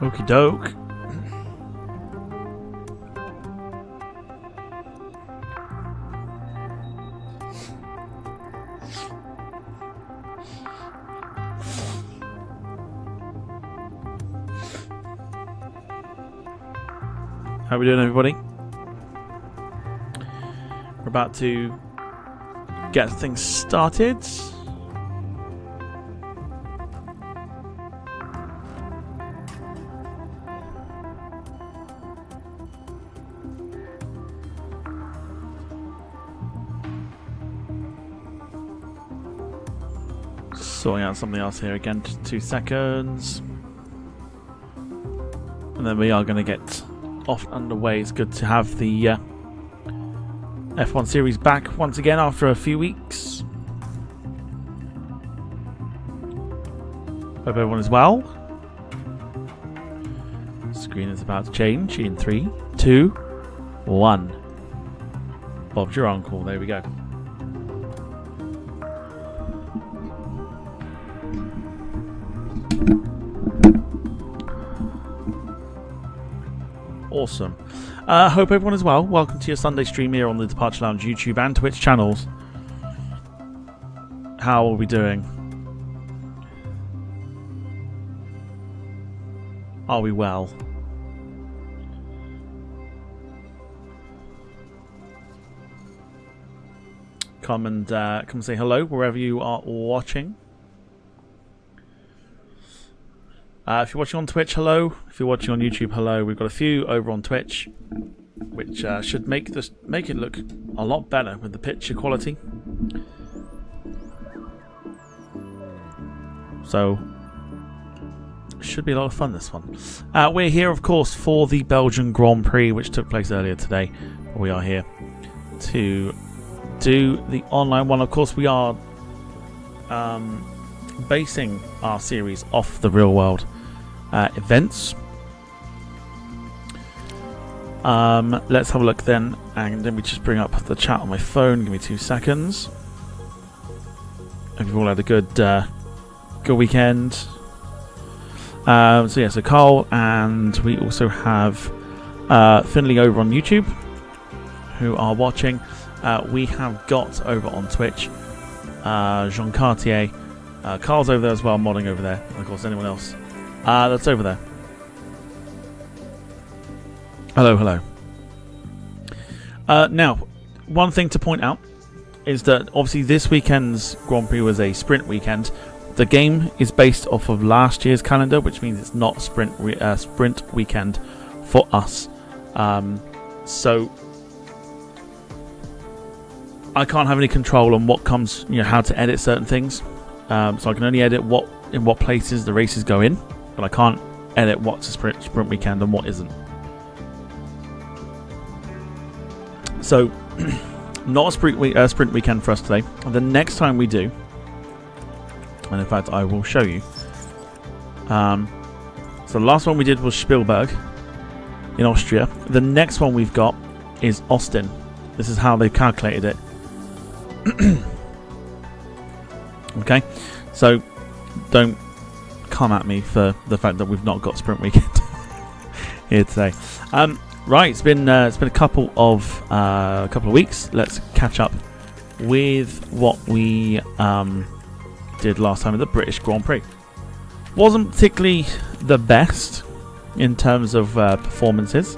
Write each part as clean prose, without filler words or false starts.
Okie doke. How we doing, everybody? We're about to get things started. Sorting out something else here again, just 2 seconds. And then we are going to get off underway. It's good to have the F1 series back once again after a few weeks. Hope everyone is well. Screen is about to change in 3, 2, 1. Bob's your uncle. There we go. Awesome. Hope everyone is well. Welcome to your Sunday stream here on the Departure Lounge YouTube and Twitch channels. How are we doing? Are we well? Come and say hello wherever you are watching. If you're watching on Twitch, hello. If you're watching on YouTube, hello. We've got a few over on Twitch, which should make it look a lot better with the picture quality. So, should be a lot of fun, this one. We're here, of course, for the Belgian Grand Prix, which took place earlier today. We are here to do the online one. Of course, we are basing our series off the real world events. Let's have a look then, and let me just bring up the chat on my phone. Give me 2 seconds. Hope you've all had a good weekend. So Carl, and we also have Finley over on YouTube who are watching. We have got over on Twitch Jean Cartier. Carl's over there as well, modding over there. And of course, anyone else that's over there. Hello. Now, one thing to point out is that obviously this weekend's Grand Prix was a sprint weekend. The game is based off of last year's calendar, which means it's not sprint weekend for us. So I can't have any control on what comes, how to edit certain things. So I can only edit in what places the races go in, but I can't edit what's a sprint weekend and what isn't. So, not a sprint weekend for us today. The next time we do, and in fact I will show you. So the last one we did was Spielberg in Austria. The next one we've got is Austin. This is how they've calculated it. Okay, so don't come at me for the fact that we've not got sprint weekend here today. Right, it's been a couple of weeks. Let's catch up with what we did last time at the British Grand Prix. Wasn't particularly the best in terms of performances.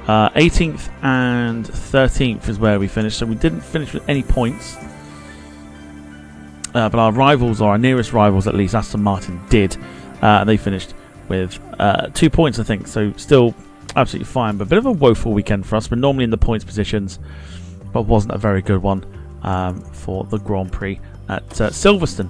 18th and 13th is where we finished, so we didn't finish with any points. But our rivals, or our nearest rivals at least, Aston Martin did. They finished with 2 points, I think, so still absolutely fine. But a bit of a woeful weekend for us. We're normally in the points positions, but wasn't a very good one for the Grand Prix at Silverstone.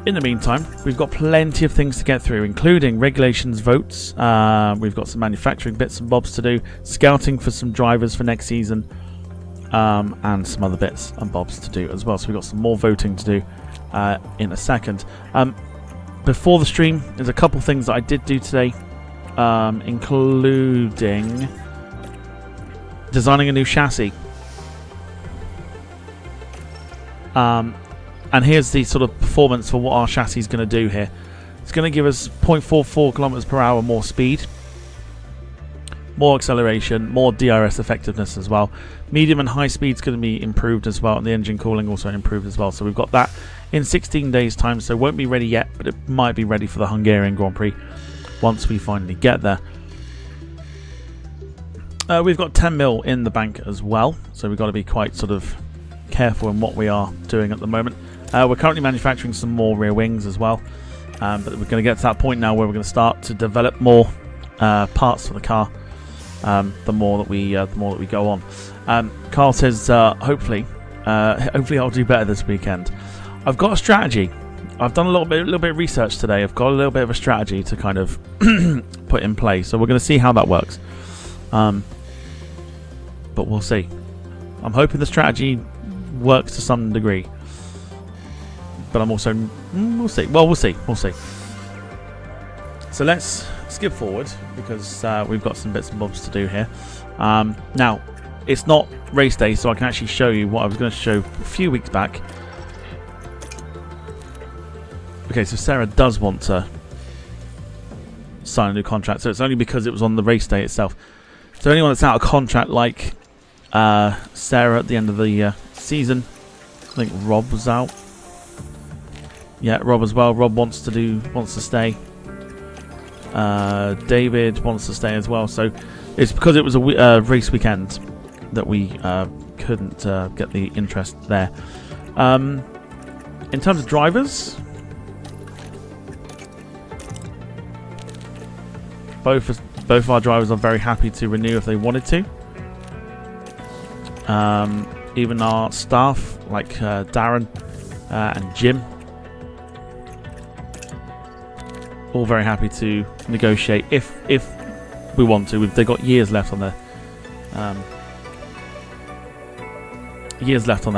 In the meantime, we've got plenty of things to get through, including regulations votes. We've got some manufacturing bits and bobs to do, scouting for some drivers for next season, and some other bits and bobs to do as well. So we've got some more voting to do in a second. Before the stream, there's a couple things that I did do today, including designing a new chassis. And here's the sort of performance for what our chassis is going to do here. It's going to give us 0.44 kilometers per hour more speed, more acceleration, more DRS effectiveness as well. Medium and high speed is going to be improved as well, and the engine cooling also improved as well. So we've got that in 16 days time, so it won't be ready yet, but it might be ready for the Hungarian Grand Prix once we finally get there. We've got 10 mil in the bank as well, so we've got to be quite sort of careful in what we are doing at the moment. We're currently manufacturing some more rear wings as well, but we're going to get to that point now where we're going to start to develop more parts for the car. The more that we go on. Carl says hopefully I'll do better this weekend. I've got a strategy. I've done a little bit of research today. I've got a little bit of a strategy to kind of put in place. So we're going to see how that works. But we'll see. I'm hoping the strategy works to some degree. But I'm also we'll see. Well, we'll see. So let's skip forward because we've got some bits and bobs to do here. Now, it's not race day, so I can actually show you what I was going to show a few weeks back. Okay, so Sarah does want to sign a new contract, so it's only because it was on the race day itself. So anyone that's out of contract, like Sarah at the end of the season, I think Rob was out. Yeah, Rob as well. Rob wants to stay. David wants to stay as well. So it's because it was a race weekend that we couldn't get the interest there. In terms of drivers, both our drivers are very happy to renew if they wanted to. Even our staff, like Darren and Jim, all very happy to negotiate if we want to. They've got years left on their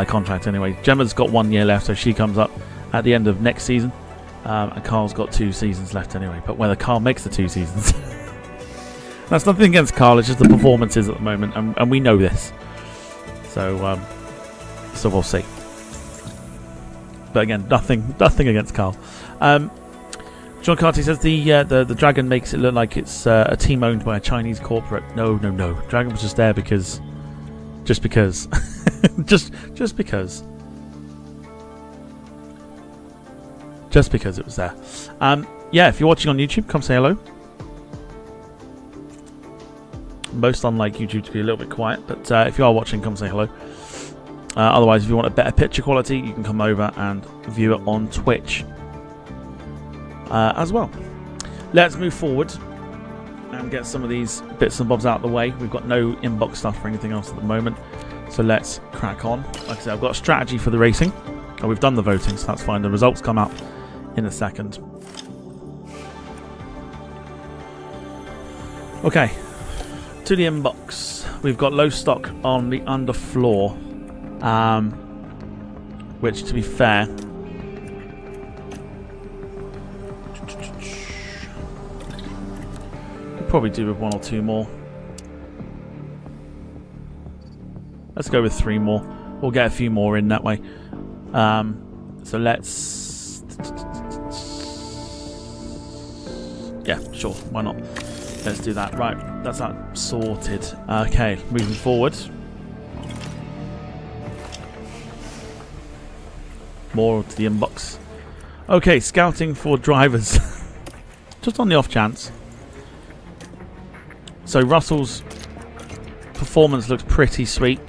contract anyway. Gemma's got 1 year left, so she comes up at the end of next season, and Carl's got 2 seasons left anyway. But whether Carl makes the 2 seasons, that's nothing against Carl. It's just the performances at the moment, and we know this. So we'll see. But again, nothing against Carl. John Carty says the Dragon makes it look like it's a team owned by a Chinese corporate. No. Dragon was just there because, just because, just because it was there. Yeah, if you're watching on YouTube, come say hello. Most unlike YouTube to be a little bit quiet, but if you are watching, come say hello. Otherwise, if you want a better picture quality, you can come over and view it on Twitch. As well. Let's move forward and get some of these bits and bobs out of the way. We've got no inbox stuff or anything else at the moment, so let's crack on. Like I said, I've got a strategy for the racing. Oh, we've done the voting, so that's fine. The results come out in a second. Okay, to the inbox. We've got low stock on the underfloor, which, to be fair, probably do with 1 or 2 more. Let's go with 3 more. We'll get a few more in that way. So let's... Yeah, sure. Why not? Let's do that. Right, that's that sorted. Okay, moving forward. More to the inbox. Okay, scouting for drivers. Just on the off chance. So Russell's performance looks pretty sweet.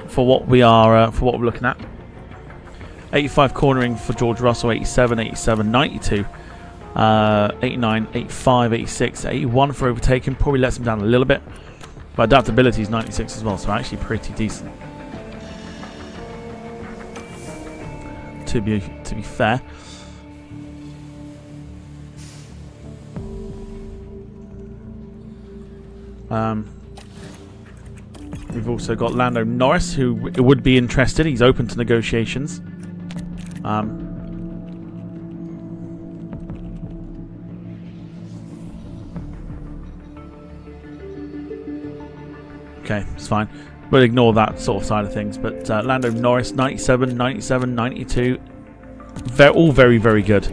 For what we are, for what we're looking at. 85 cornering for George Russell, 87, 87, 92, 89, 85, 86, 81 for overtaking. Probably lets him down a little bit, but adaptability is 96 as well, so actually pretty decent. To be fair. We've also got Lando Norris, who would be interested. He's open to negotiations. Okay, it's fine. We'll ignore that sort of side of things. But Lando Norris, 97, 97, 92. All very, very good.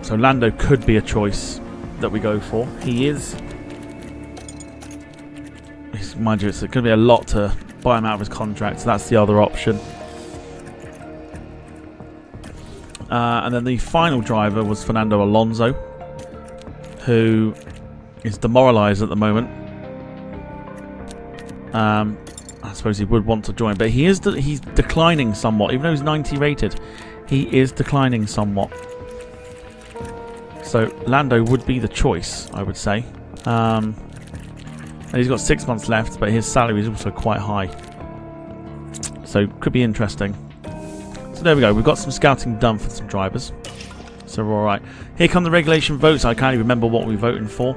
So Lando could be a choice that we go for. He is. Mind you, it's going to be a lot to buy him out of his contract, so that's the other option. And then the final driver was Fernando Alonso, who is demoralised at the moment. I suppose he would want to join, but he's declining somewhat. Even though he's 90 rated, he is declining somewhat. So Lando would be the choice, I would say. And he's got 6 months left, but his salary is also quite high. So could be interesting. So there we go. We've got some scouting done for some drivers. So we're alright. Here come the regulation votes. I can't even remember what we're voting for.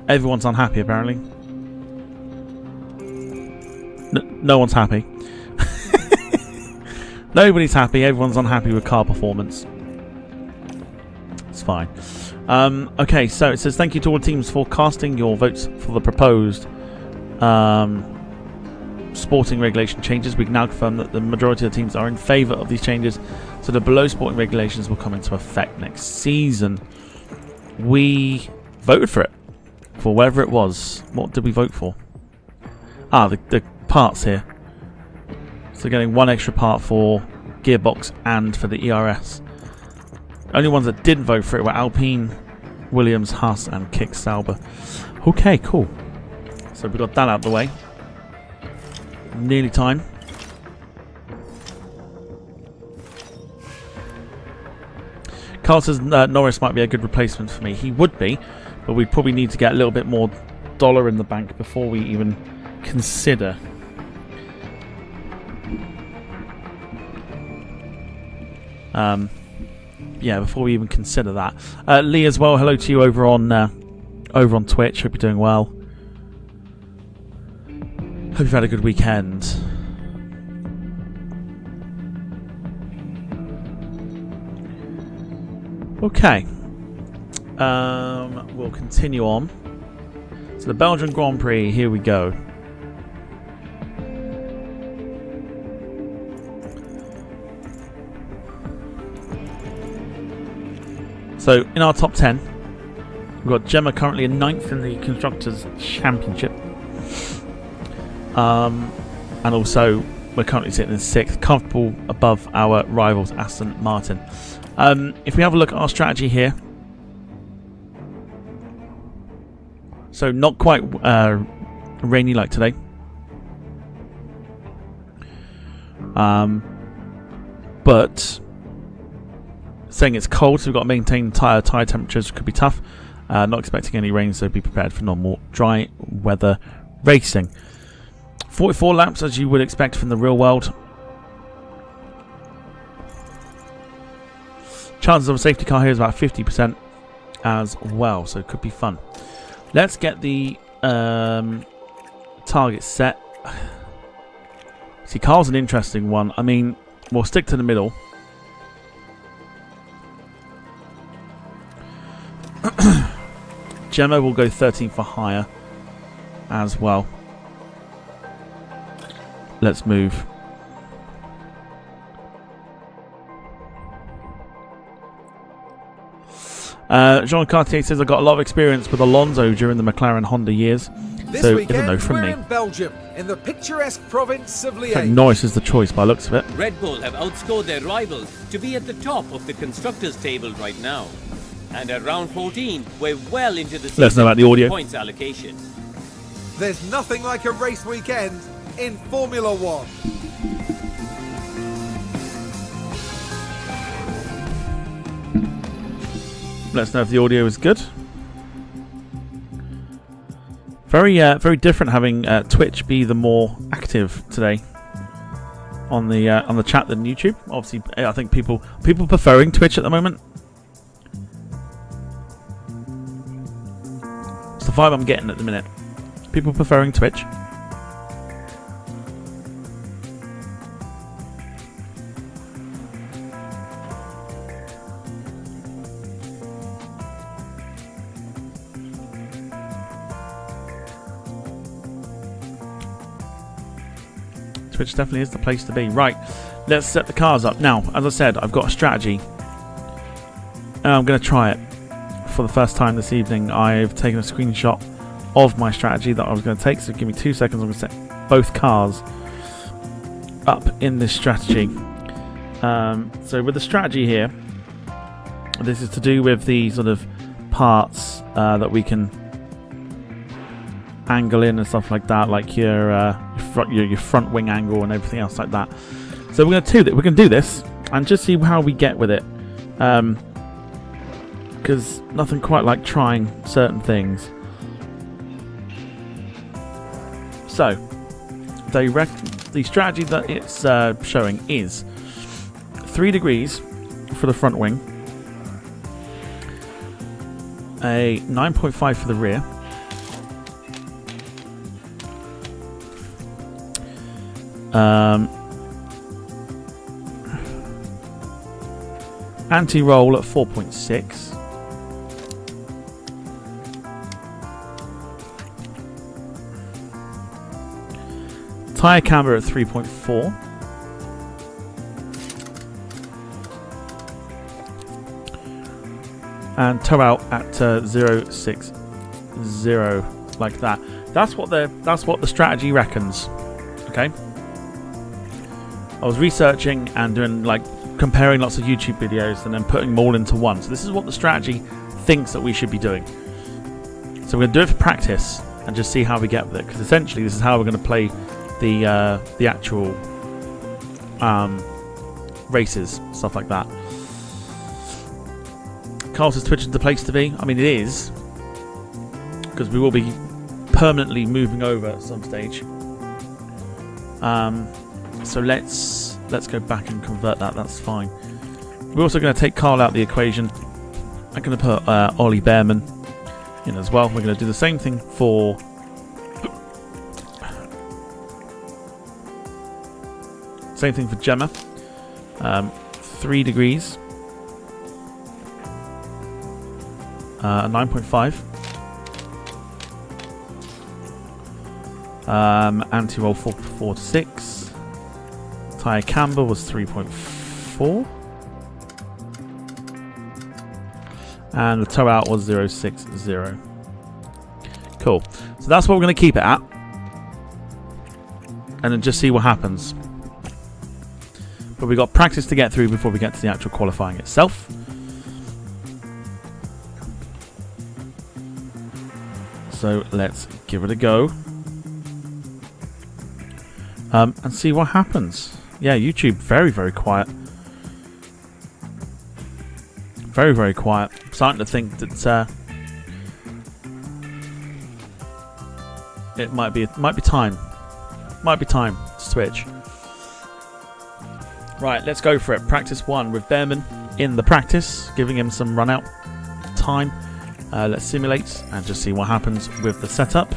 Everyone's unhappy, apparently. No one's happy. Nobody's happy. Everyone's unhappy with car performance. It's fine. Okay, so it says thank you to all teams for casting your votes for the proposed sporting regulation changes. We can now confirm that the majority of the teams are in favour of these changes, so the below sporting regulations will come into effect next season. We voted for it, for whatever it was. What did we vote for? Ah, the parts here. So getting one extra part for gearbox and for the ERS. The only ones that didn't vote for it were Alpine, Williams, Haas and Kick Sauber. Okay, cool. So we got that out of the way. Nearly time. Carl says Norris might be a good replacement for me. He would be, but we'd probably need to get a little bit more dollar in the bank before we even consider. Yeah, before we even consider that. Lee as well, hello to you over on Twitch. Hope you're doing well. Hope you've had a good weekend. Okay. We'll continue on. So the Belgian Grand Prix, here we go. So in our top 10, we've got Gemma currently in 9th in the Constructors' Championship. And also we're currently sitting in 6th, comfortable above our rivals Aston Martin. If we have a look at our strategy here, so not quite rainy like today, but saying it's cold, so we've got to maintain tire temperatures. Could be tough. Not expecting any rain, so be prepared for normal dry weather racing. 44 laps as you would expect from the real world. Chances of a safety car here is about 50% as well, so it could be fun. Let's get the target set. See, Carl's an interesting one. I mean, we'll stick to the middle. Gemma will go 13 for higher as well. Let's move. Jean Cartier says I got a lot of experience with Alonso during the McLaren Honda years. This so weekend, it's a no from we're me. in Belgium, in the picturesque province of Liège. Norris is the choice by the looks of it. Red Bull have outscored their rivals to be at the top of the constructors' table right now. And at round 14, we're well into the Let us know about the audio. points allocation. There's nothing like a race weekend in Formula One. Let us know if the audio is good. Very different having Twitch be the more active today on the chat than YouTube. Obviously, I think people preferring Twitch at the moment. It's the vibe I'm getting at the minute. People preferring Twitch. Twitch definitely is the place to be. Right, let's set the cars up. Now, as I said, I've got a strategy. And I'm going to try it for the first time this evening. I've taken a screenshot of my strategy that I was going to take. So give me 2 seconds. I'm going to set both cars up in this strategy. So with the strategy here, this is to do with the sort of parts that we can angle in and stuff like that, like your front wing angle and everything else like that. So we're going to do this and just see how we get with it, because nothing quite like trying certain things. So the strategy that it's showing is 3 degrees for the front wing, a 9.5 for the rear, anti-roll at 4.6, tyre camber at 3.4, and toe out at 0.60, like that. That's what the strategy reckons. Okay. I was researching and doing comparing lots of YouTube videos and then putting them all into one. So this is what the strategy thinks that we should be doing. So we're going to do it for practice and just see how we get with it, because essentially this is how we're going to play the actual races, stuff like that. Carl says Twitch is the place to be. I mean, it is, because we will be permanently moving over at some stage. So let's go back and convert that. That's fine. We're also going to take Carl out of the equation. I'm going to put Ollie Behrman in as well. We're going to do the same thing for Gemma. 3 degrees, 9.5. Anti-roll 4 to 6. Tyre camber was 3.4. And the toe out was 0.60. Cool. So that's what we're going to keep it at. And then just see what happens. But we've got practice to get through before we get to the actual qualifying itself. So let's give it a go. And see what happens. Yeah, YouTube, very, very quiet. Very, very quiet. I'm starting to think that it might be time. Might be time to switch. Right, let's go for it. Practice 1 with Behrman in the practice, giving him some run out time. Let's simulate and just see what happens with the setup.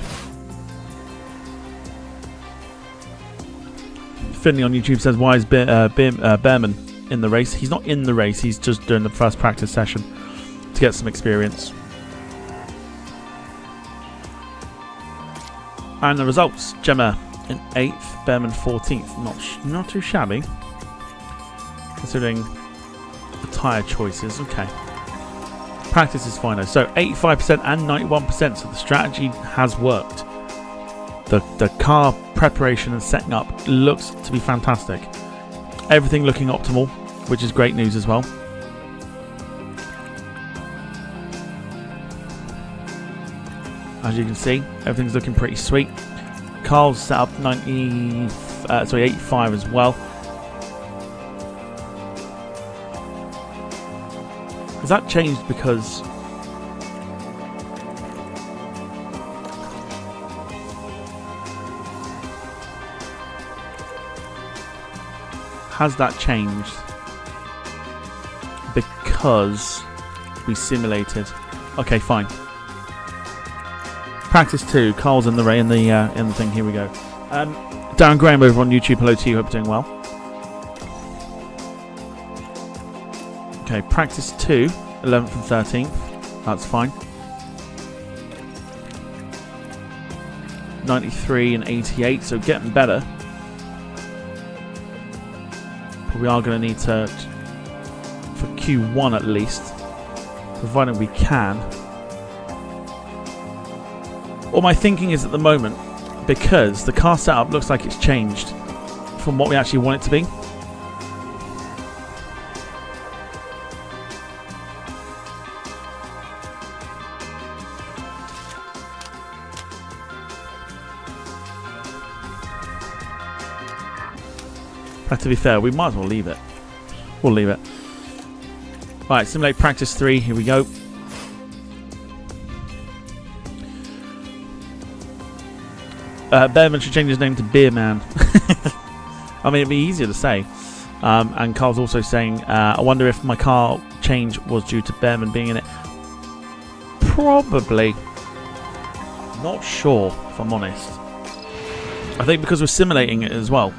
Finley on YouTube says, why is Behrman in the race? He's not in the race, he's just doing the first practice session to get some experience. And the results: Gemma in 8th, Behrman 14th. Not too shabby, considering the tyre choices. Okay. Practice is fine though. So 85% and 91%, so the strategy has worked. The car preparation and setting up looks to be fantastic. Everything looking optimal, which is great news as well. As you can see, everything's looking pretty sweet. Carl's set up 85 as well. Has that changed because because we simulated? Okay, fine. Practice 2. Carl's in the thing. Here we go. Darren Graham over on YouTube. Hello to you. Hope you're doing well. Okay, practice 2. 11th and 13th. That's fine. 93 and 88. So getting better. we are going to need to, for Q1 at least, providing we can. What my thinking is at the moment, because the car setup looks like it's changed from what we actually want it to be. But to be fair, we might as well leave it. We'll leave it. Right, simulate practice 3. Here we go. Bearman should change his name to Beer Man. I mean, it'd be easier to say. And Carl's also saying, I wonder if my car change was due to Bearman being in it. Probably. Not sure, if I'm honest. I think because we're simulating it as well.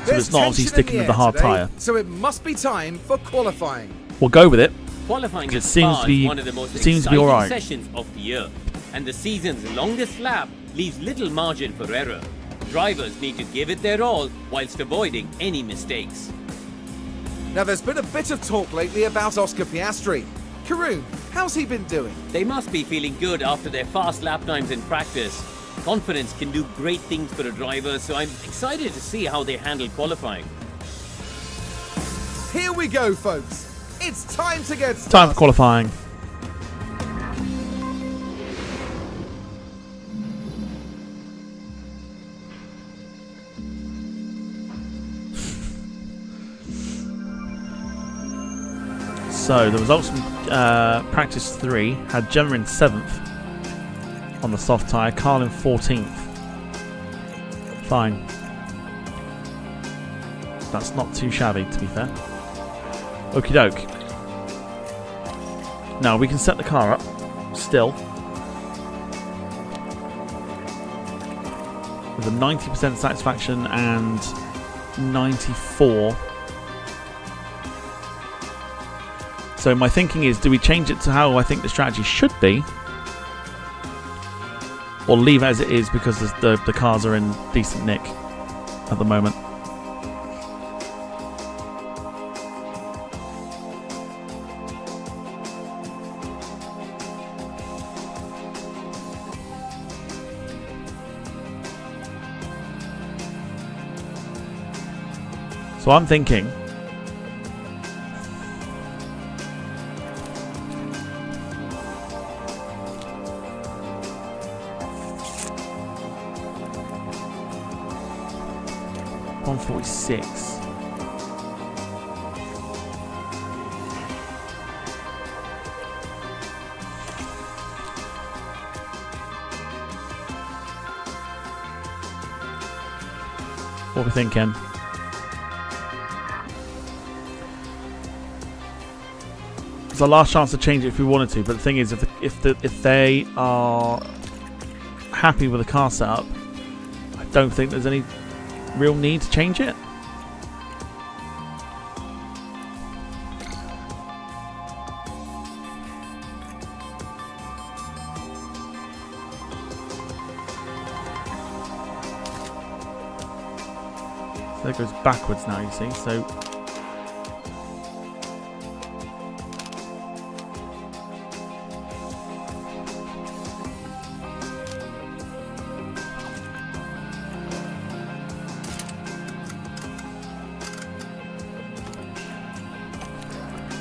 So it's not obviously sticking with the hard tyre. So it must be time for qualifying. We'll go with it. Qualifying It seems to be one of the most all right. sessions of the year, and the season's longest lap leaves little margin for error. Drivers need to give it their all whilst avoiding any mistakes. Now there's been a bit of talk lately about Oscar Piastri. Karun, how's he been doing? They must be feeling good after their fast lap times in practice. Confidence can do great things for a driver, so I'm excited to see how they handle qualifying. Here we go, folks. It's time to get started. Time for qualifying. So the results from practice 3 had Gemma in 7th on the soft tyre, Carl in 14th. Fine. That's not too shabby, to be fair. Okie doke. Now we can set the car up still with a 90% satisfaction and 94. So my thinking is, do we change it to how I think the strategy should be, or leave it as it is because the cars are in decent nick at the moment? So I'm thinking .146. What are we thinking? It's our last chance to change it if we wanted to, but the thing is, if they are happy with the car setup, I don't think there's any real need to change it. So it goes backwards now, you see. So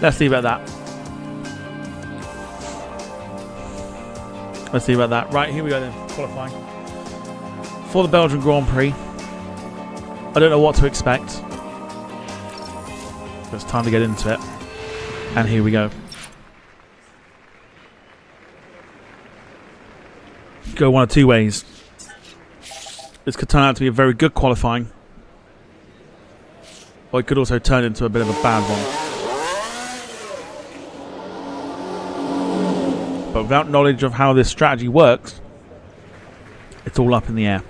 let's see about that. Let's see about that. Right, here we go then. Qualifying for the Belgian Grand Prix. I don't know what to expect. It's time to get into it. And here we go. Go one of two ways. This could turn out to be a very good qualifying, or it could also turn into a bit of a bad one. But without knowledge of how this strategy works, it's all up in the air.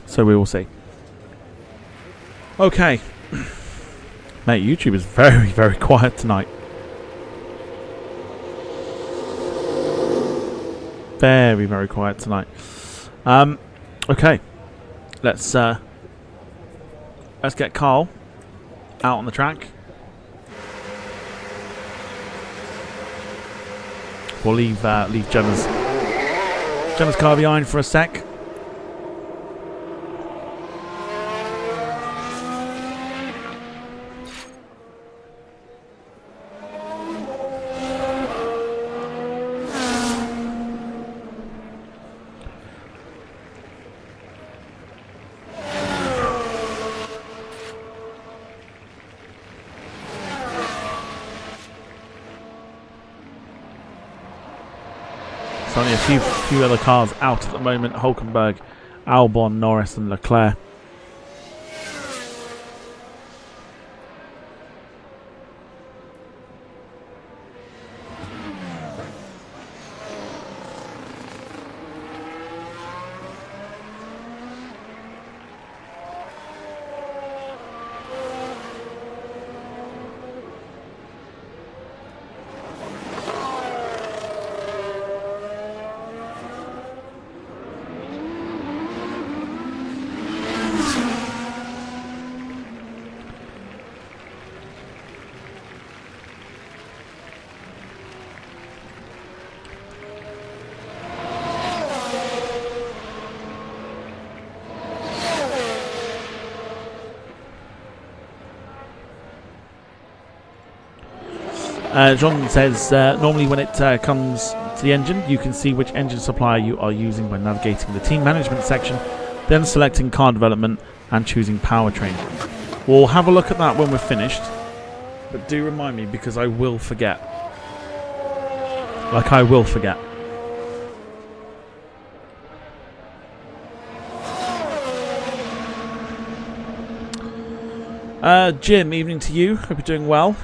So we will see. Okay. Mate, YouTube is very, very quiet tonight. Very, very quiet tonight. Okay. Let's get Carl out on the track. We'll leave Gemma's car behind for a sec. Only a few other cars out at the moment. Hulkenberg, Albon, Norris and Leclerc. John says, normally when it comes to the engine, you can see which engine supplier you are using by navigating the team management section, then selecting car development and choosing powertrain. We'll have a look at that when we're finished, but do remind me because I will forget. Like I will forget. Jim, evening to you. Hope you're doing well.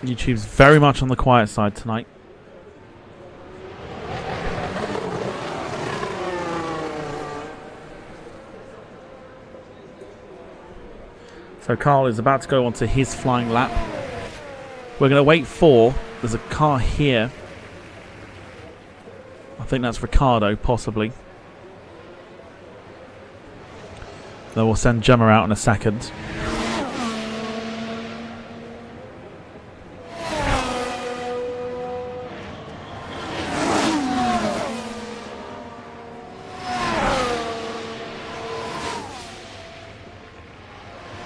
YouTube's very much on the quiet side tonight. So Carl is about to go onto his flying lap. We're going to wait for... There's a car here. I think that's Ricardo, possibly. Then we'll send Gemma out in a second.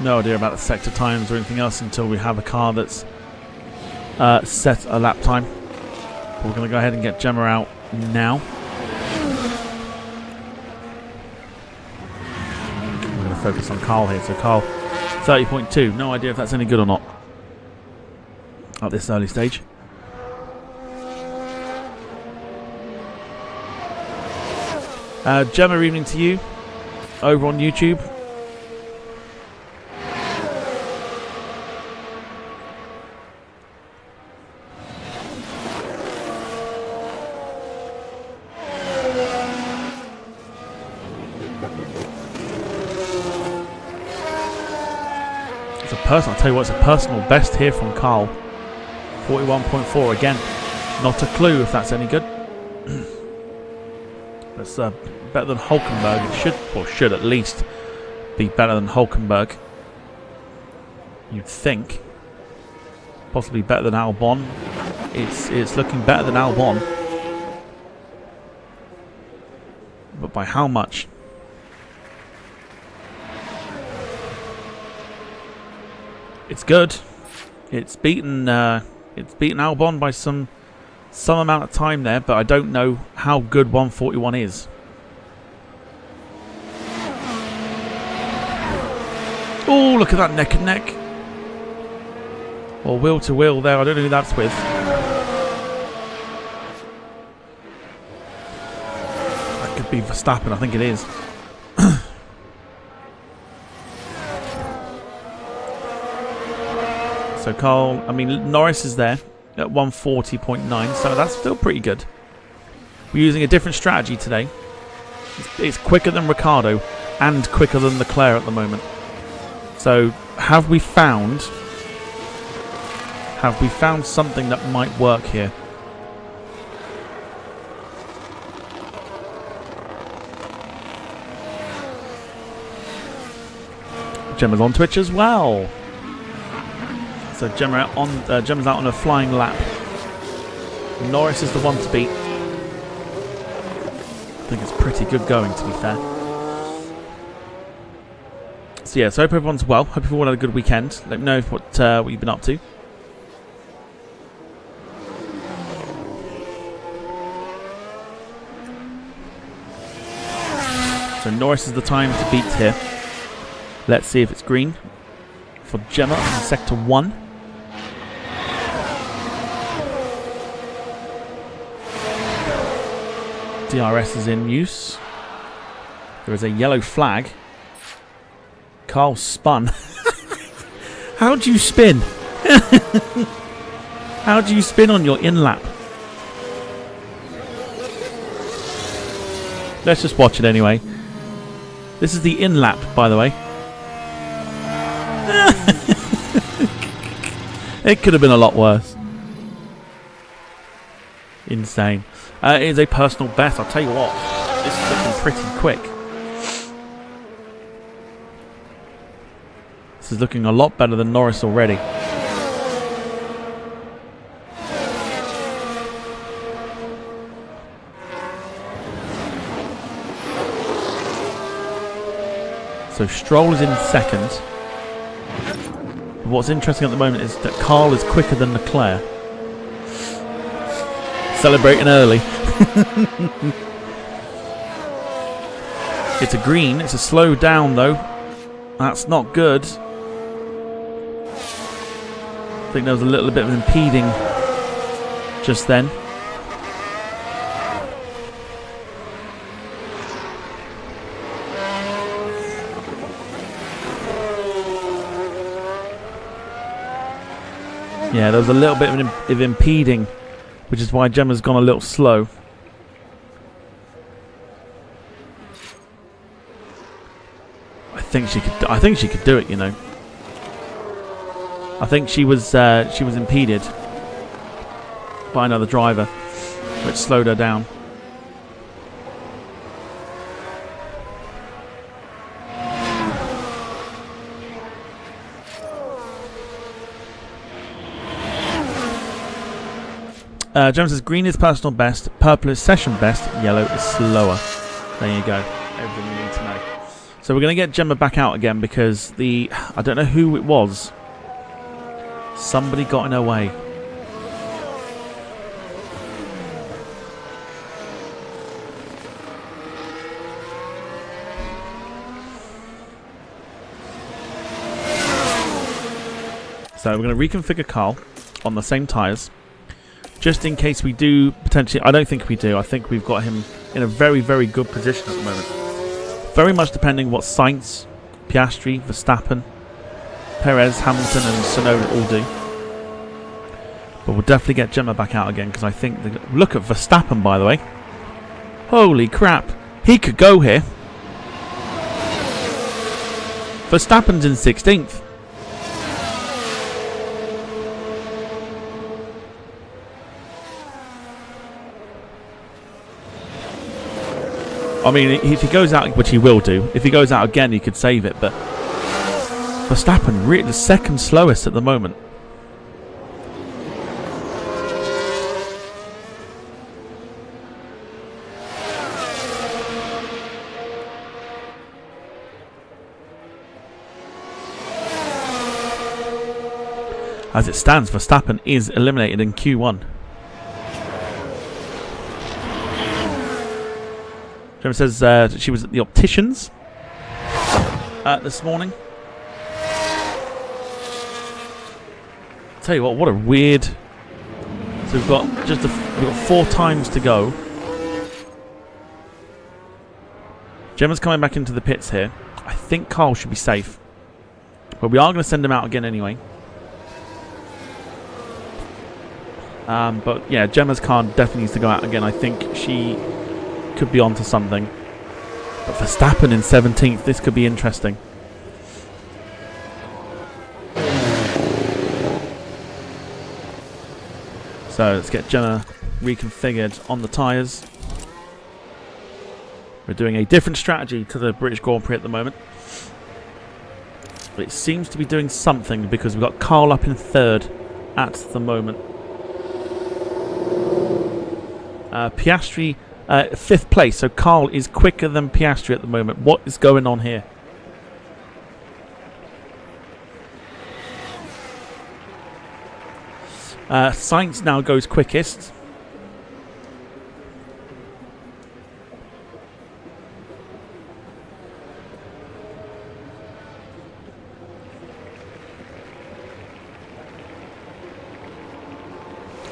No idea about the sector times or anything else until we have a car that's set a lap time. But we're going to go ahead and get Gemma out now. We're going to focus on Carl here. So Carl, 30.2. No idea if that's any good or not at this early stage. Gemma, evening to you over on YouTube. I'll tell you what, it's a personal best here from Carl. 41.4 again. Not a clue if that's any good. That's better than Hulkenberg. It should at least be better than Hulkenberg. You'd think. Possibly better than Albon. It's looking better than Albon. But by how much? It's good. It's beaten Albon by some amount of time there, but I don't know how good 141 is. Oh, look at that neck and neck. Or wheel to wheel there. I don't know who that's with. That could be Verstappen. I think it is. So Carl, Norris is there at 140.9, so that's still pretty good. We're using a different strategy today. It's quicker than Ricciardo and quicker than Leclerc at the moment. So have we found something that might work here? Gemma's on Twitch as well. So Gemma's out on a flying lap. Norris is the one to beat. I think it's pretty good going, to be fair. So yeah, so hope everyone's well. Hope everyone had a good weekend. Let me know what you've been up to. So Norris is the time to beat here. Let's see if it's green for Gemma in Sector 1. DRS is in use. There is a yellow flag. Carl spun. How do you spin? How do you spin on your in-lap? Let's just watch it anyway. This is the in-lap, by the way. It could have been a lot worse. Insane. It is a personal best. I'll tell you what. This is looking pretty quick. This is looking a lot better than Norris already. So Stroll is in second. But what's interesting at the moment is that Carl is quicker than Leclerc. Celebrating early. It's a green. It's a slow down though. That's not good. I think there was a little bit of impeding just then. Yeah, there was a little bit of impeding, which is why Gemma's gone a little slow. I think she could do it, you know. I think she was impeded by another driver, which slowed her down. Gemma says green is personal best, purple is session best, yellow is slower. There you go. Everything you need to know. So we're going to get Gemma back out again because I don't know who it was. Somebody got in her way. So we're going to reconfigure Carl on the same tyres. Just in case we do potentially... I don't think we do. I think we've got him in a very, very good position at the moment. Very much depending what Sainz, Piastri, Verstappen, Perez, Hamilton and Tsunoda all do. But we'll definitely get Gemma back out again because I think... Look at Verstappen, by the way. Holy crap. He could go here. Verstappen's in 16th. I mean, if he goes out, which he will do, if he goes out again, he could save it, but Verstappen, really the second slowest at the moment. As it stands, Verstappen is eliminated in Q1. Gemma says she was at the opticians this morning. Tell you what a weird. So we've got we've got 4 times to go. Gemma's coming back into the pits here. I think Carl should be safe, but we are going to send him out again anyway. But yeah, Gemma's car definitely needs to go out again. I think she could be onto something. But Verstappen in 17th, this could be interesting. So let's get Gemma reconfigured on the tyres. We're doing a different strategy to the British Grand Prix at the moment. But it seems to be doing something because we've got Carl up in 3rd at the moment. Piastri 5th place, so Carl is quicker than Piastri at the moment. What is going on here? Sainz now goes quickest.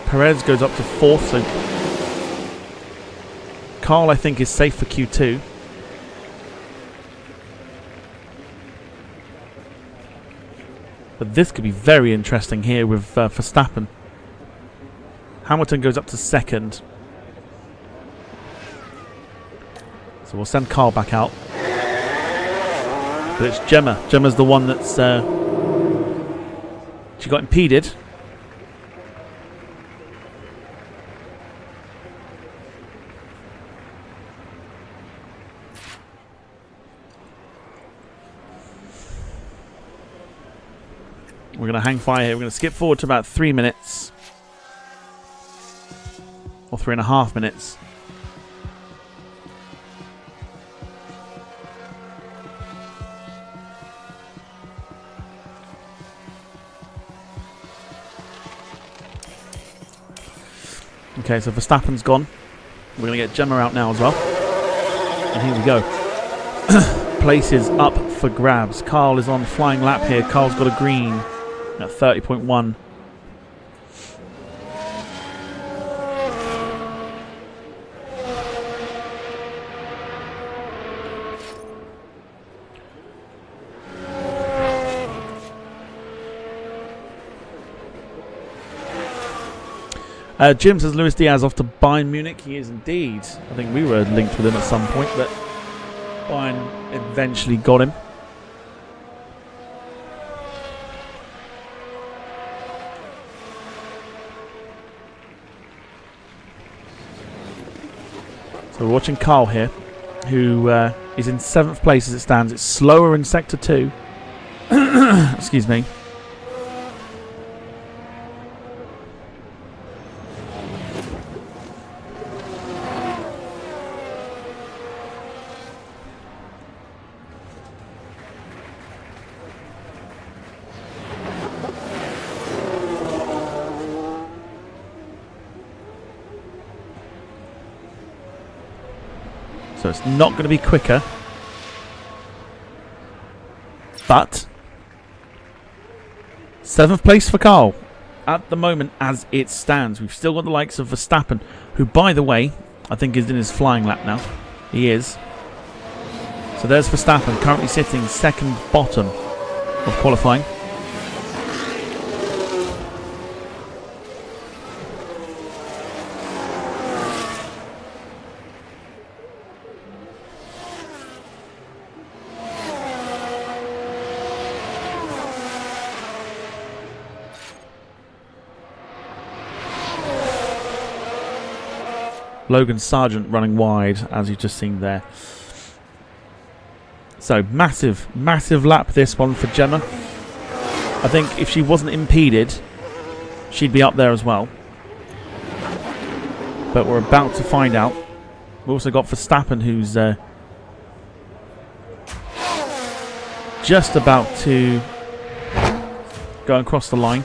Perez goes up to 4th, so Carl, I think, is safe for Q2. But this could be very interesting here with Verstappen. Hamilton goes up to 2nd. So we'll send Carl back out. But it's Gemma. Gemma's the one that's... she got impeded. We're going to hang fire here. We're going to skip forward to about 3 minutes. Or 3.5 minutes. Okay, so Verstappen's gone. We're going to get Gemma out now as well. And here we go. Place is up for grabs. Carl is on flying lap here. Carl's got a green at 30.1. Jim says Luis Diaz off to Bayern Munich. He is indeed. I think we were linked with him at some point, but Bayern eventually got him. So we're watching Carl here, who is in 7th place as it stands. It's slower in Sector 2. Excuse me. So it's not going to be quicker. But 7th place for Carl at the moment as it stands. We've still got the likes of Verstappen, who, by the way, I think is in his flying lap now. He is. So there's Verstappen, currently sitting 2nd bottom of qualifying. Logan Sargent running wide, as you've just seen there. So massive, massive lap this one for Gemma. I think if she wasn't impeded, she'd be up there as well. But we're about to find out. We've also got Verstappen, who's just about to go across the line.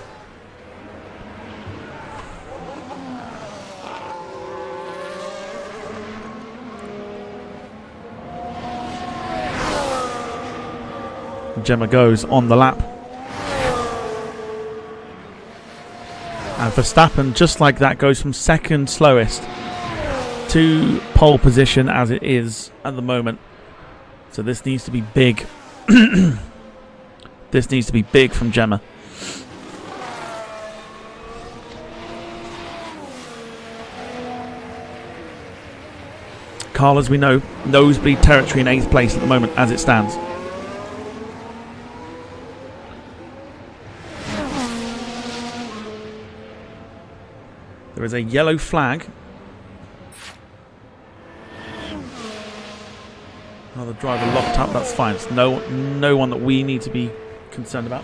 Gemma goes on the lap. And Verstappen, just like that, goes from 2nd slowest to pole position as it is at the moment. So this needs to be big. This needs to be big from Gemma. Carl, as we know, nosebleed territory in 8th place at the moment as it stands. There is a yellow flag. Another driver locked up, that's fine. It's no one that we need to be concerned about.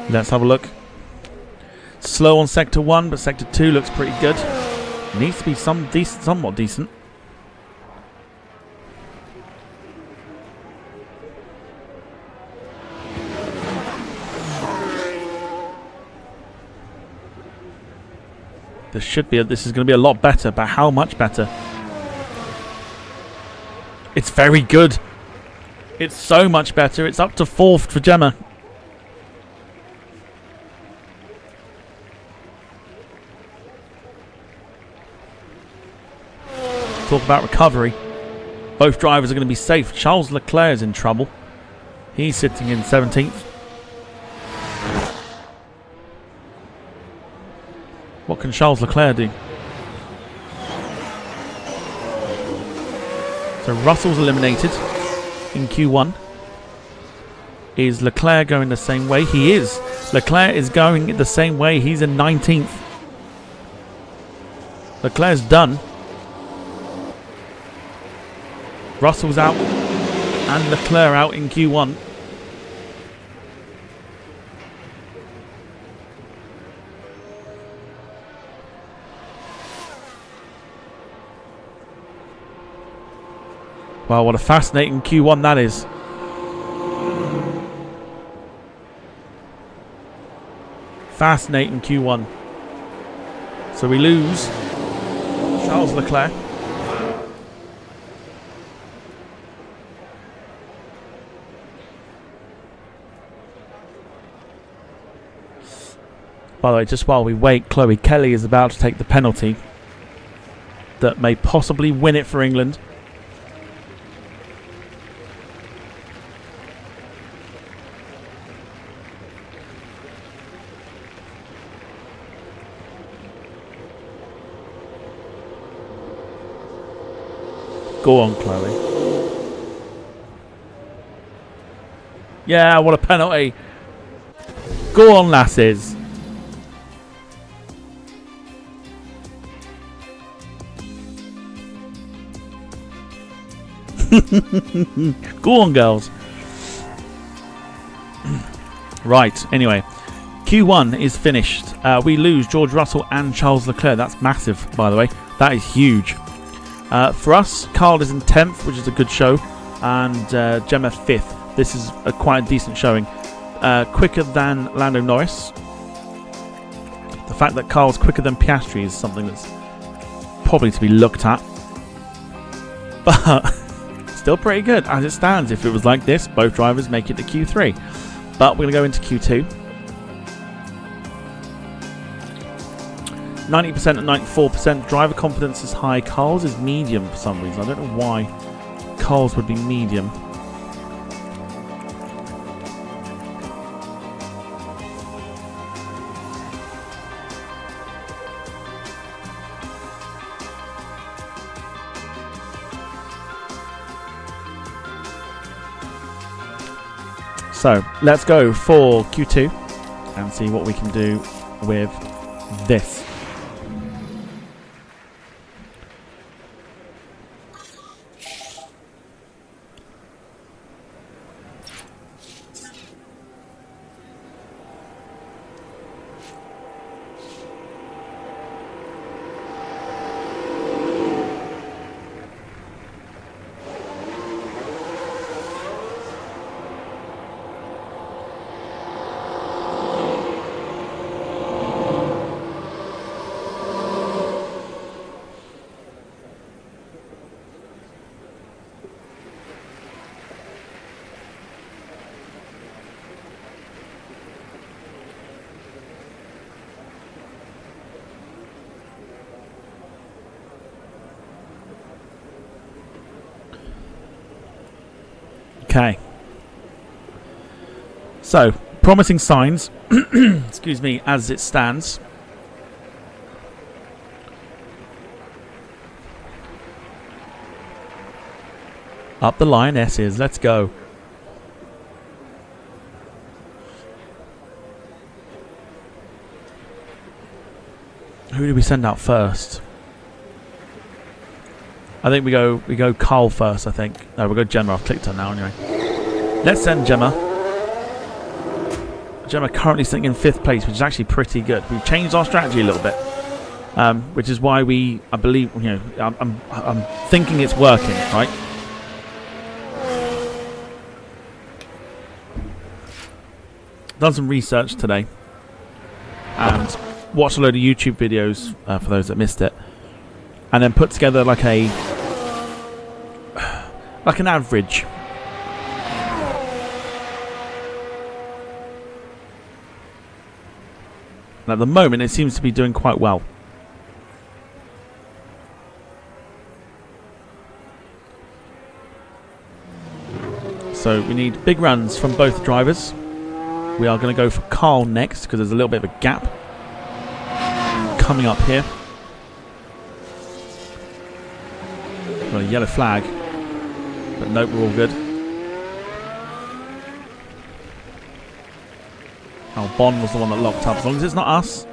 Let's have a look. Slow on sector 1, but sector 2 looks pretty good. Needs to be somewhat decent. This is going to be a lot better, but how much better? It's very good. It's so much better. It's up to 4th for Gemma. Talk about recovery. Both drivers are going to be safe. Charles Leclerc is in trouble. He's sitting in 17th. What can Charles Leclerc do? So Russell's eliminated in Q1. Is Leclerc going the same way? He is. Leclerc is going the same way. He's in 19th. Leclerc's done. Russell's out and Leclerc out in Q1. Wow, what a fascinating Q1 that is. Fascinating Q1. So we lose Charles Leclerc. By the way, just while we wait, Chloe Kelly is about to take the penalty that may possibly win it for England. Go on, Chloe. Yeah, what a penalty. Go on, lasses. Go on, girls. Right, anyway. Q1 is finished. We lose George Russell and Charles Leclerc. That's massive, by the way. That is huge. For us, Carl is in 10th, which is a good show. And Gemma 5th. This is quite a decent showing. Quicker than Lando Norris. The fact that Carl's quicker than Piastri is something that's probably to be looked at. But still pretty good as it stands. If it was like this, both drivers make it to Q3. But we're going to go into Q2. 90% and 94%. Driver confidence is high. Carl's is medium for some reason. I don't know why Carl's would be medium. So let's go for Q2 and see what we can do with this. Okay. So, promising signs, excuse me, as it stands. Up the Lionesses, let's go. Who do we send out first? I think we go Carl first, I think. No, we'll go Gemma. I've clicked on now anyway. Let's send Gemma. Gemma currently sitting in 5th place, which is actually pretty good. We've changed our strategy a little bit. Which is why I believe, you know, I'm thinking it's working, right? Done some research today and watched a load of YouTube videos for those that missed it, and then put together like an average. And at the moment, it seems to be doing quite well. So we need big runs from both drivers. We are going to go for Carl next because there's a little bit of a gap coming up here. Got a yellow flag, but nope, we're all good. Oh, Bond was the one that locked up. As long as it's not us.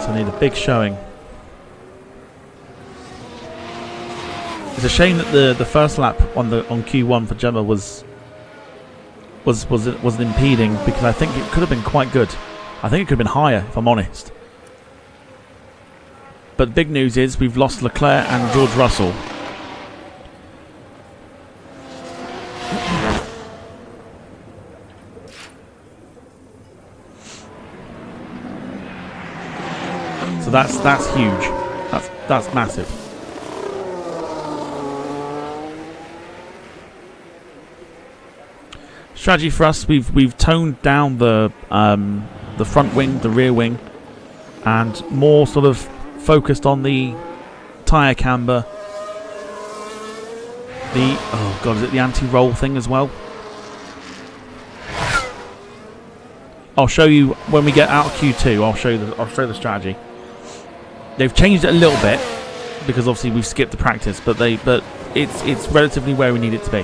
So I need a big showing. It's a shame that the first lap on Q1 for Gemma wasn't impeding, because I think it could have been quite good. I think it could have been higher, if I'm honest. But the big news is we've lost Leclerc and George Russell. So that's huge. That's massive. Strategy for us: we've toned down the front wing, the rear wing, and more sort of focused on the tyre camber. Oh god, is it the anti-roll thing as well? I'll show you when we get out of Q2. I'll show the strategy. They've changed it a little bit because obviously we've skipped the practice, but it's relatively where we need it to be.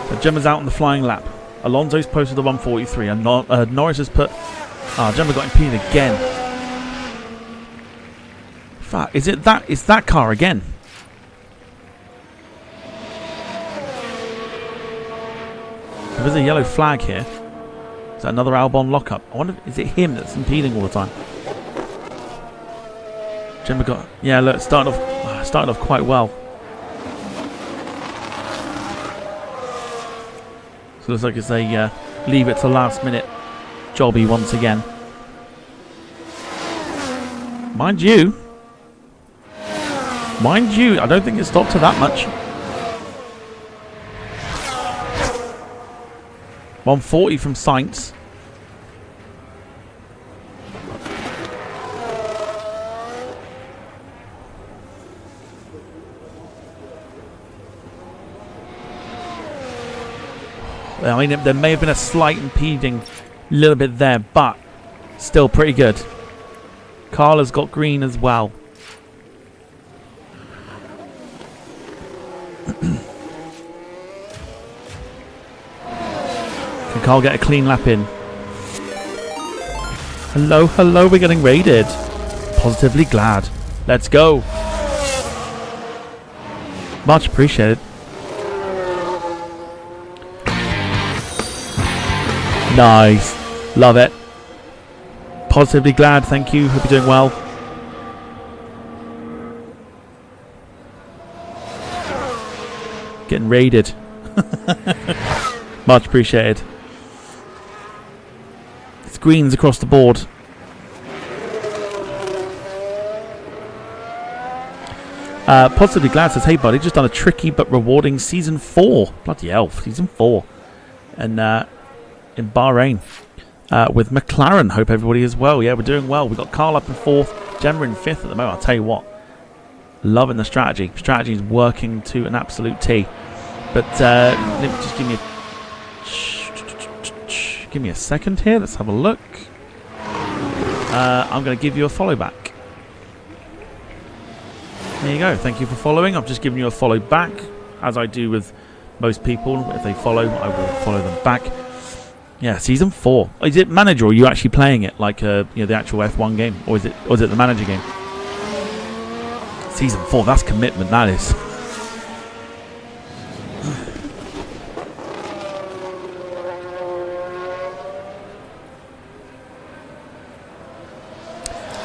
So Gemma's out on the flying lap. Alonso's posted the 143, and Norris has put. Gemma got impeded again. Fuck, is that car again? There's a yellow flag here. Is that another Albon lockup? I wonder, is it him that's impeding all the time? Gemma got... Yeah, look, started off quite well. So it looks like it's a leave it to last minute jobby once again. Mind you, I don't think it stopped to that much. 140 from Sainz. I mean, there may have been a slight impeding little bit there, but still pretty good. Carla's got green as well. Can Carl get a clean lap in? Hello, we're getting raided. Positively glad. Let's go. Much appreciated. Nice. Love it. Positively glad. Thank you. Hope you're doing well. Getting raided. Much appreciated. It's greens across the board. Positively glad says, hey buddy, just done a tricky but rewarding season 4. Bloody hell, season 4. And in Bahrain with McLaren. Hope everybody is well. Yeah, we're doing well. We've got Carl up in 4th, Gemma in 5th at the moment. I'll tell you what, loving the strategy. Strategy is working to an absolute T. But let me just give me a second here. Let's have a look. I'm going to give you a follow back. There you go. Thank you for following. I've just given you a follow back, as I do with most people. If they follow, I will follow them back. Yeah, season 4. Is it manager, or are you actually playing it like the actual F1 game, or is it the manager game? Season 4. That's commitment. That is.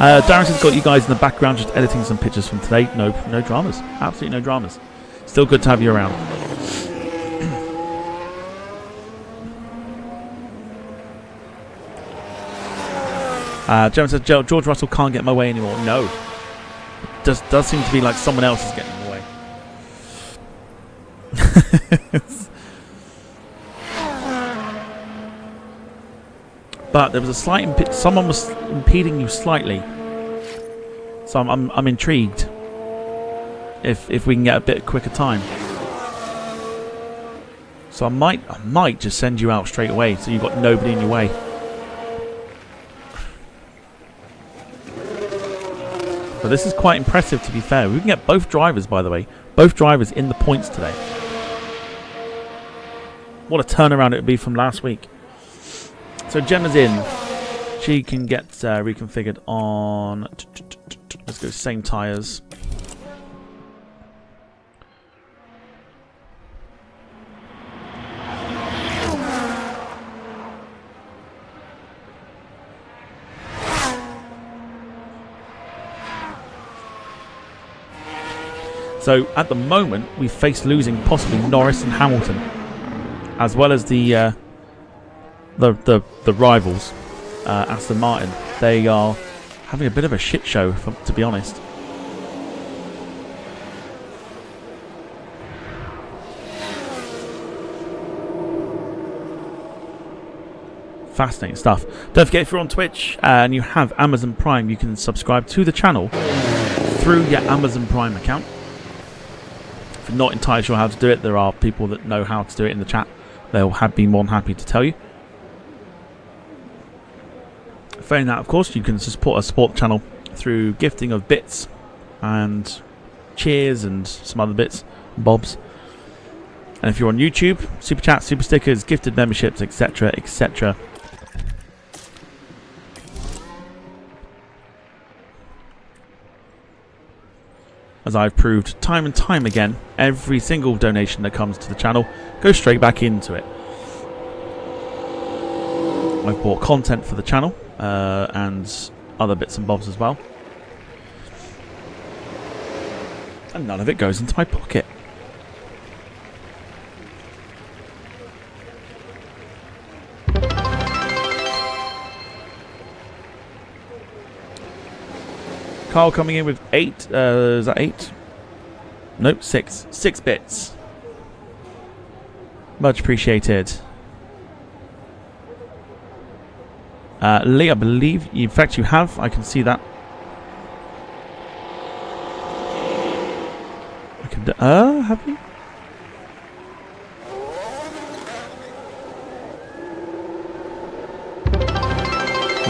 Darren has got you guys in the background just editing some pictures from today. No dramas. Absolutely no dramas. Still good to have you around. Gemma says, George Russell can't get in my way anymore. No. It does seem to be like someone else is getting in the way. But there was a slight someone was impeding you slightly, so I'm intrigued if we can get a bit quicker time. So I might just send you out straight away, so you've got nobody in your way. But this is quite impressive, to be fair. We can get both drivers, by the way, both drivers in the points today. What a turnaround it would be from last week. So Gemma's in. She can get reconfigured on... Let's go same tyres. So at the moment we face losing possibly Norris and Hamilton, as well as the rivals, Aston Martin. They are having a bit of a shit show, to be honest. Fascinating stuff. Don't forget, if you're on Twitch and you have Amazon Prime, you can subscribe to the channel through your Amazon Prime account. If you're not entirely sure how to do it, there are people that know how to do it in the chat. They'll be more than happy to tell you. Failing that, of course, you can support the channel through gifting of bits and cheers and some other bits and bobs. And if you're on YouTube, super chats, super stickers, gifted memberships, etc., etc. As I've proved time and time again, every single donation that comes to the channel goes straight back into it. I've bought content for the channel and other bits and bobs as well. And none of it goes into my pocket. Carl coming in with 8. Is that 8? Nope, 6. 6 bits. Much appreciated. Lee, I believe, in fact, you have. I can see that. I can. Have you?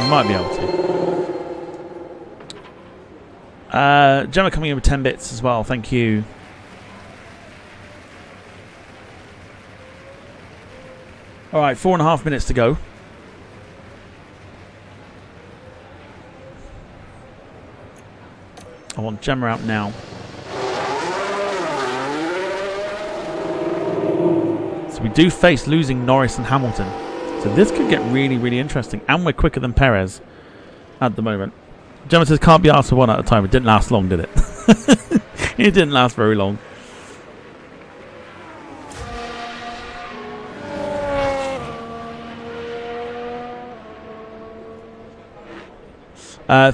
You might be able to. Gemma coming in with 10 bits as well. Thank you. Alright, 4.5 minutes to go. I want Gemma out now. So we do face losing Norris and Hamilton. So this could get really, really interesting. And we're quicker than Perez at the moment. Gemma says can't be asked for one at a time. It didn't last long, did it? It didn't last very long.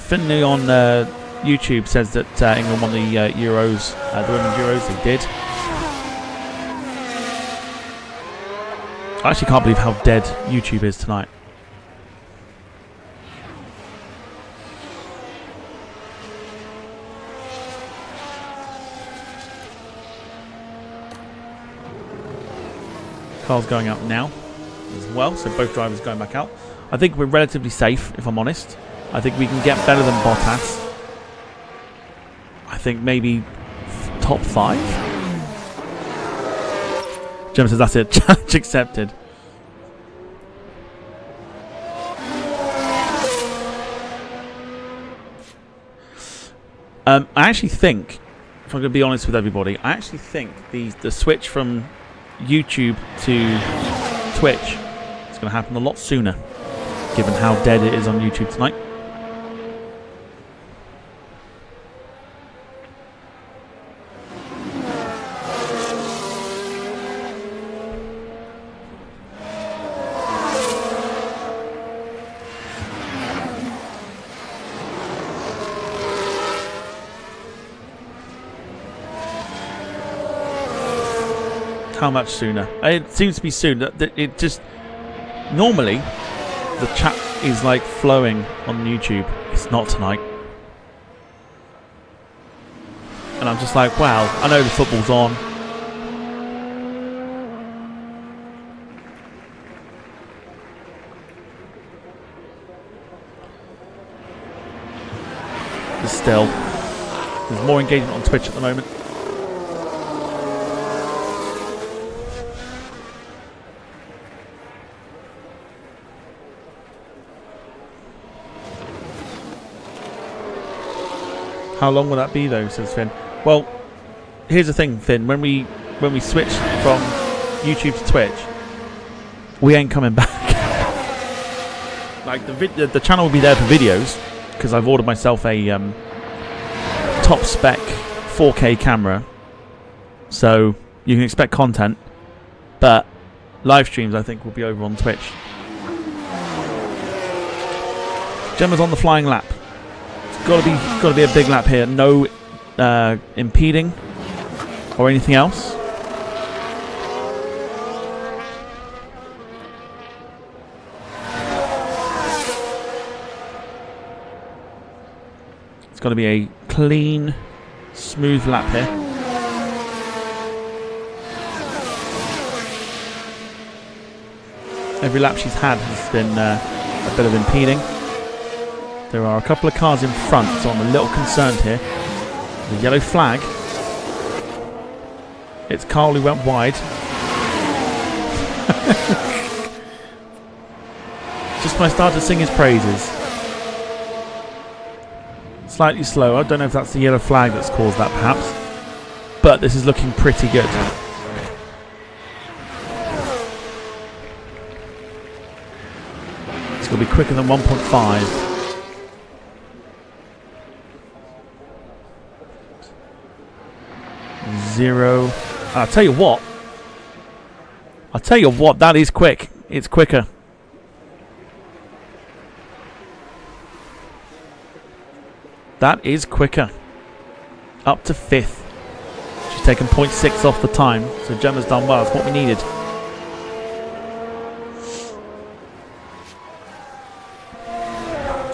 Finley on YouTube says that England won the Euros, the Women's Euros. They did. I actually can't believe how dead YouTube is tonight. Car's going out now as well, so both drivers going back out. I think we're relatively safe, if I'm honest. I think we can get better than Bottas. I think maybe top 5. Gemma says that's it. Challenge accepted. I actually think, if I'm going to be honest with everybody, I actually think the switch from YouTube to Twitch is going to happen a lot sooner, given how dead it is on YouTube tonight. How much sooner? It seems to be soon. It just normally the chat is like flowing on YouTube. It's not tonight, and I'm just like, wow. I know the football's on. But still, there's more engagement on Twitch at the moment. How long will that be though, says Finn. Well, here's the thing, Finn. When we switch from YouTube to Twitch, we ain't coming back. Like the channel will be there for videos, because I've ordered myself a top spec 4K camera, so you can expect content. But live streams, I think, will be over on Twitch. Gemma's on the flying lap. Got to be a big lap here. No impeding or anything else. It's got to be a clean, smooth lap here. Every lap she's had has been a bit of impeding. There are a couple of cars in front, so I'm a little concerned here. The yellow flag. It's Carl who went wide. Just when I start to sing his praises. Slightly slower. I don't know if that's the yellow flag that's caused that, perhaps. But this is looking pretty good. It's going to be quicker than 1.5. Zero. I'll tell you what, that is quick. It's quicker. That is quicker. Up to 5th. She's taken 0.6 off the time, so Gemma's done well. That's what we needed.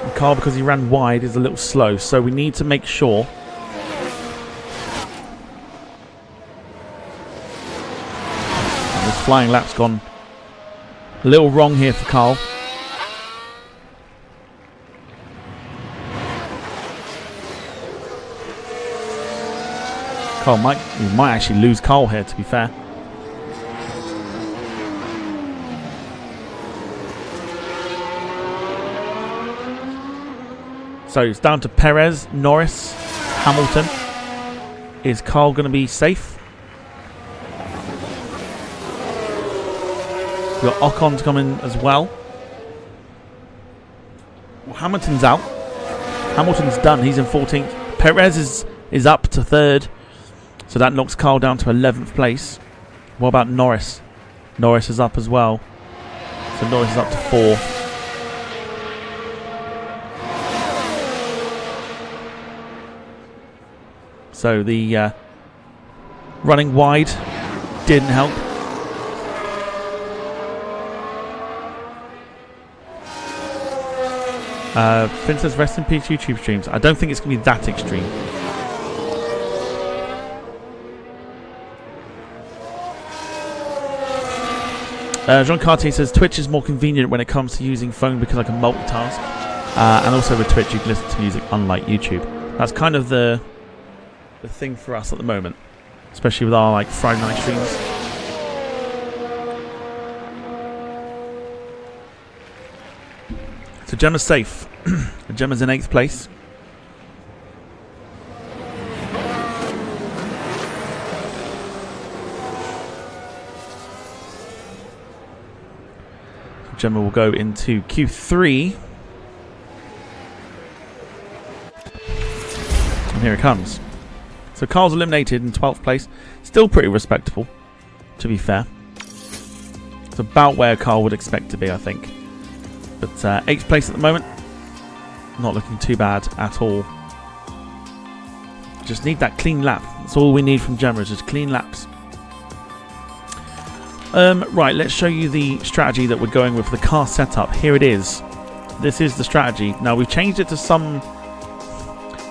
And Carl, because he ran wide, is a little slow, so we need to make sure. Flying lap's gone a little wrong here for Carl. We might actually lose Carl here, to be fair. So it's down to Perez, Norris, Hamilton. Is Carl going to be safe? We've got Ocon's coming as well. Well, Hamilton's out. Hamilton's done. He's in 14th. Perez is up to 3rd. So that knocks Carl down to 11th place. What about Norris? Norris is up as well. So Norris is up to 4th. So the running wide didn't help. Finn says rest in peace YouTube streams. I don't think it's going to be that extreme. Jean Cartier says Twitch is more convenient when it comes to using phone because I can multitask. And also with Twitch you can listen to music unlike YouTube. That's kind of the thing for us at the moment. Especially with our like Friday night streams. So Gemma's safe. Gemma's in 8th place. Gemma will go into Q3. And here it comes. So Carl's eliminated in 12th place. Still pretty respectable, to be fair. It's about where Carl would expect to be, I think. But 8th place at the moment. Not looking too bad at all. Just need that clean lap. That's all we need from Gemma, is just clean laps. Right, let's show you the strategy that we're going with for the car setup. Here it is. This is the strategy. Now we've changed it to some,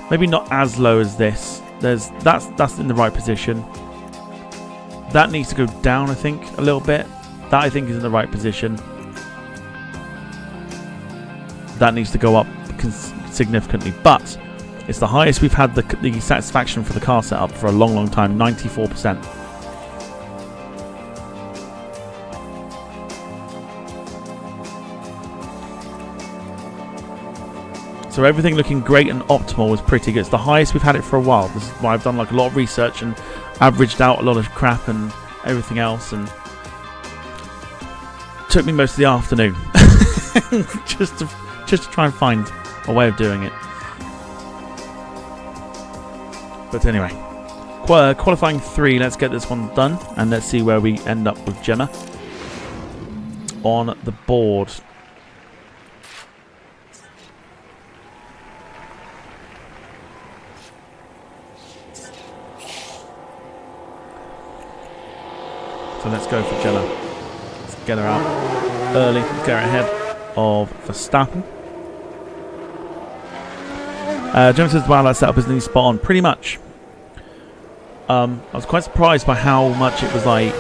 maybe not as low as this. That's in the right position. That needs to go down, I think, a little bit. That I think is in the right position. That needs to go up significantly, but it's the highest we've had the satisfaction for the car setup for a long time, 94%. So everything looking great and optimal is pretty good. It's the highest we've had it for a while. This is why I've done like a lot of research and averaged out a lot of crap and everything else, and took me most of the afternoon just to try and find a way of doing it. But anyway, qualifying 3. Let's get this one done and let's see where we end up with Gemma on the board. So let's go for Gemma. Let's get her out early, get her ahead of Verstappen. Gemma says, wow, that setup is nearly spot on. Pretty much. I was quite surprised by how much it was like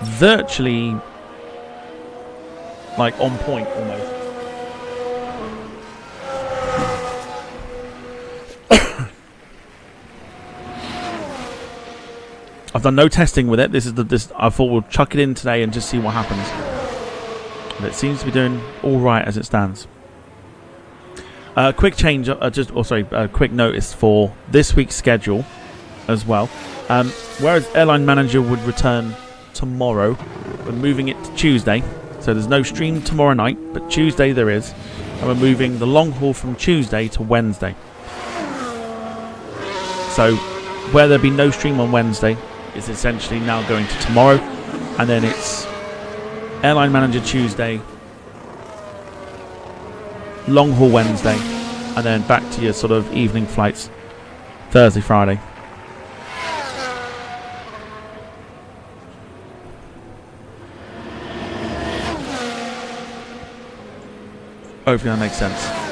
virtually like on point almost. I've done no testing with it. I thought we'll chuck it in today and just see what happens. But it seems to be doing all right as it stands. Quick change, quick notice for this week's schedule as well. Whereas Airline Manager would return tomorrow, we're moving it to Tuesday. So there's no stream tomorrow night, but Tuesday there is. And we're moving the long haul from Tuesday to Wednesday. So where there'll be no stream on Wednesday, is essentially now going to tomorrow, and then it's Airline Manager Tuesday, long haul Wednesday, and then back to your sort of evening flights Thursday, Friday. Hopefully that makes sense.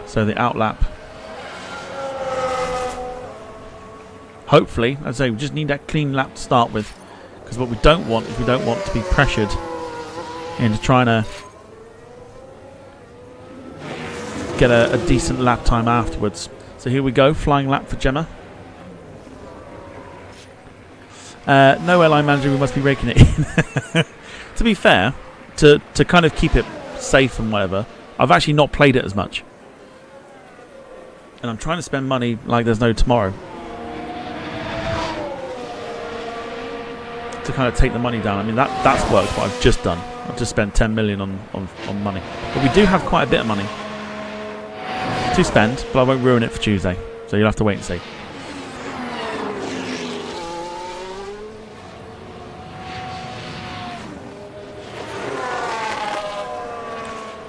So the outlap hopefully, as I say, we just need that clean lap to start with. Because what we don't want is we don't want to be pressured into trying to get a decent lap time afterwards. So here we go, flying lap for Gemma. No airline manager, we must be raking it in. To be fair, to kind of keep it safe and whatever, I've actually not played it as much. And I'm trying to spend money like there's no tomorrow. To kind of take the money down. I mean, that's worked what I've just done. I've just spent 10 million on money. But we do have quite a bit of money to spend, but I won't ruin it for Tuesday. So you'll have to wait and see.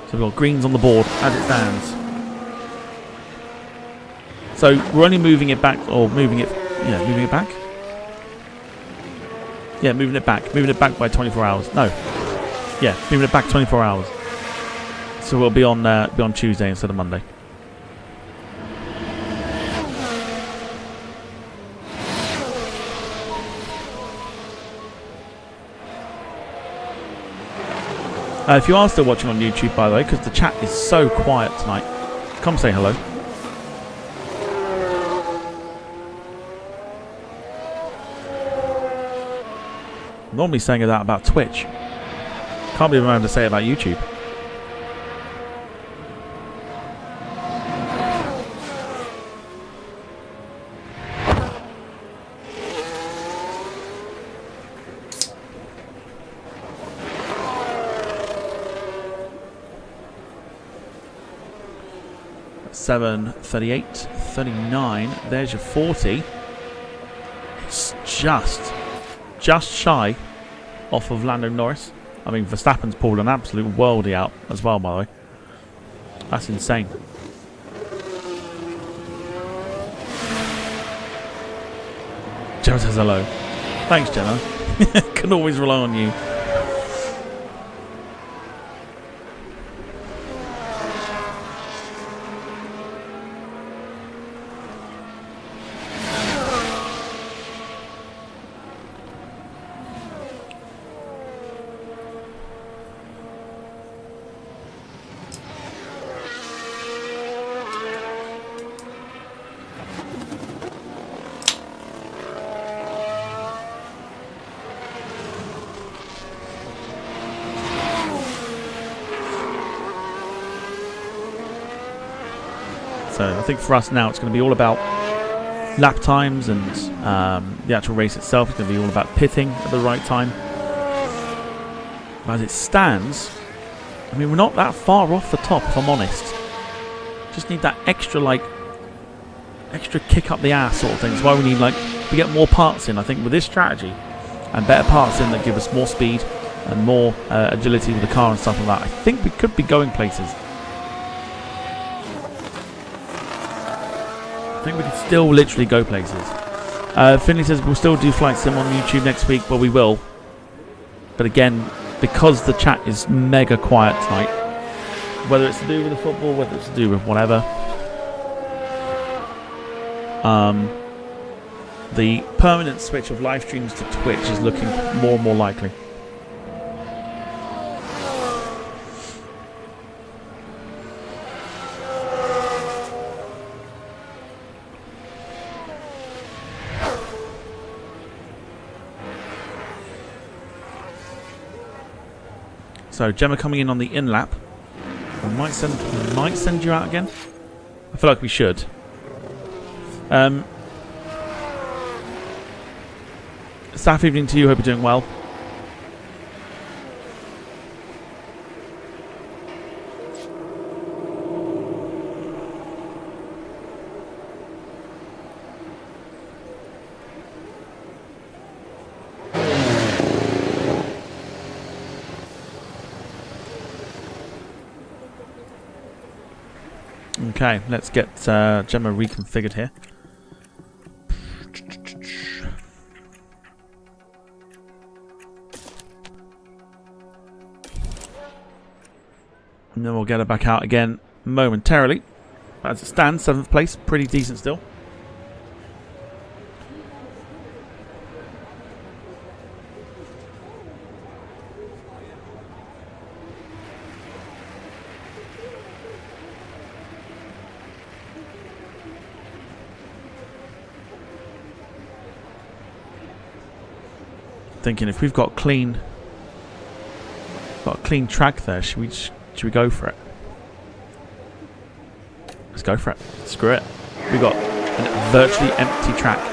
So we've got greens on the board as it stands. So we're only moving it back, or moving it back. Yeah, moving it back by 24 hours. No, yeah, moving it back 24 hours. So we'll be on Tuesday instead of Monday. If you are still watching on YouTube, by the way, because the chat is so quiet tonight, come say hello. I'm normally saying that about Twitch. Can't believe I'm having to say it about YouTube. .738, 39. There's your 40. It's just shy off of Lando Norris. I mean, Verstappen's pulled an absolute worldie out as well, by the way. That's insane. Gemma says hello. Thanks, Gemma. Can always rely on you. So I think for us now it's going to be all about lap times, and the actual race itself is going to be all about pitting at the right time. But as it stands, I mean, we're not that far off the top, if I'm honest. Just need that extra kick up the ass sort of thing. That's why we need, we get more parts in, I think, with this strategy, and better parts in that give us more speed and more agility with the car and stuff like that. I think we could be going places. I think we can still literally go places. Finley says we'll still do Flight Sim on YouTube next week. Well, we will. But again, because the chat is mega quiet tonight, whether it's to do with the football, whether it's to do with whatever, the permanent switch of live streams to Twitch is looking more and more likely. So Gemma coming in on the in lap. We might send you out again. I feel like we should. Staff evening to you. Hope you're doing well. Okay, let's get Gemma reconfigured here. And then we'll get her back out again momentarily. As it stands, 7th place, pretty decent still. thinking if we've got a clean track there, should we go for it? Let's go for it. Screw it. We've got a virtually empty track.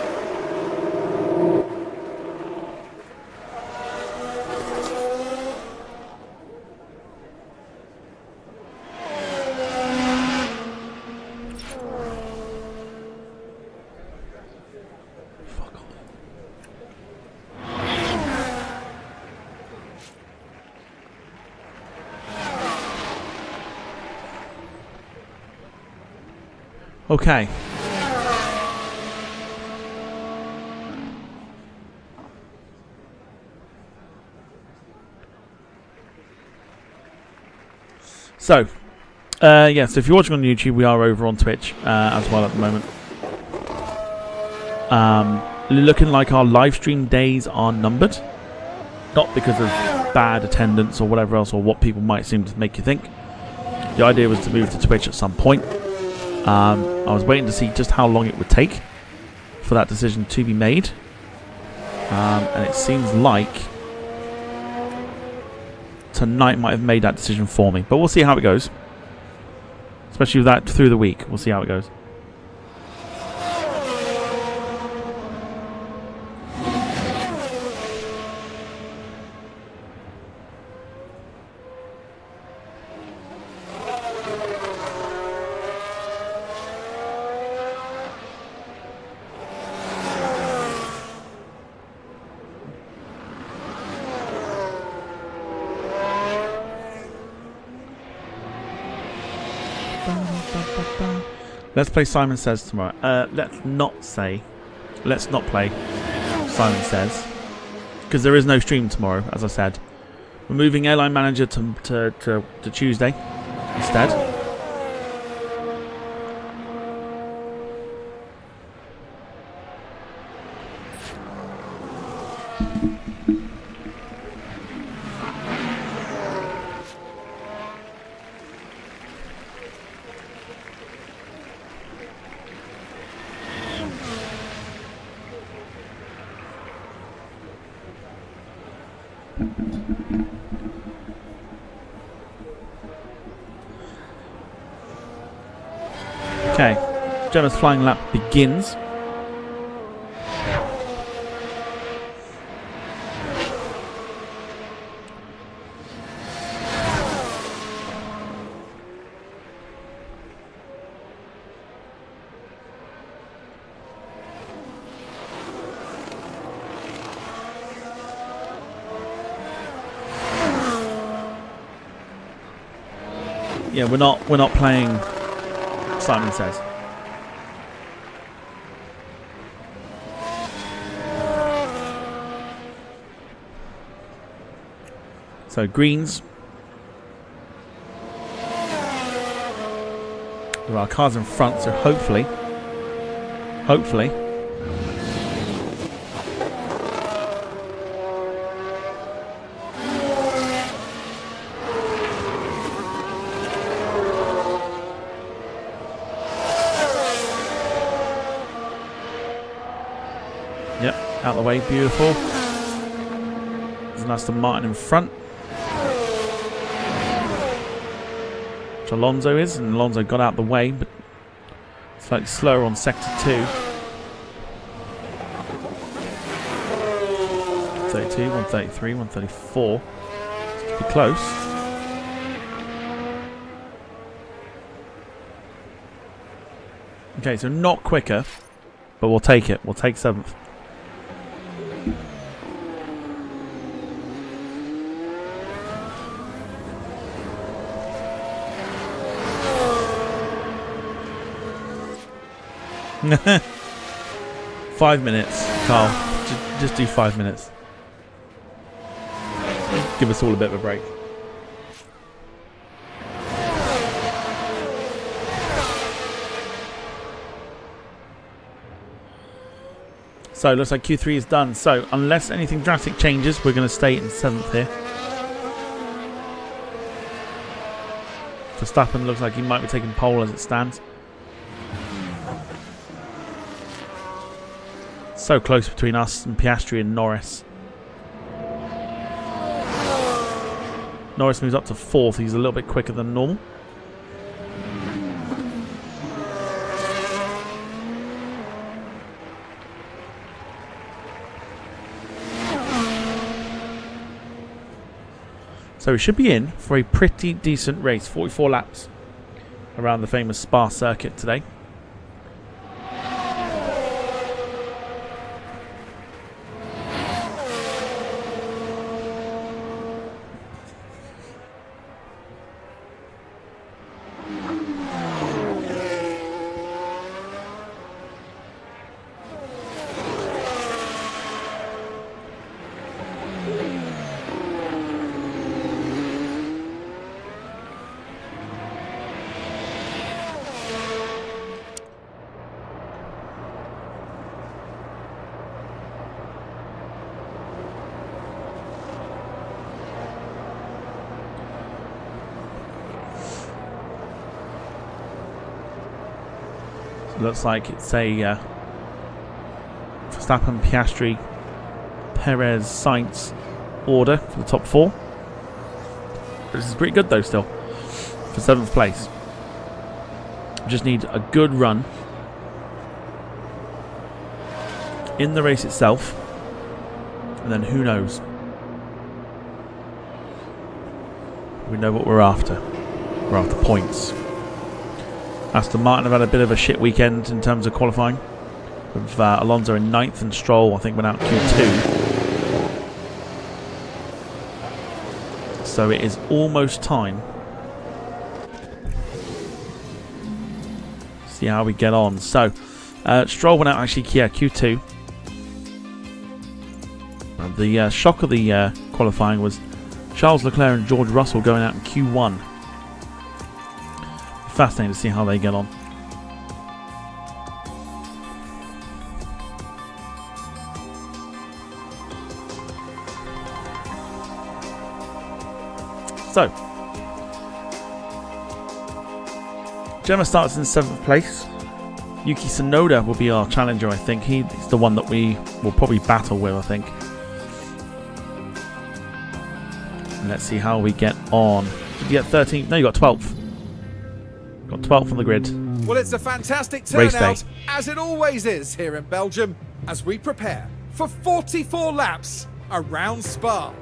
Okay. So, yeah, so if you're watching on YouTube, we are over on Twitch as well at the moment. Looking like our live stream days are numbered. Not because of bad attendance or whatever else, or what people might seem to make you think. The idea was to move to Twitch at some point. I was waiting to see just how long it would take for that decision to be made. And it seems like tonight might have made that decision for me. But we'll see how it goes. Especially with that through the week. We'll see how it goes. Let's play Simon Says tomorrow. Let's not play Simon Says, because there is no stream tomorrow, as I said. We're moving Airline Manager to Tuesday instead. Okay, Gemma's flying lap begins. Yeah, we're not playing Simon Says. So greens. There are cars in front, so hopefully. Yep, out the way, beautiful. There's an Aston Martin in front. Which Alonso is, and Alonso got out the way, but slightly slower on sector 2. 132, 133, 134. It's pretty close. Okay, so not quicker, but we'll take it. We'll take 7th. Five minutes, Carl. Just do 5 minutes. Give us all a bit of a break. So, looks like Q3 is done. So, unless anything drastic changes, we're going to stay in 7th here. Verstappen looks like he might be taking pole as it stands. So close between us and Piastri and Norris. Norris moves up to 4th. He's a little bit quicker than normal. So we should be in for a pretty decent race. 44 laps around the famous Spa circuit today. Looks like it's a Verstappen, Piastri, Perez, Sainz order for the top 4. This is pretty good though still for 7th place. Just need a good run in the race itself, and then who knows? We know what we're after. We're after points. Aston Martin have had a bit of a shit weekend in terms of qualifying, with Alonso in 9th and Stroll I think went out Q2. So it is almost time. See how we get on. So Stroll went out actually Q2. And the shock of the qualifying was Charles Leclerc and George Russell going out in Q1. Fascinating to see how they get on. So Gemma starts in 7th place. Yuki Tsunoda will be our challenger, I think. He's the one that we will probably battle with, I think. And let's see how we get on. Did you get 13th? No, you got 12th. Got 12th on the grid. Well, it's a fantastic Race turnout, day. as it always is here in Belgium, as we prepare for 44 laps around Spa.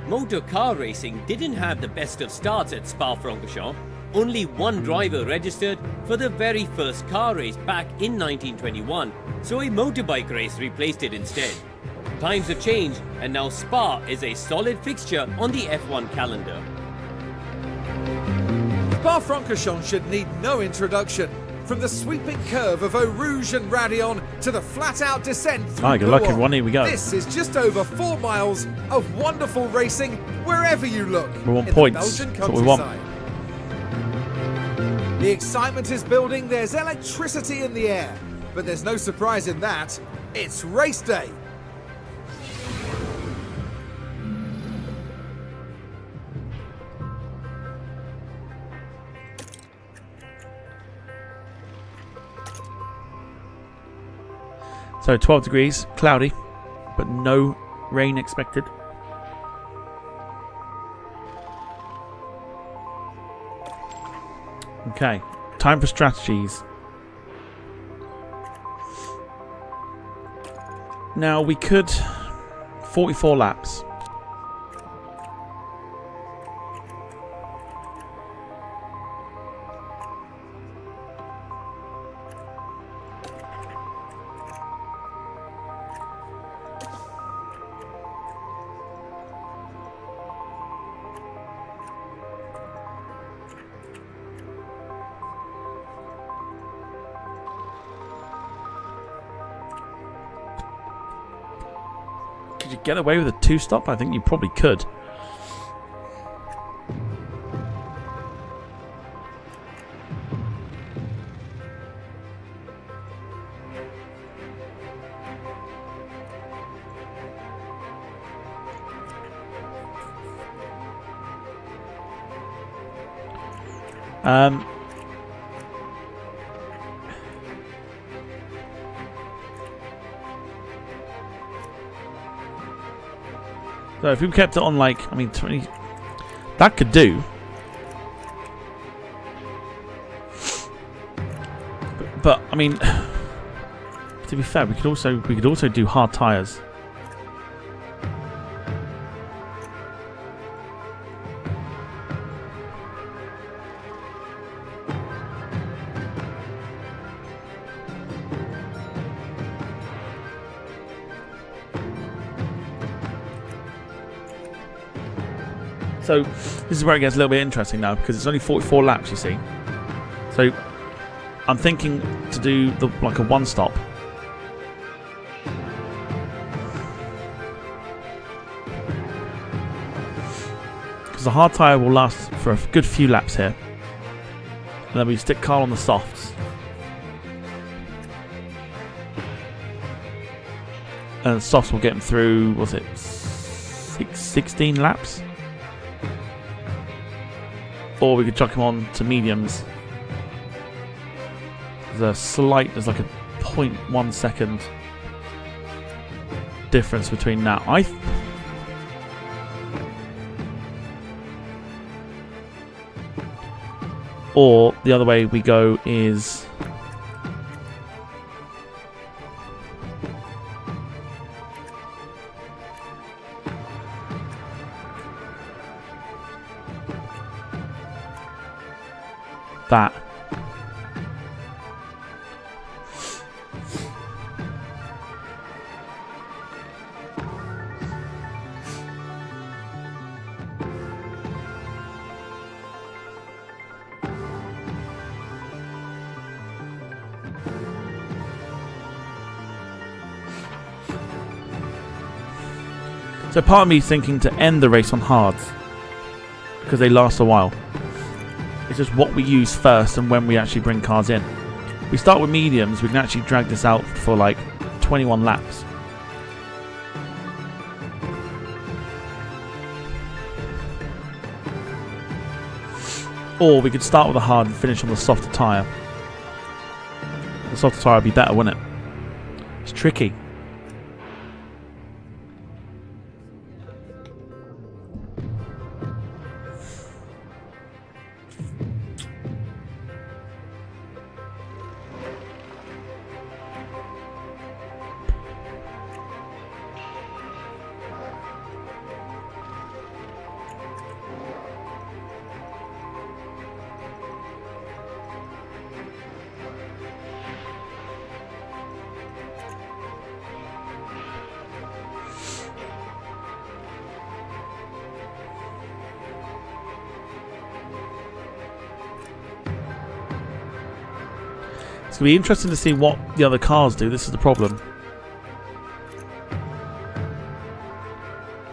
Motor car racing didn't have the best of starts at Spa-Francorchamps. Only one driver registered for the very first car race back in 1921, so a motorbike race replaced it instead. Times have changed, and now Spa is a solid fixture on the F1 calendar. Spa-Francorchamps should need no introduction. From the sweeping curve of Eau Rouge and Radion to the flat-out descent through Good luck Rouen. everyone, here we go. This is just over 4 miles of wonderful racing wherever you look. We want in points. The Belgian That's what we want. countryside. The excitement is building, there's electricity in the air. But there's no surprise in that. It's race day. So 12 degrees, cloudy, but no rain expected. Okay, time for strategies. Now we could 44 laps. Could you get away with a 2-stop? I think you probably could. So if we kept it on, like, I mean, 20, That could do. But I mean, to be fair, we could also do hard tyres. So this is where it gets a little bit interesting now, because it's only 44 laps, you see. So I'm thinking to do like a one stop. Because the hard tyre will last for a good few laps here. And then we stick Carl on the softs. And the softs will get him through, was it 16 laps? Or we could chuck him on to mediums. There's like a 0.1 second difference between that. Or the other way we go is that. So part of me is thinking to end the race on hards because they last a while. It's just what we use first and when we actually bring cars in. We start with mediums, we can actually drag this out for like 21 laps. Or we could start with a hard and finish on the softer tyre. The softer tyre would be better, wouldn't it? It's tricky. It's going to be interesting to see what the other cars do. This is the problem.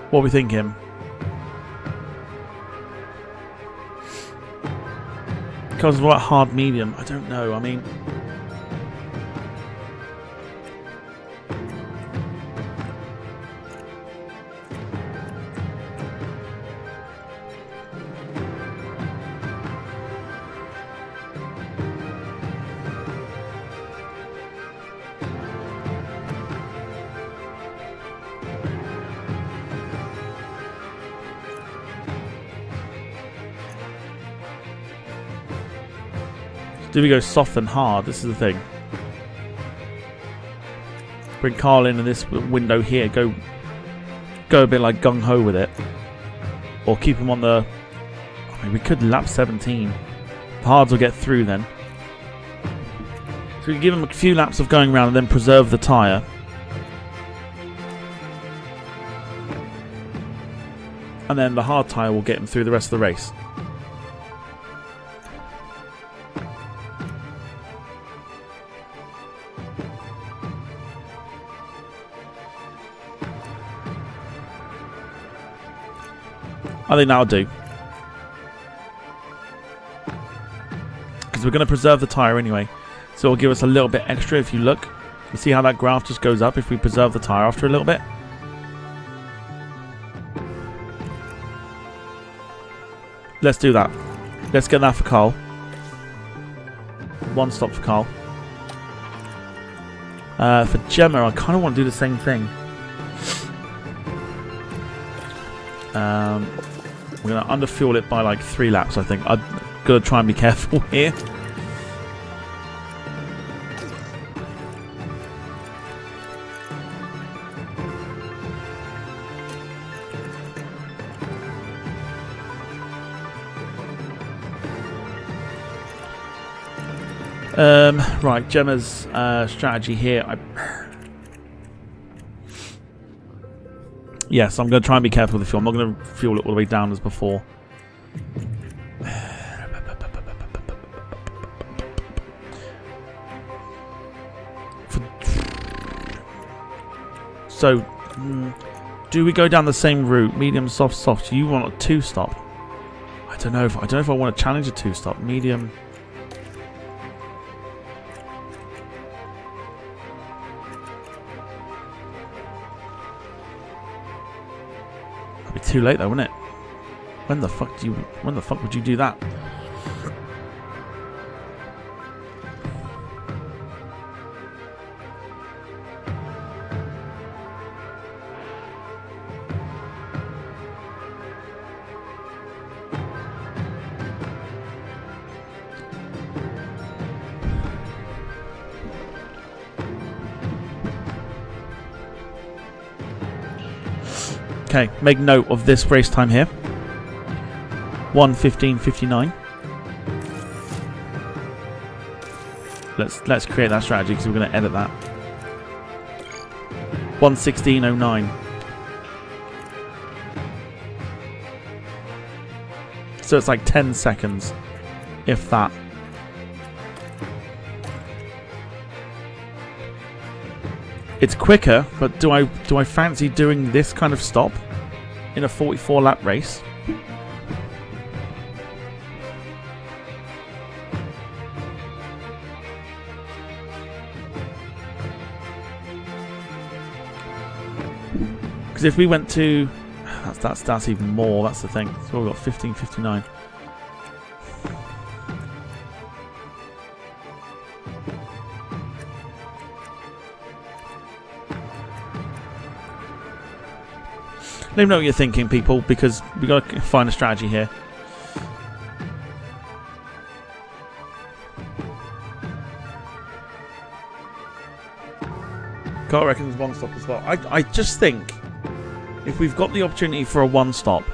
What are we thinking? Cars are like hard medium. I don't know. I mean, do we go soft and hard? This is the thing. Bring Carl in this window here. Go a bit like gung-ho with it. Or keep him on the... I mean, we could lap 17. The hards will get through then. So we can give him a few laps of going around and then preserve the tyre. And then the hard tyre will get him through the rest of the race. I think that'll do. Because we're going to preserve the tyre anyway. So it'll give us a little bit extra if you look. You see how that graph just goes up if we preserve the tyre after a little bit? Let's do that. Let's get that for Carl. One stop for Carl. For Gemma, I kind of want to do the same thing. We're going to underfuel it by like 3 laps, I think. I've got to try and be careful here. Right, Gemma's strategy here. Yes, I'm going to try and be careful with the fuel. I'm not going to fuel it all the way down as before. So, do we go down the same route? Medium, soft, soft. You want a 2-stop? I don't know if I want to challenge a 2-stop. Medium. Be too late though, wouldn't it? When the fuck would you do that? Okay, make note of this race time here. 1:15:59. Let's create that strategy because we're going to edit that. 1:16:09. So it's like 10 seconds, if that. It's quicker, but do I fancy doing this kind of stop in a 44-lap race? Because if we went to that's even more. That's the thing. So we've got 15:59. Let me know what you're thinking, people, because we've got to find a strategy here. Carl reckons 1-stop as well. I just think if we've got the opportunity for a 1-stop,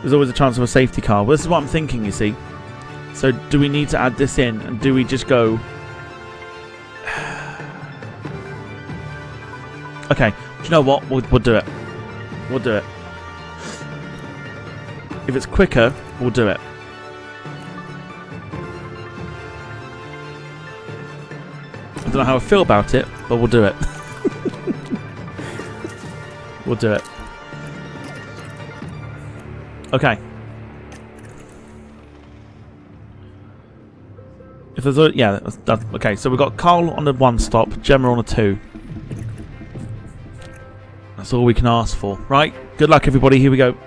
there's always a chance of a safety car. Well, this is what I'm thinking, you see. So do we need to add this in, and do we just go... Okay, do you know what? We'll do it. We'll do it. If it's quicker, we'll do it. I don't know how I feel about it, but we'll do it. We'll do it. Okay. If there's a... Yeah, that's okay, so we've got Carl on a 1-stop, Gemma on a 2. That's all we can ask for. Right, good luck everybody, here we go.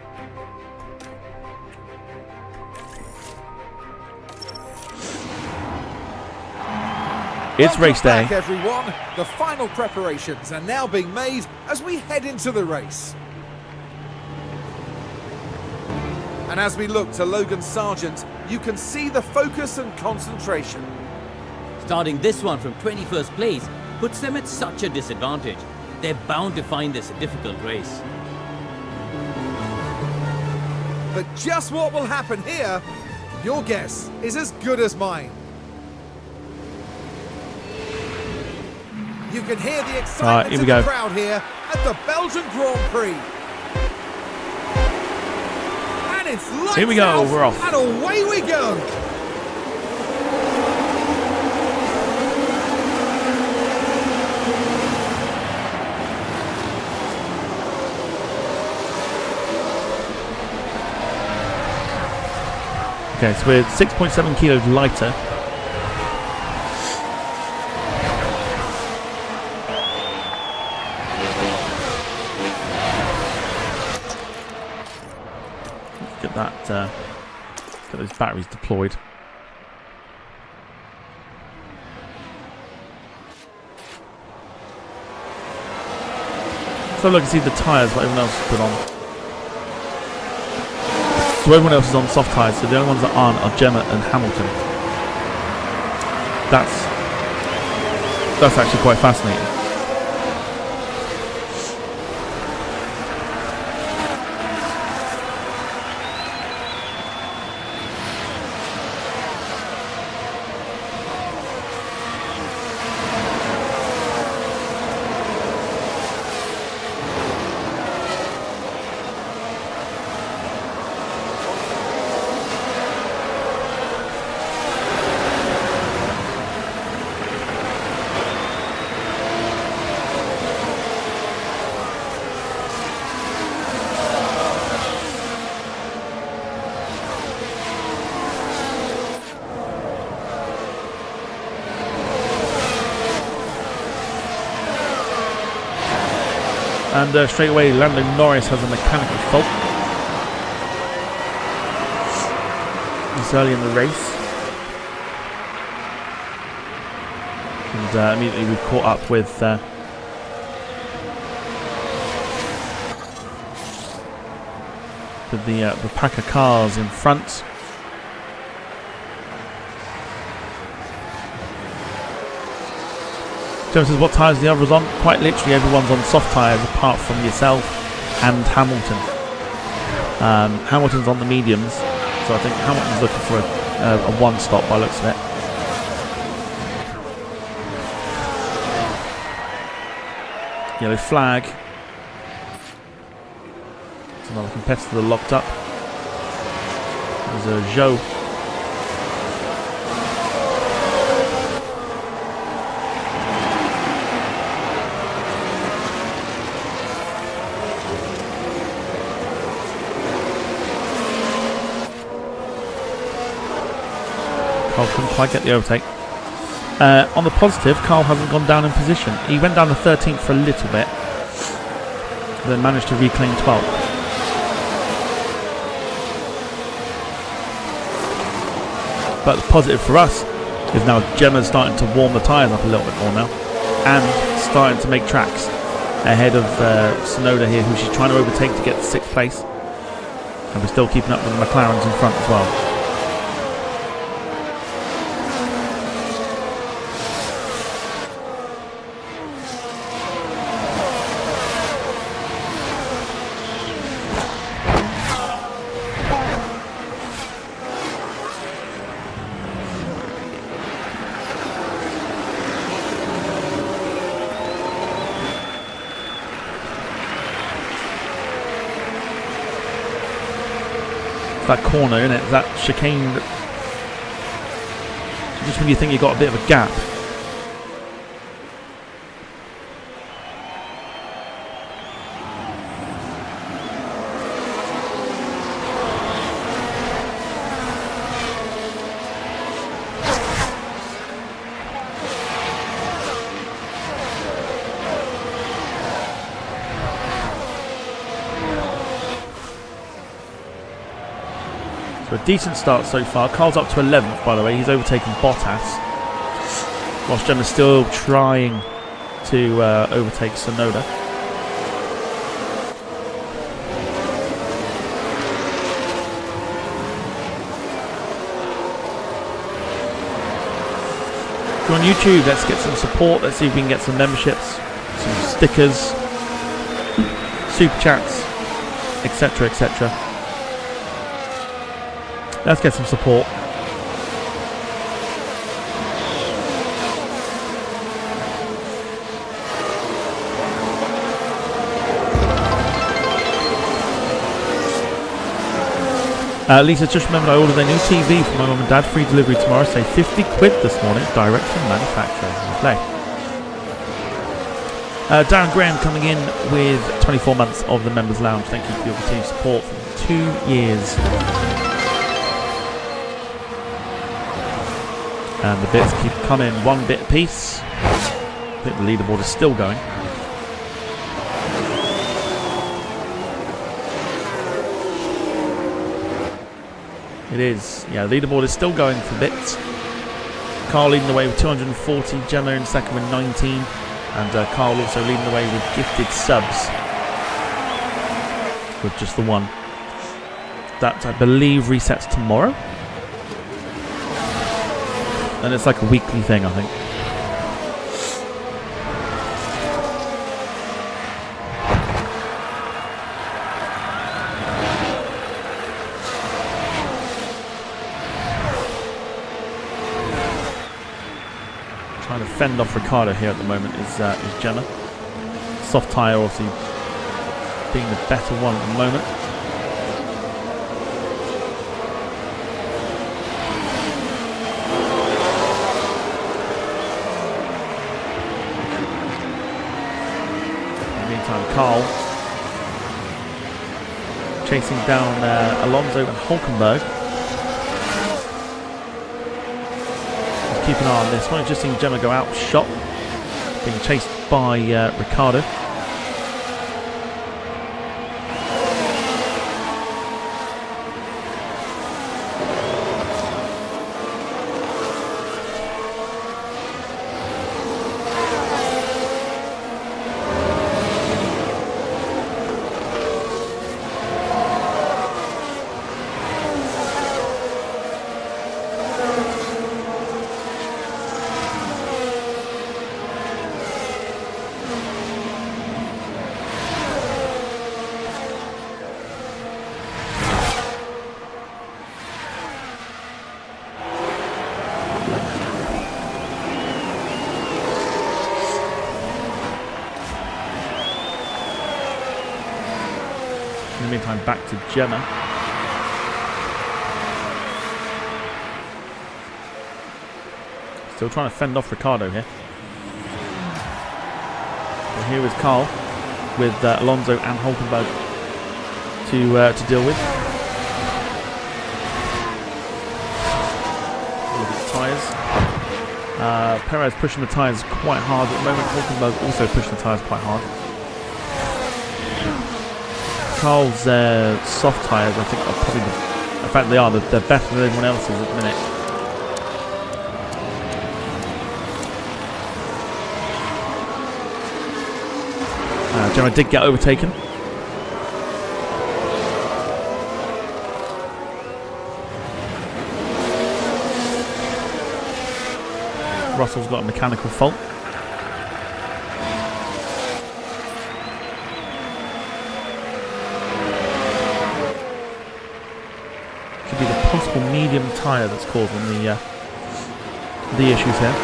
It's race day. Welcome back, everyone. The final preparations are now being made as we head into the race. And as we look to Logan Sargent, you can see the focus and concentration. Starting this one from 21st place puts them at such a disadvantage. They're bound to find this a difficult race. But just what will happen here, your guess is as good as mine. You can hear the excitement here we in go. the crowd here at the Belgian Grand Prix. And it's lights Here we go, out, we're off. and away we go. Okay, so we're 6.7 kilos lighter. Get that, get those batteries deployed. So look and see the tyres, what everyone else has put on. So everyone else is on soft tyres, so the only ones that aren't are Gemma and Hamilton. That's actually quite fascinating. And straight away, Lando Norris has a mechanical fault. It's early in the race. And immediately we've caught up with the pack of cars in front. James says, what tyres are the others on? Quite literally everyone's on soft tyres apart from yourself and Hamilton. Hamilton's on the mediums, so I think Hamilton's looking for a one stop by the looks of it. Yellow flag. There's another competitor locked up. There's a Joe. Carl couldn't quite get the overtake. On the positive, Carl hasn't gone down in position. He went down to 13th for a little bit, then managed to reclaim 12th. But the positive for us is now Gemma's starting to warm the tyres up a little bit more now, and starting to make tracks ahead of Tsunoda here, who she's trying to overtake to get to 6th place. And we're still keeping up with the McLarens in front as well. That corner, isn't it? That chicane. Just when you think you've got a bit of a gap. A decent start so far. Carl's up to 11th, by the way. He's overtaken Bottas, whilst Gemma's still trying to overtake Tsunoda. If you're on YouTube, let's get some support. Let's see if we can get some memberships, some stickers, super chats, etc, etc. Let's get some support. Lisa, just remembered I ordered a new TV for my mum and dad. Free delivery tomorrow. Say 50 quid this morning, direct from manufacturer. Play. Darren Graham coming in with 24 months of the Members Lounge. Thank you for your continued support for 2 years. And the bits keep coming, 1 bit apiece. I think the leaderboard is still going. It is. Yeah, the leaderboard is still going for bits. Carl leading the way with 240, Gemma in second with 19, and Carl also leading the way with gifted subs with just the one. That, I believe, resets tomorrow. And it's like a weekly thing, I think. Trying to fend off Ricardo here at the moment is Gemma. Soft tyre obviously being the better one at the moment. In the meantime, Carl chasing down Alonso and Hulkenberg. Keep an eye on this one. Just seeing Gemma go out shot, being chased by Ricardo. In the meantime, back to Gemma. Still trying to fend off Ricardo here. And here is Carl with Alonso and Hulkenberg to deal with. Look at the tyres. Perez pushing the tyres quite hard at the moment. Hulkenberg also pushing the tyres quite hard. Carl's soft tyres, I think, are probably in fact they are. They're better than everyone else's at the minute. Gemma did get overtaken. Russell's got a mechanical fault. Could be the possible medium tyre that's causing the issues here.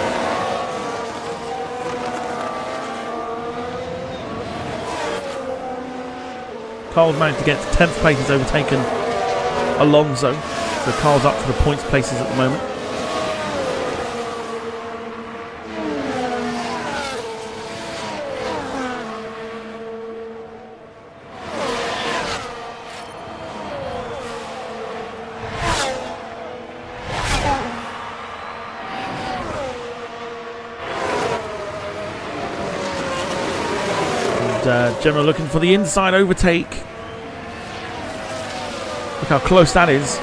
Carl's managed to get to 10th place. He's overtaken Alonso. So Carl's up to the points places at the moment. Gemma looking for the inside overtake. Look how close that is.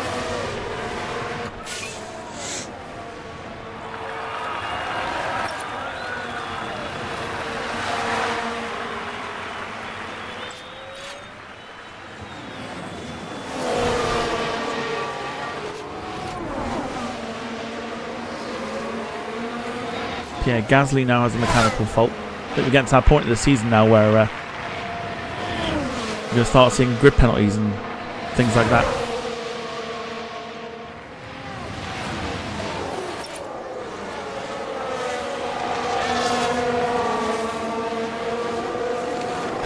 Pierre Gasly now has a mechanical fault. I think we're getting to that point of the season now where we're going to start seeing grid penalties and things like that.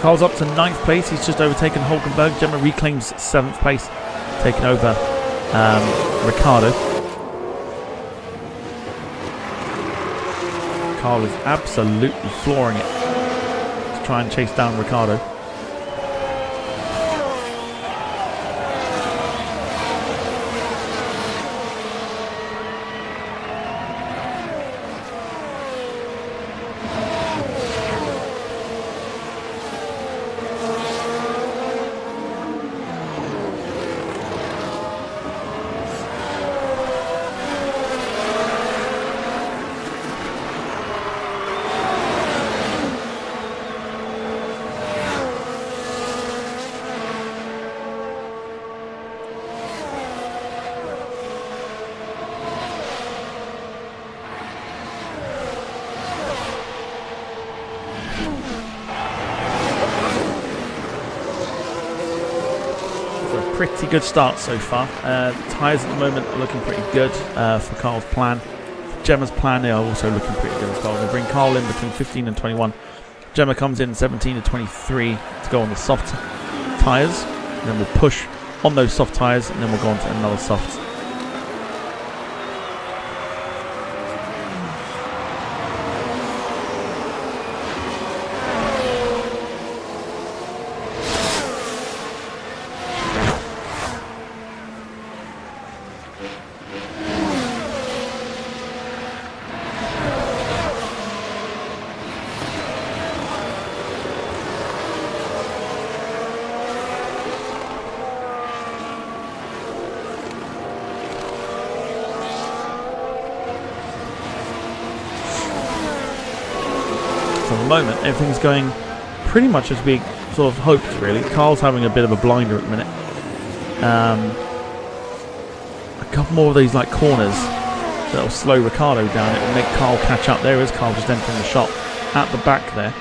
Carl's up to 9th place. He's just overtaken Hulkenberg. Gemma reclaims 7th place, taking over Ricardo. Carl is absolutely flooring it to try and chase down Ricardo. pretty good start so far. The tyres at the moment are looking pretty good for Carl's plan. Gemma's plan, they are also looking pretty good as well. They bring Carl in between 15 and 21. Gemma comes in 17 and 23 to go on the soft tyres. And then we'll push on those soft tyres and then we'll go on to another soft. At the moment, everything's going pretty much as we sort of hoped, really. Carl's having a bit of a blinder at the minute. A couple more of these like corners that'll slow Ricciardo down. It will make Carl catch up. There is Carl just entering the shot at the back there.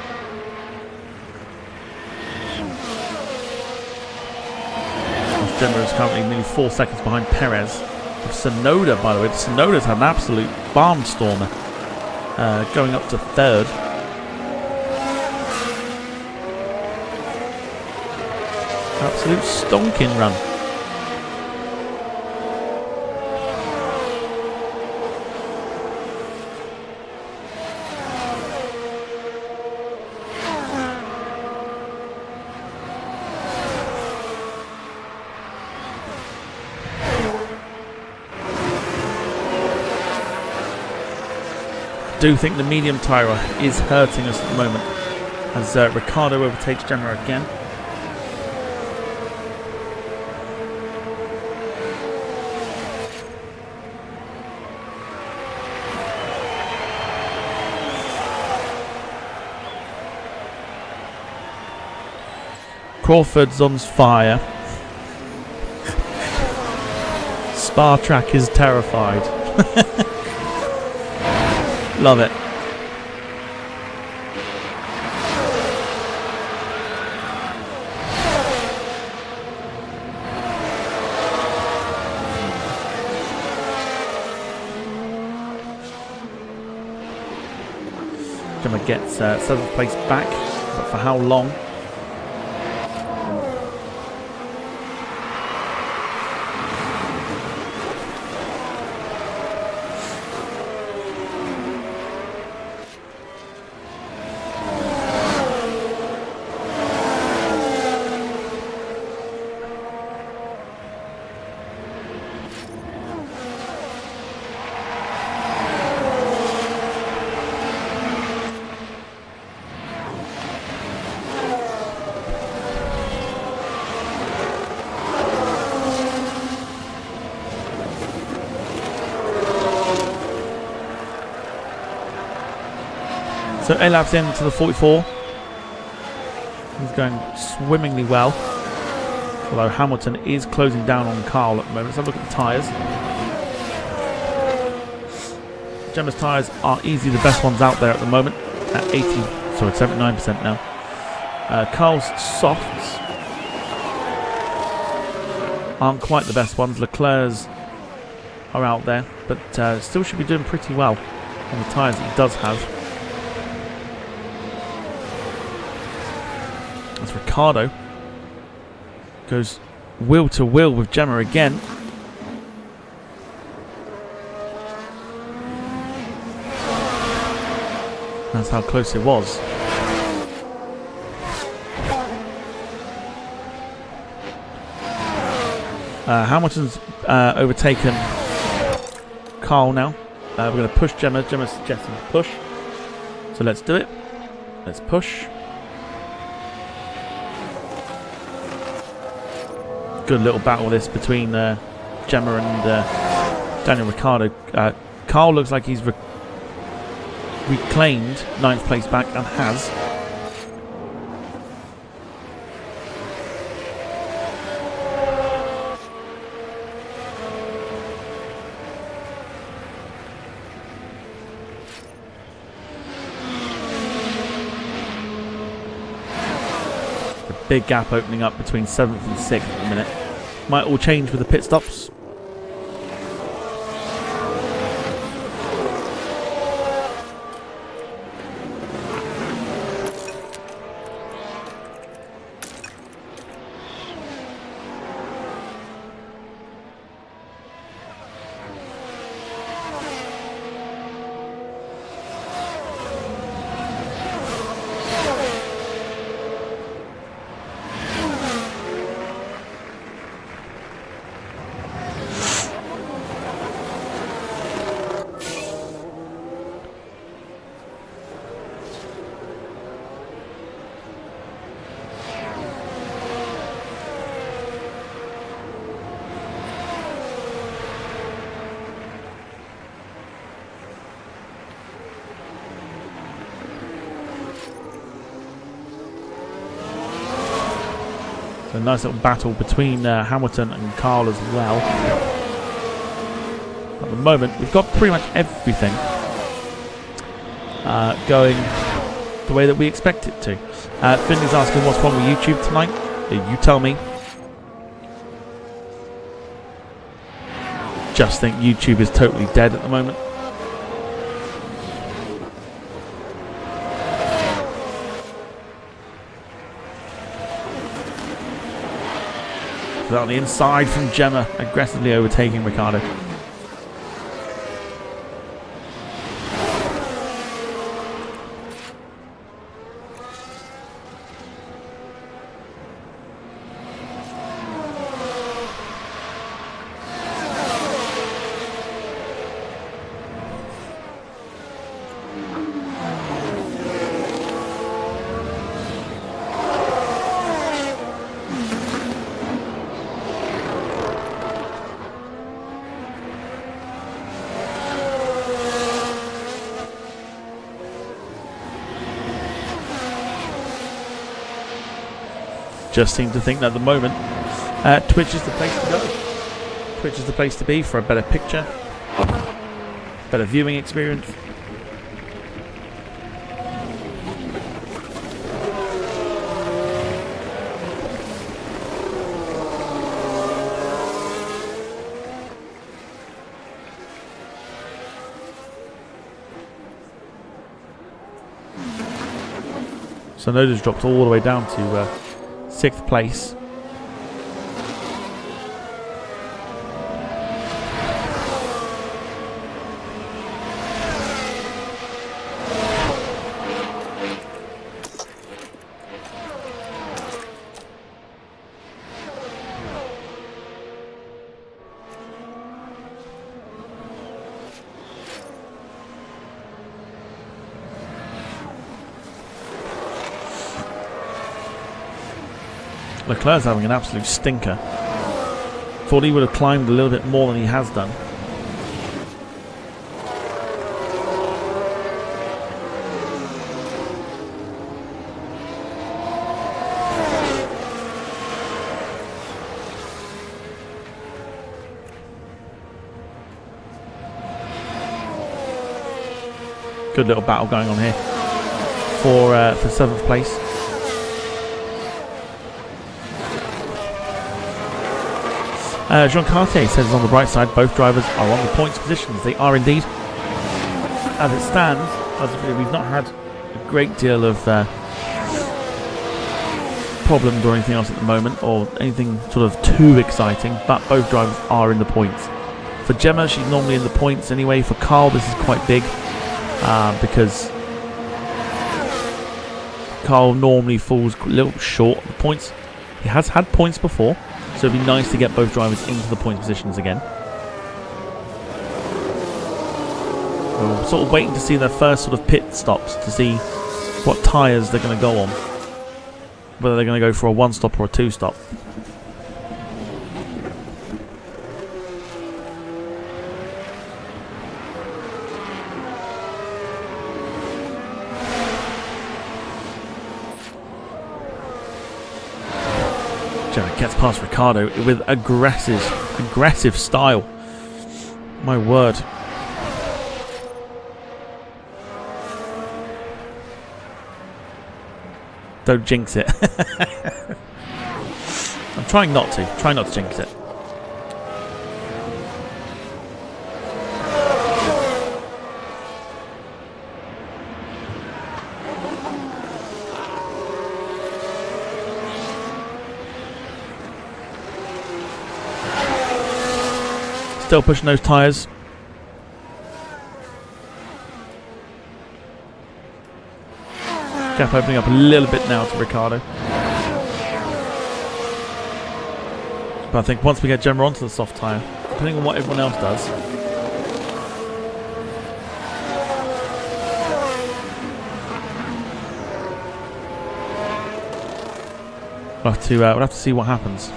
Gemma is currently nearly 4 seconds behind Perez. Sonoda, by the way, Sonoda's had an absolute barnstormer, going up to third. Absolute stonking run. I do think the medium tyre is hurting us at the moment as Ricciardo overtakes Gemma again. Crawford's on fire. Spa track is terrified. Love it. Gemma gets 7th place back, but for how long? So 8 laps into the 44. He's going swimmingly well. Although Hamilton is closing down on Carl at the moment. Let's have a look at the tyres. Gemma's tyres are easily the best ones out there at the moment. At 79% now. Carl's softs aren't quite the best ones. Leclerc's are out there. But still should be doing pretty well on the tyres that he does have. As Ricciardo goes wheel to wheel with Gemma again. That's how close it was. Hamilton's overtaken Carl now. We're going to push Gemma. Gemma's suggesting to push. So let's do it. Let's push. Good little battle this between Gemma and Daniel Ricciardo. Carl looks like he's reclaimed 9th place back and has. A big gap opening up between 7th and 6th at the minute. might all change with the pit stops. So a nice little battle between Hamilton and Carl as well. At the moment, we've got pretty much everything going the way that we expect it to. Finley's asking what's wrong with YouTube tonight. You tell me. Just think YouTube is totally dead at the moment. On the inside from Gemma, aggressively overtaking Ricciardo. Just seem to think that at the moment Twitch is the place to go. Twitch is the place to be for a better picture, better viewing experience. So Noda's dropped all the way down to 6th place. Leclerc's having an absolute stinker. Thought he would have climbed a little bit more than he has done. Good little battle going on here for 7th place. Jean Cartier says on the bright side, both drivers are on the points positions. They are indeed. As it stands, we've not had a great deal of problems or anything else at the moment, or anything sort of too exciting, but both drivers are in the points. For Gemma, she's normally in the points anyway. For Carl, this is quite big because Carl normally falls a little short of the points. He has had points before, so it'd be nice to get both drivers into the points positions again. We're sort of waiting to see their first sort of pit stops to see what tyres they're going to go on. Whether they're going to go for a 1-stop or a 2-stop. Jared gets past Ricciardo with aggressive style. My word. Don't jinx it. I'm trying not to. Try not to jinx it. Still pushing those tyres. Gap opening up a little bit now to Ricciardo. But I think once we get Gemma onto the soft tyre, depending on what everyone else does, we'll have to see what happens.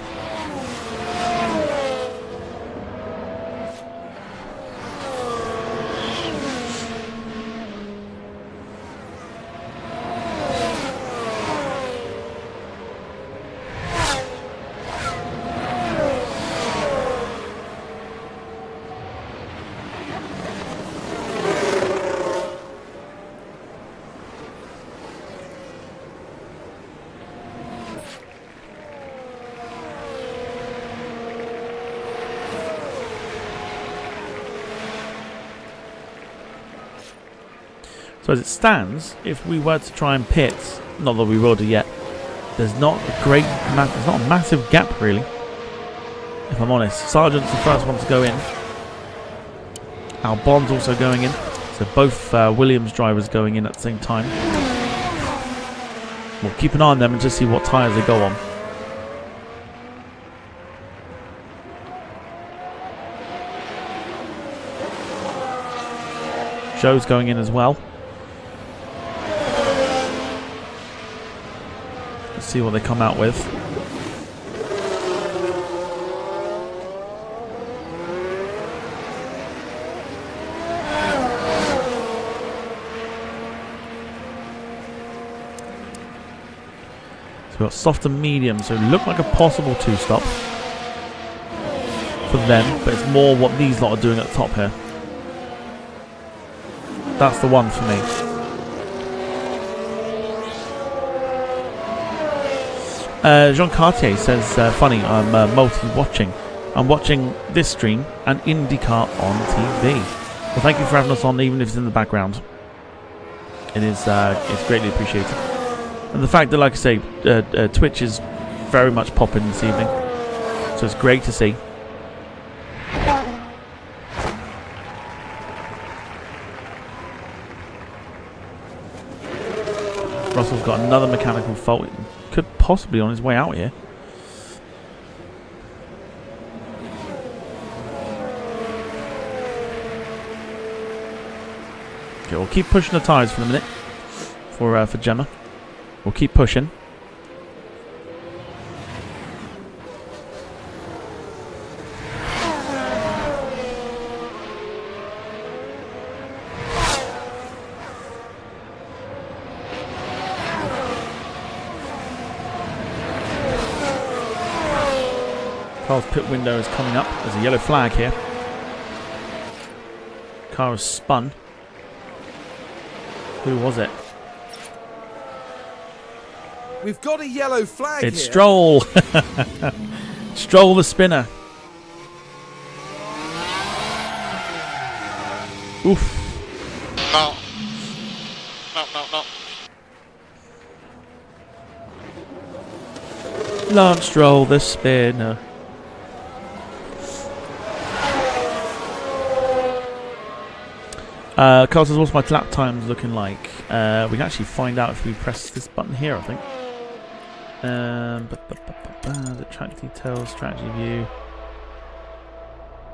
So as it stands, if we were to try and pit, not that we will do yet, there's not a massive gap really. If I'm honest, Sargent's the first one to go in. Albon's also going in, so both Williams drivers going in at the same time. We'll keep an eye on them and just see what tyres they go on. Joe's going in as well. Let's see what they come out with. So we've got soft and medium, so it look like a possible two-stop for them, but it's more what these lot are doing at the top here. That's the one for me. Jean Cartier says, funny, I'm multi-watching. I'm watching this stream and IndyCar on TV. Well, thank you for having us on, even if it's in the background. It is it's greatly appreciated. And the fact that, like I say, Twitch is very much popping this evening. So it's great to see. Russell's got another mechanical fault. Could possibly on his way out here. Okay, we'll keep pushing the tyres for the minute for Gemma. We'll keep pushing. Car's pit window is coming up. There's a yellow flag here. Car has spun. Who was it? We've got a yellow flag It's here. Stroll. Stroll the spinner. Oof. No. No. Lance Stroll the spinner. Carl says, what's my lap times looking like? We can actually find out if we press this button here, I think. The track details, strategy view.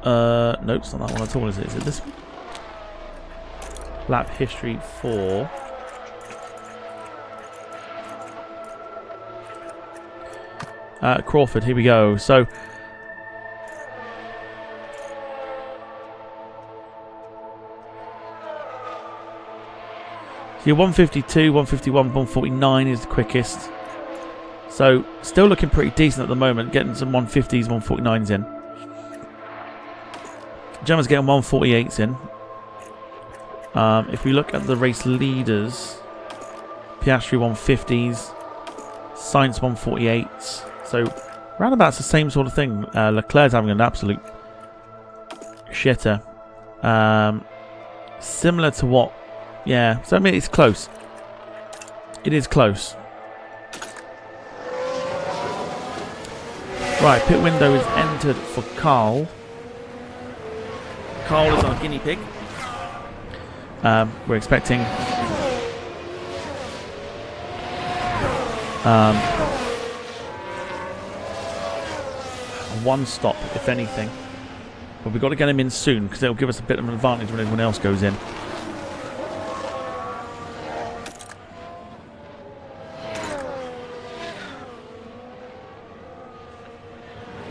No, it's not that one at all, is it? Is it this one? Lap history 4. Crawford, here we go. So your 152, 151, 149 is the quickest. So still looking pretty decent at the moment, getting some 150s, 149s in. Gemma's getting 148s in. If we look at the race leaders, Piastri 150s, Sainz 148s. So Roundabout's the same sort of thing. Leclerc's having an absolute shitter. Similar to what... Yeah, so I mean, it's close. It is close. Right, pit window is entered for Carl. Carl is our guinea pig. We're expecting... one stop, if anything. But we've got to get him in soon, because it'll give us a bit of an advantage when everyone else goes in.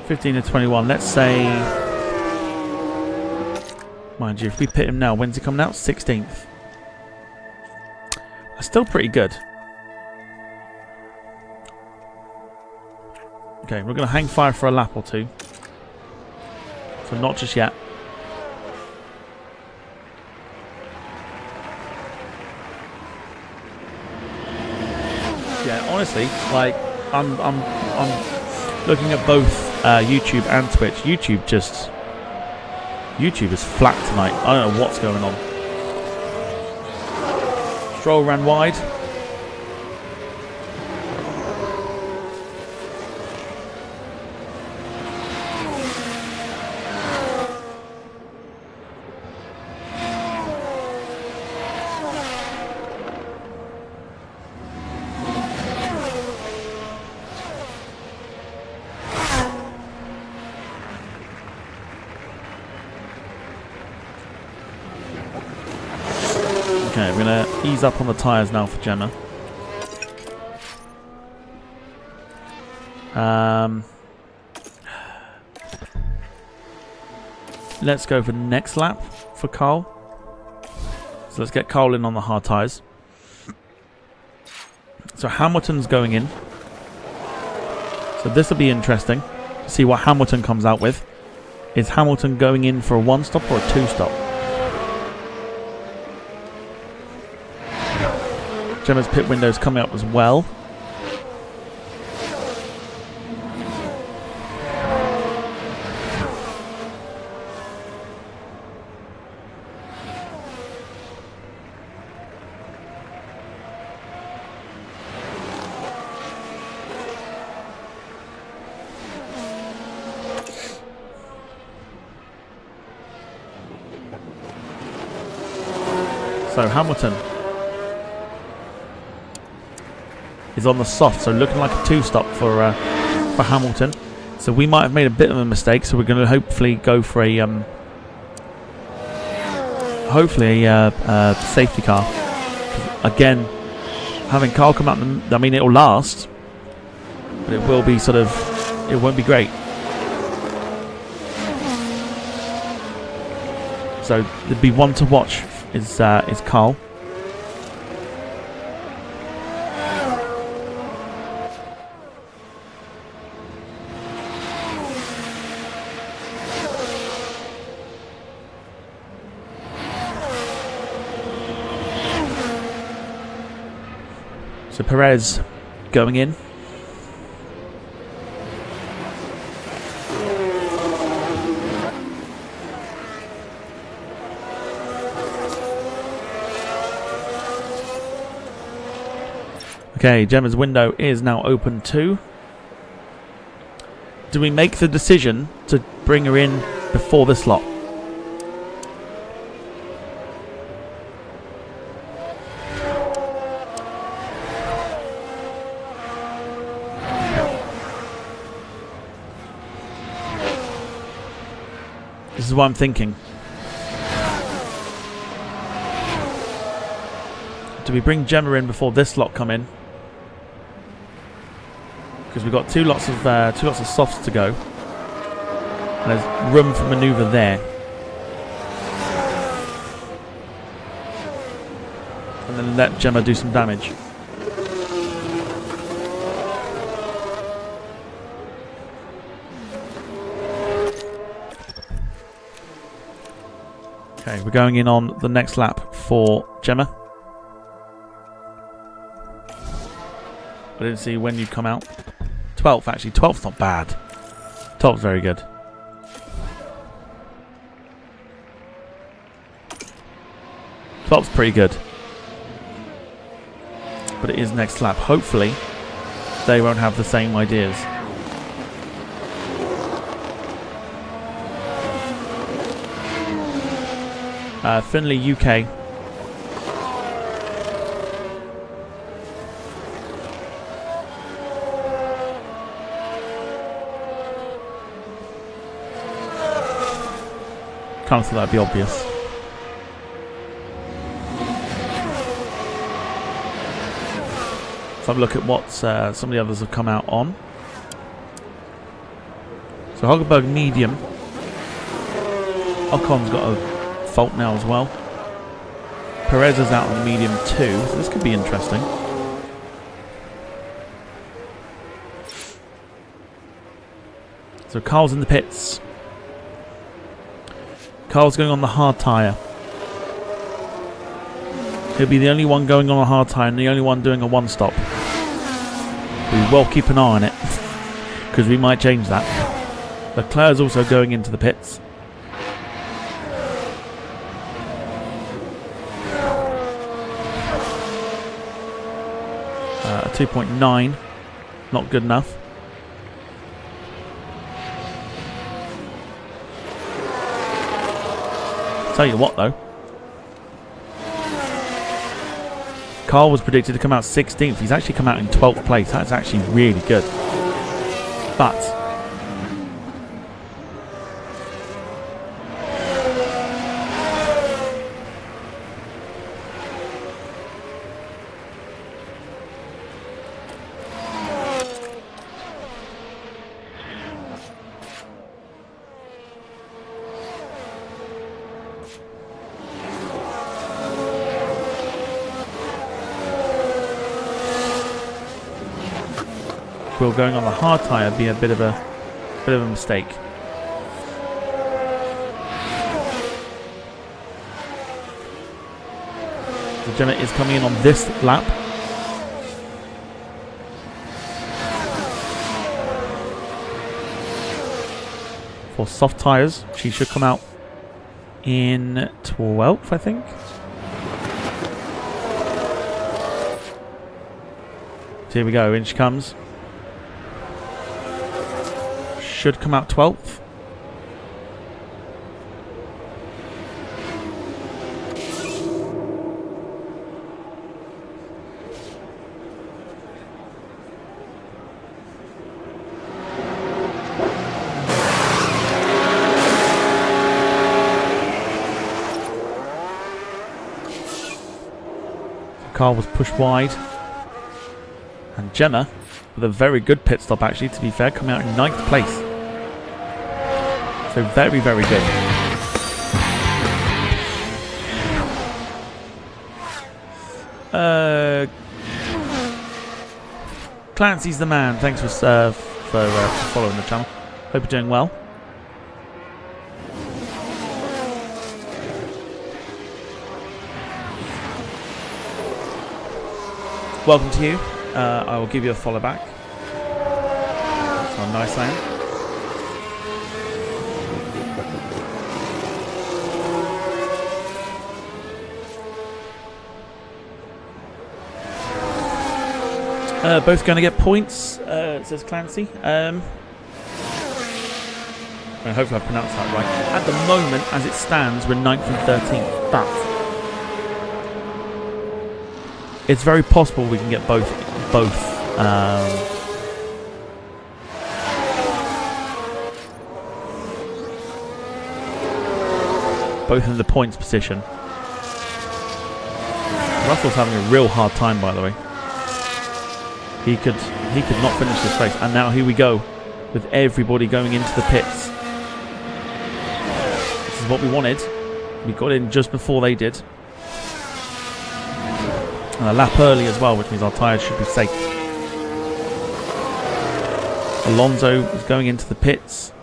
(15 to 21). Let's say, mind you, if we pit him now, when's he coming out? 16th. That's still pretty good. Okay, we're going to hang fire for a lap or two. So not just yet. Yeah, honestly, like I'm looking at both YouTube and Twitch. YouTube is flat tonight. I don't know what's going on. Stroll ran wide. Okay, we're going to ease up on the tyres now for Gemma. Let's go for the next lap for Carl. So let's get Carl in on the hard tyres. So Hamilton's going in. So this will be interesting to see what Hamilton comes out with. Is Hamilton going in for a one stop or a two stop? Gemma's pit window is coming up as well. So Hamilton is on the soft, so looking like a two-stop for Hamilton. So we might have made a bit of a mistake. So we're going to hopefully go for a safety car. Again, having Carl come out, I mean, it'll last, but it will be sort of, it won't be great. So there'd be one to watch. Is Carl. So Perez going in. Okay, Gemma's window is now open too. Do we make the decision to bring her in before this lot? This is what I'm thinking. Do we bring Gemma in before this lot come in? Because we've got two lots of softs to go, and there's room for manoeuvre there. And then let Gemma do some damage. Okay, we're going in on the next lap for Gemma. I didn't see when you'd come out. 12th, actually. 12th's not bad. 12th's very good. Twelfth's pretty good. But it is next lap. Hopefully, they won't have the same ideas. Finley, UK. Kind of thought that'd be obvious. Let's have a look at what some of the others have come out on. So Hogberg medium. Ocon's got a fault now as well. Perez is out on medium too, so this could be interesting. So Carl's in the pits. Carl's going on the hard tyre. He'll be the only one going on a hard tyre and the only one doing a one-stop. We will keep an eye on it, because we might change that. Leclerc's also going into the pits. A 2.9, not good enough. Tell you what though, Carl was predicted to come out 16th. He's actually come out in 12th place. That's actually really good. But will going on the hard tyre be a bit of a mistake. The Gemma is coming in on this lap. For soft tyres, she should come out in 12th, I think. So here we go, in she comes. Should come out 12th. Car was pushed wide. And Gemma, with a very good pit stop actually, to be fair, coming out in 9th place. So very, very good. Clancy's the man. Thanks for following the channel. Hope you're doing well. Welcome to you. I will give you a follow back. So nice land. Both going to get points, says Clancy. And hopefully I pronounced that right. At the moment, as it stands, we're 9th and 13th. But it's very possible we can get both in the points position. Russell's having a real hard time, by the way. He could not finish this race, and now here we go with everybody going into the pits. This is what we wanted. We got in just before they did, and a lap early as well, which means our tyres should be safe. Alonso is going into the pits.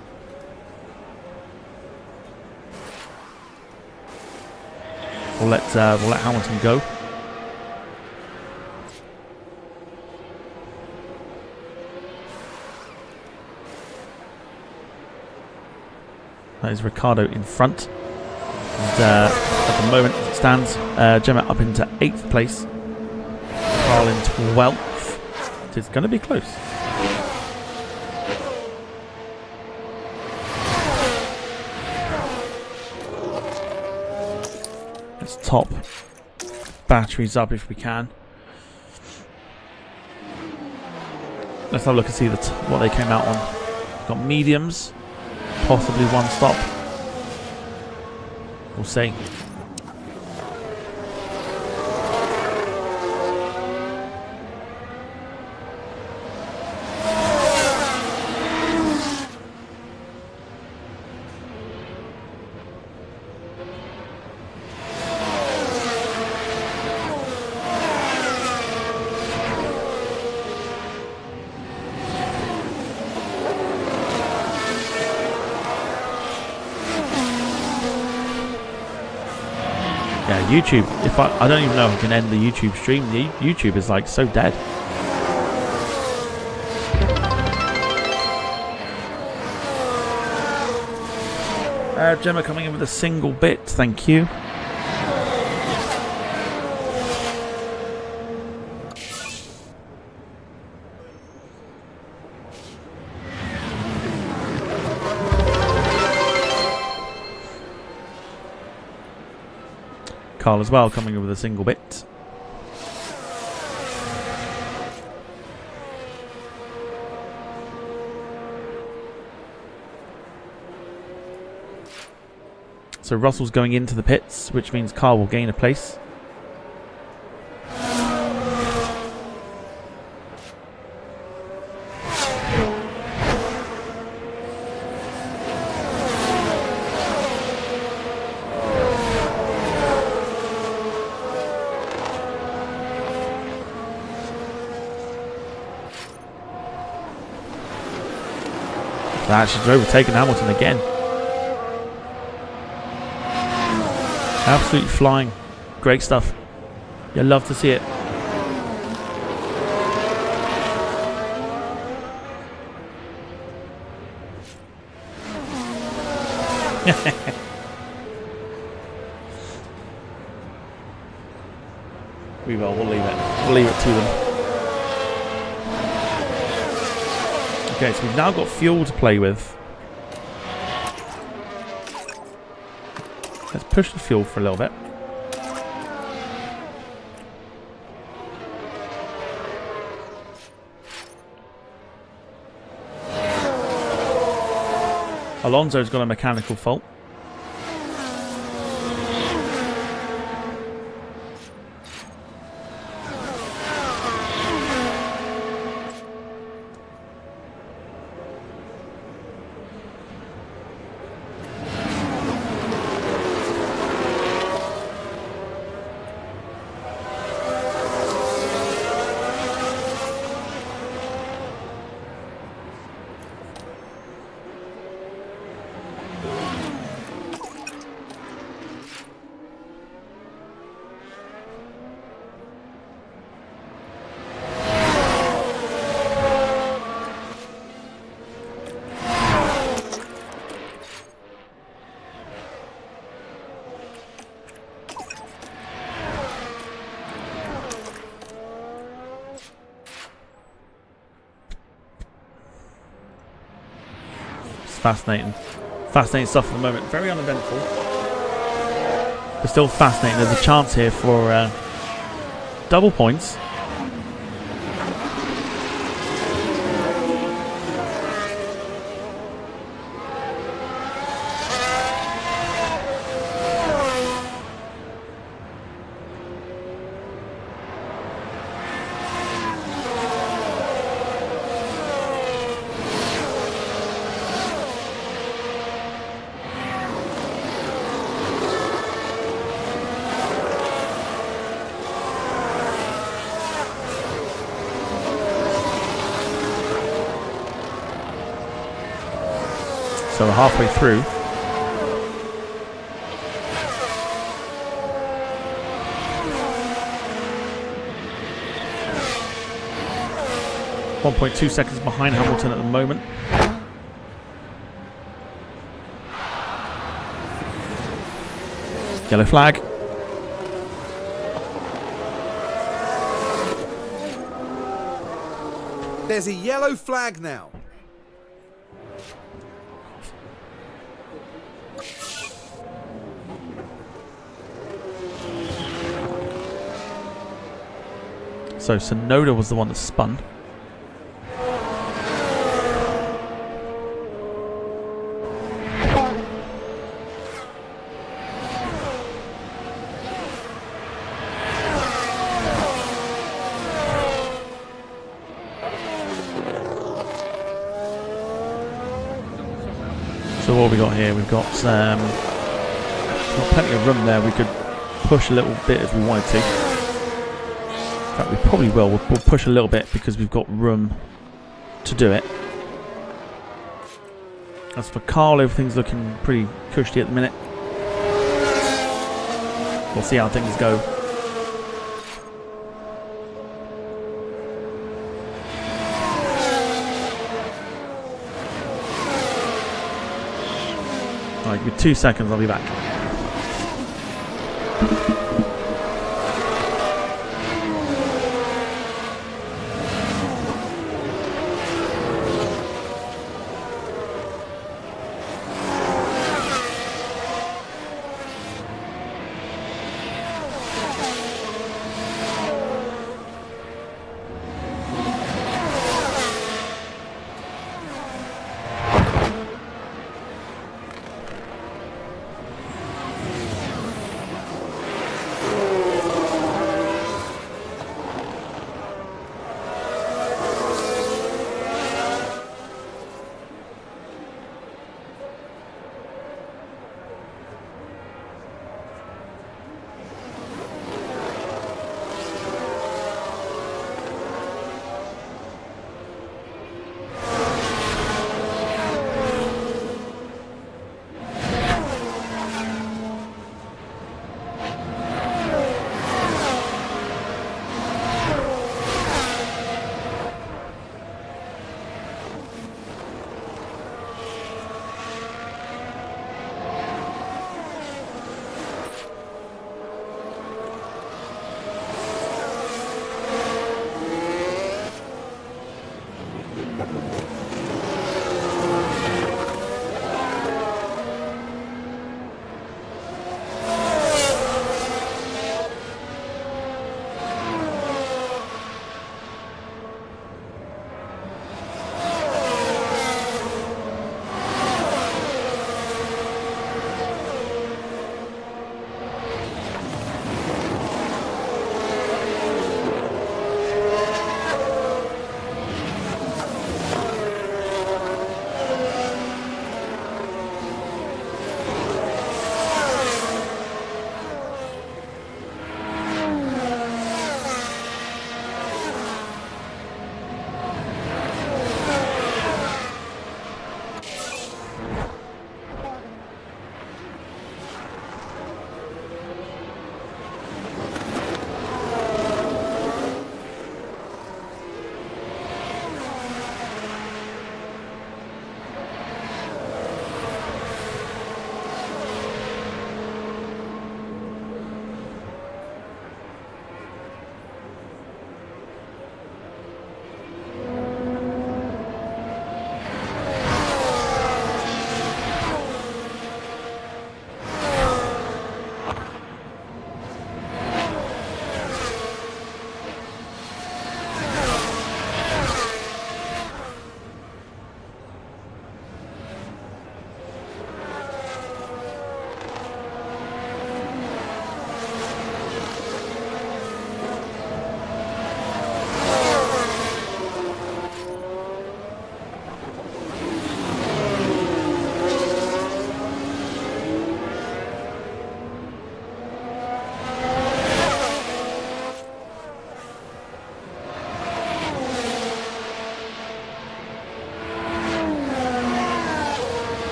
We'll let Hamilton go. That is Ricciardo in front. And at the moment, as it stands, Gemma up into 8th place. Carl in 12th. It's going to be close. Let's top batteries up if we can. Let's have a look and see what they came out on. We've got mediums, possibly one stop. We'll see. Yeah, YouTube. If I don't even know if I can end the YouTube stream. The YouTube is like so dead. Gemma coming in with a single bit. Thank you. Carl as well, coming in with a single bit. So Russell's going into the pits, which means Carl will gain a place. That she's overtaken Hamilton again. Absolutely flying. Great stuff. You love to see it. We'll leave it. We'll leave it to them. Okay, so we've now got fuel to play with. Let's push the fuel for a little bit. Alonso's got a mechanical fault. Fascinating stuff at the moment. Very uneventful, but still fascinating. There's a chance here for double points. So we're halfway through. .2 seconds behind Hamilton at the moment. Yellow flag. There's a yellow flag now. So Sonoda was the one that spun. So what have we got here? We've got plenty of room there. We could push a little bit if we wanted to. In fact, we probably will. We'll push a little bit because we've got room to do it. As for Carl, everything's looking pretty cushy at the minute. We'll see how things go. Alright, give me 2 seconds, I'll be back.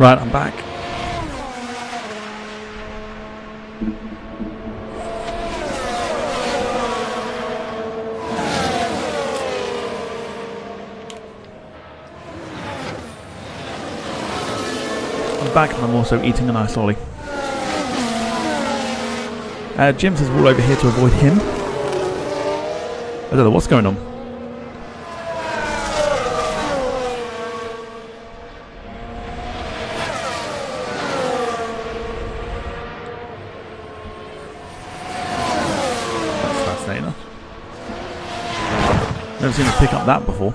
Right, I'm back. I'm back and I'm also eating a nice lolly. Jim says we're all over here to avoid him. I don't know what's going on. That's fascinating. Never seen us pick up that before.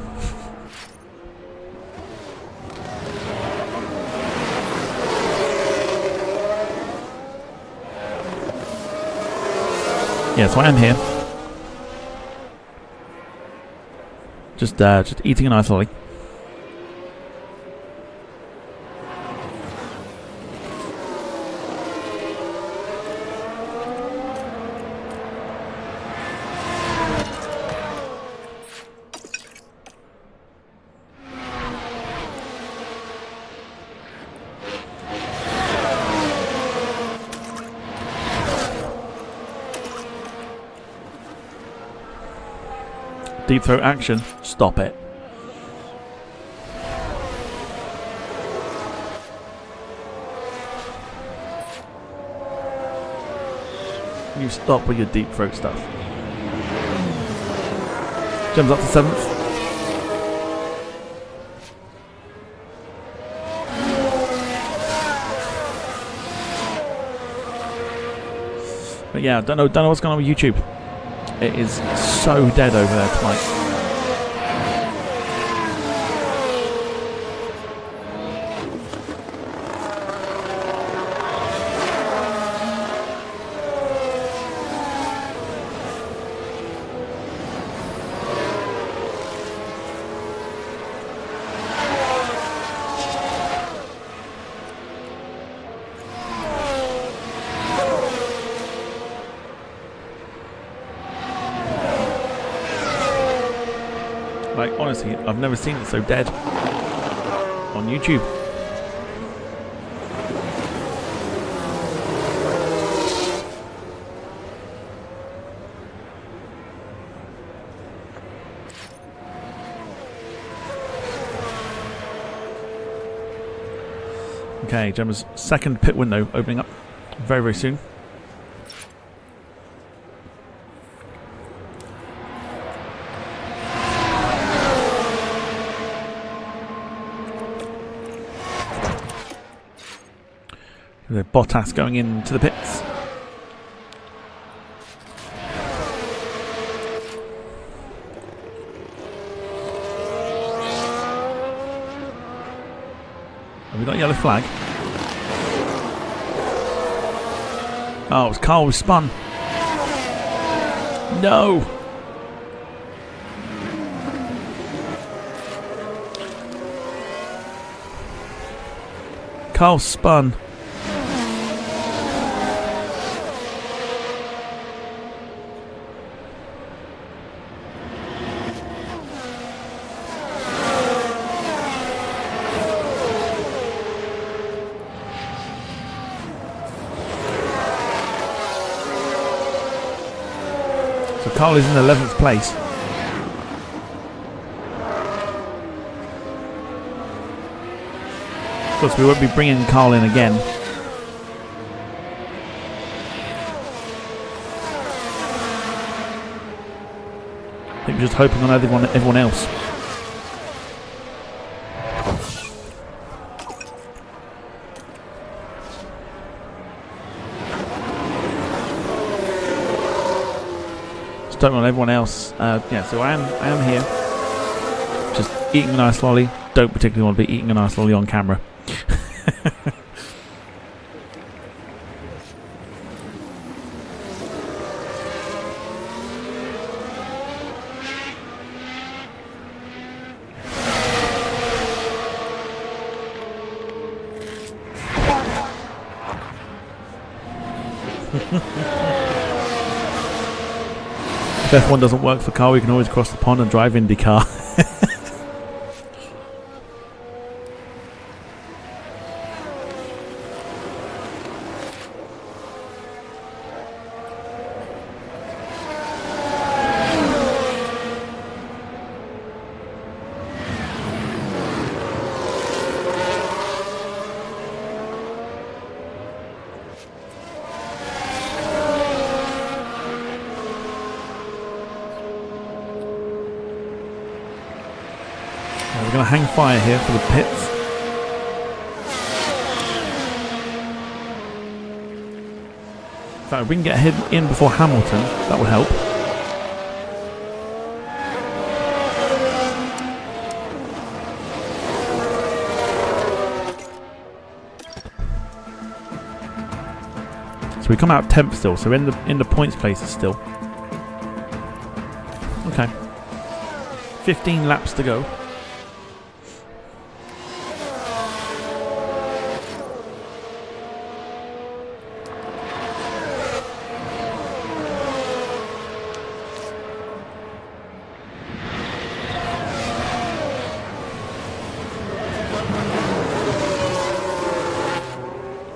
Yeah, so I am here. Just eating a nice lolly. Deep throat action. Stop it. You stop with your deep throat stuff. Jumps up to 7th. But yeah, don't know what's going on with YouTube. It is so dead over there tonight. Like, honestly, I've never seen it so dead on YouTube. Okay, Gemma's second pit window opening up very, very soon. The Bottas going into the pits. Have we got a yellow flag? Oh, it was Carl who spun. No! Carl spun. Carl is in 11th place. Of course, we won't be bringing Carl in again. I think we're just hoping on everyone else. Don't want everyone else. Yeah, so I am here, just eating a nice lolly. Don't particularly want to be eating a nice lolly on camera. If F1 doesn't work for Carl, we can always cross the pond and drive IndyCar. We're going to hang fire here for the pits. In fact, if we can get him in before Hamilton, that would help. So we come out 10th still, so in the points places still. Okay. 15 laps to go.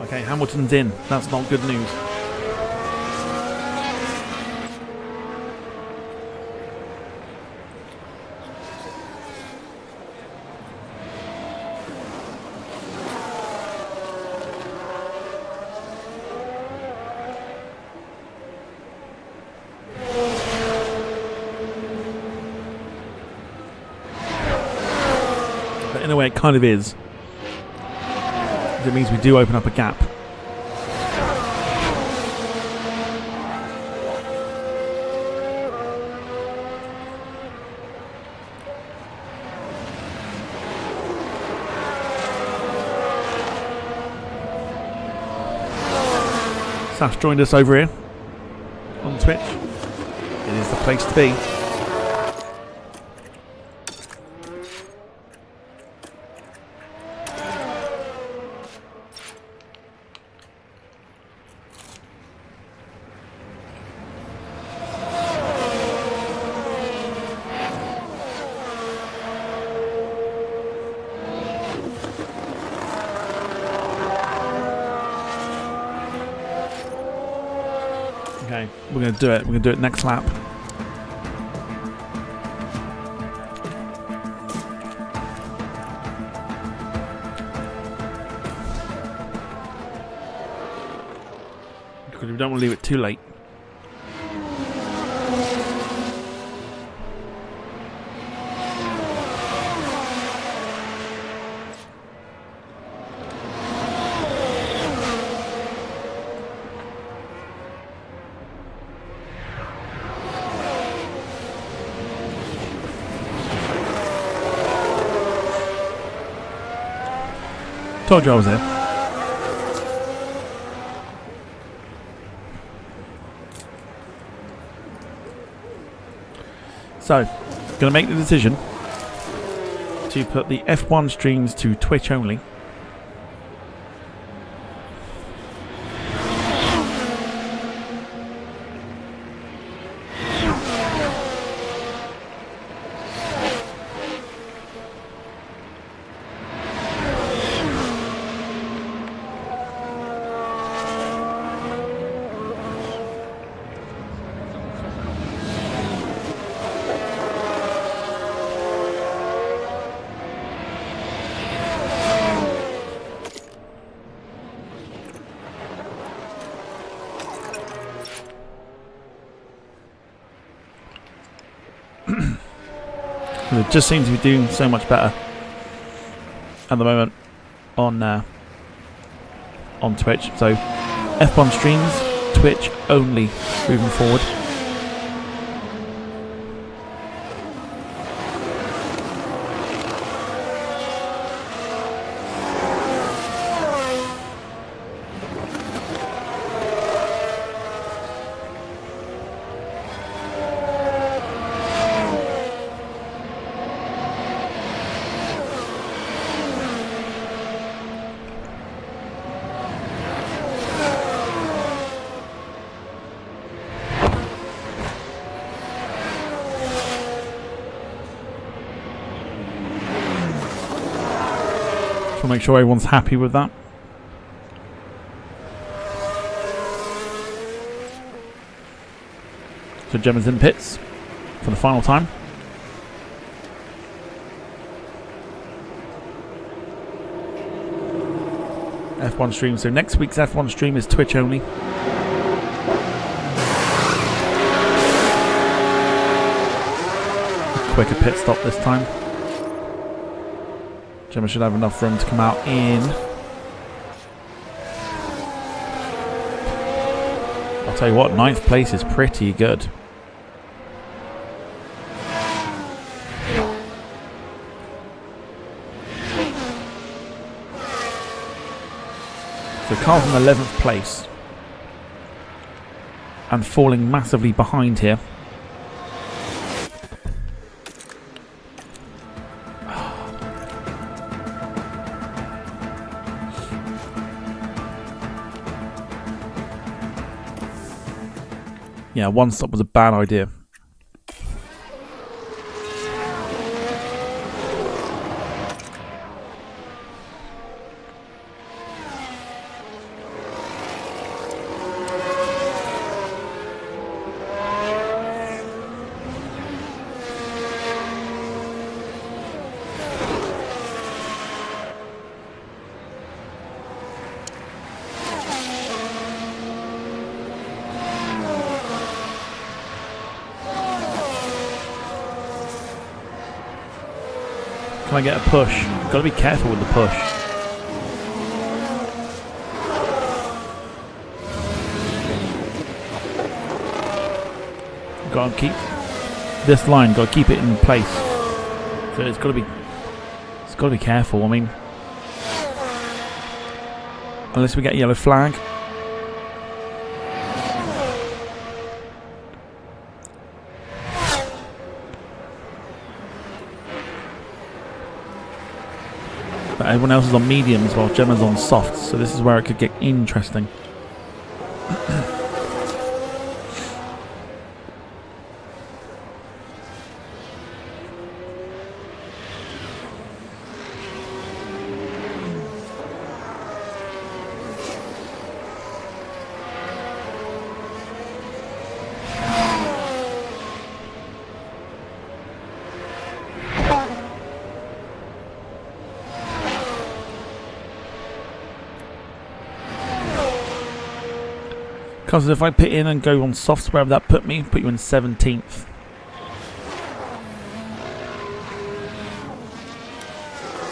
Okay, Hamilton's in. That's not good news. But in a way, it kind of is. It means we do open up a gap. Saf's joined us over here on Twitch. It is the place to be. Okay, we're going to do it. We're going to do it next lap. Because we don't want to leave it too late. Told you I was there. So, going to make the decision to put the F1 streams to Twitch only. It just seems to be doing so much better at the moment on Twitch. So F1 streams, Twitch only moving forward. Make sure everyone's happy with that. So Gemma's in pits for the final time. F1 stream. So next week's F1 stream is Twitch only. Quicker pit stop this time. Gemma should have enough room to come out in. I'll tell you what, 9th place is pretty good. So Carl's in 11th place. And falling massively behind here. Yeah, one stop was a bad idea. Can I get a push? Gotta be careful with the push. Gotta keep this line, gotta keep it in place. So it's gotta be careful. I mean, unless we get a yellow flag. But everyone else is on mediums while Gemma's on softs, so this is where it could get interesting. Because if I pit in and go on softs, wherever that put me, put you in 17th.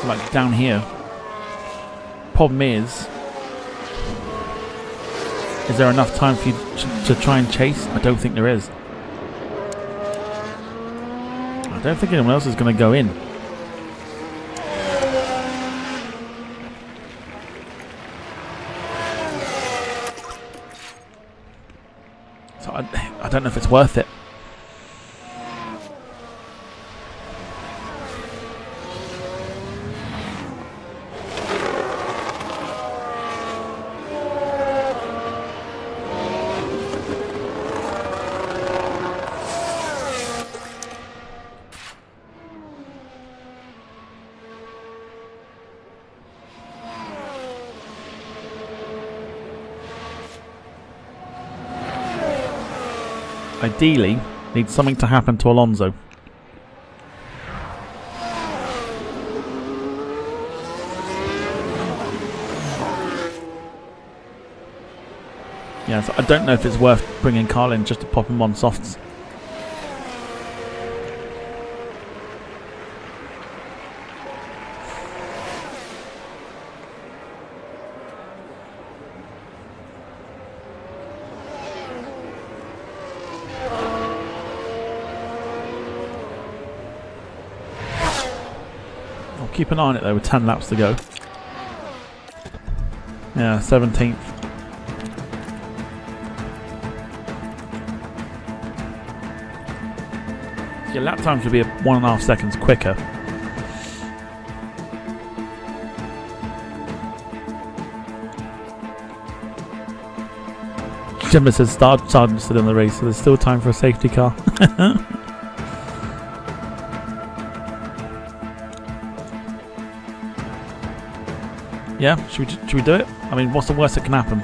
So like down here. Problem is there enough time for you to try and chase? I don't think there is. I don't think anyone else is going to go in. So I don't know if it's worth it. Ideally, needs something to happen to Alonso. Yeah, so I don't know if it's worth bringing Carl in just to pop him on softs. Keep an eye on it though with 10 laps to go. Yeah, 17th. Your lap time should be 1.5 seconds quicker. Gemma says Sergeant still in the race, so there's still time for a safety car. Yeah, should we do it? I mean, what's the worst that can happen?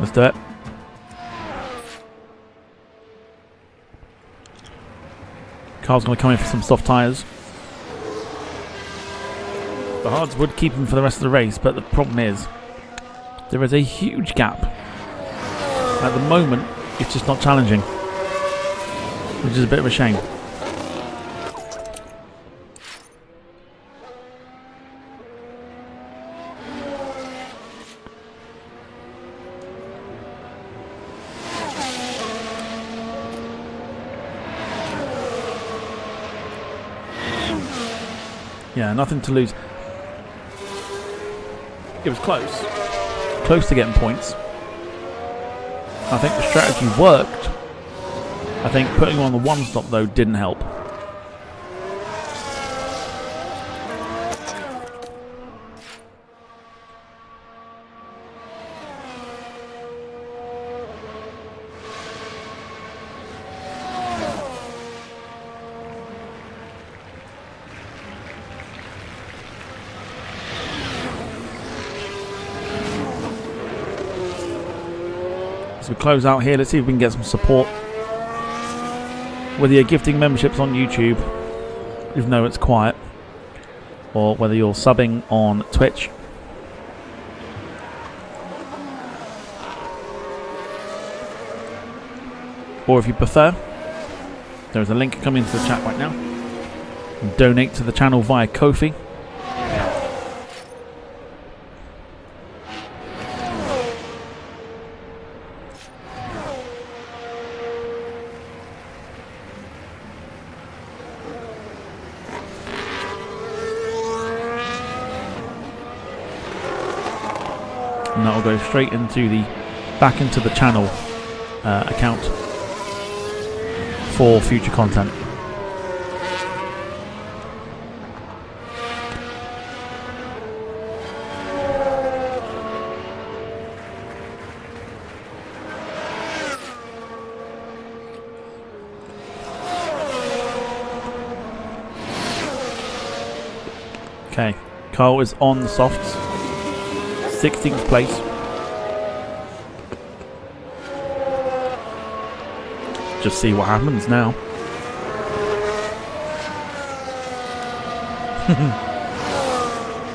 Let's do it. Carl's going to come in for some soft tyres. The hards would keep him for the rest of the race, but the problem is there is a huge gap At the moment, it's just not challenging, which is a bit of a shame. Yeah, nothing to lose. It was close. Close to getting points. I think the strategy worked. I think putting him on the one stop, though, didn't help. We close out here. Let's see if we can get some support. Whether you're gifting memberships on YouTube, even though it's quiet, or whether you're subbing on Twitch. Or if you prefer, there's a link coming into the chat right now. Donate to the channel via Ko-fi. And that will go straight into the back into the channel account for future content. Okay, Carl is on the softs. 16th place. Just see what happens now.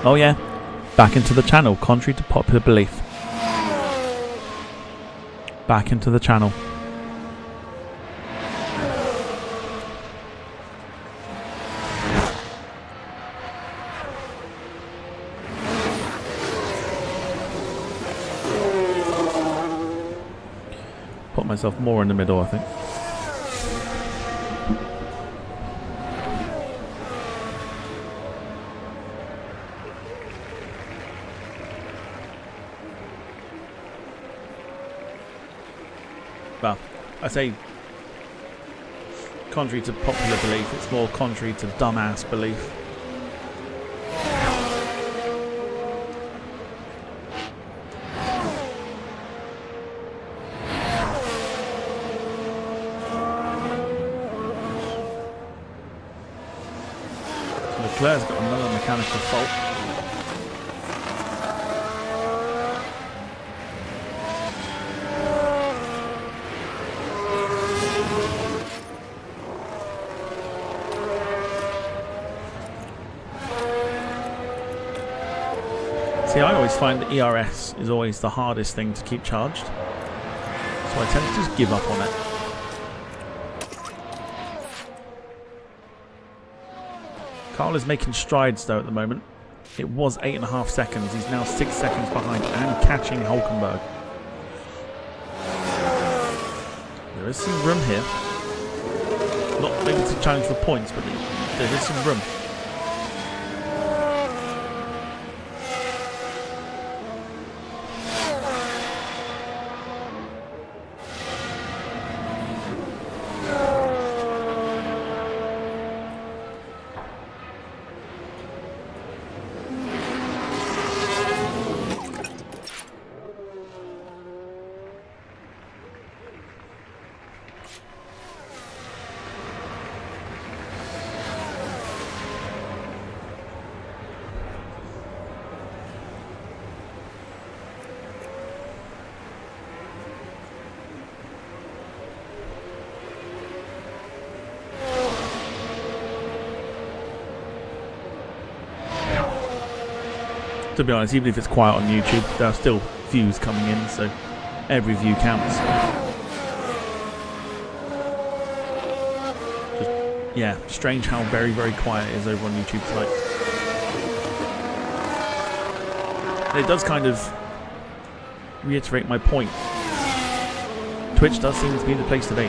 Oh yeah, back into the channel, contrary to popular belief. Back into the channel. Put myself more in the middle, I think. Well, I say contrary to popular belief, it's more contrary to dumbass belief. Leclerc's got another mechanical fault. See, I always find the ERS is always the hardest thing to keep charged, so I tend to just give up on it. Carl is making strides though at the moment. It was 8.5 seconds. He's now 6 seconds behind and catching Hulkenberg. There is some room here. Not maybe to challenge for points, but there is some room. To be honest, even if it's quiet on YouTube, there are still views coming in, so every view counts. Just, yeah, strange how very, very quiet it is over on YouTube tonight. And it does kind of reiterate my point. Twitch does seem to be the place to be.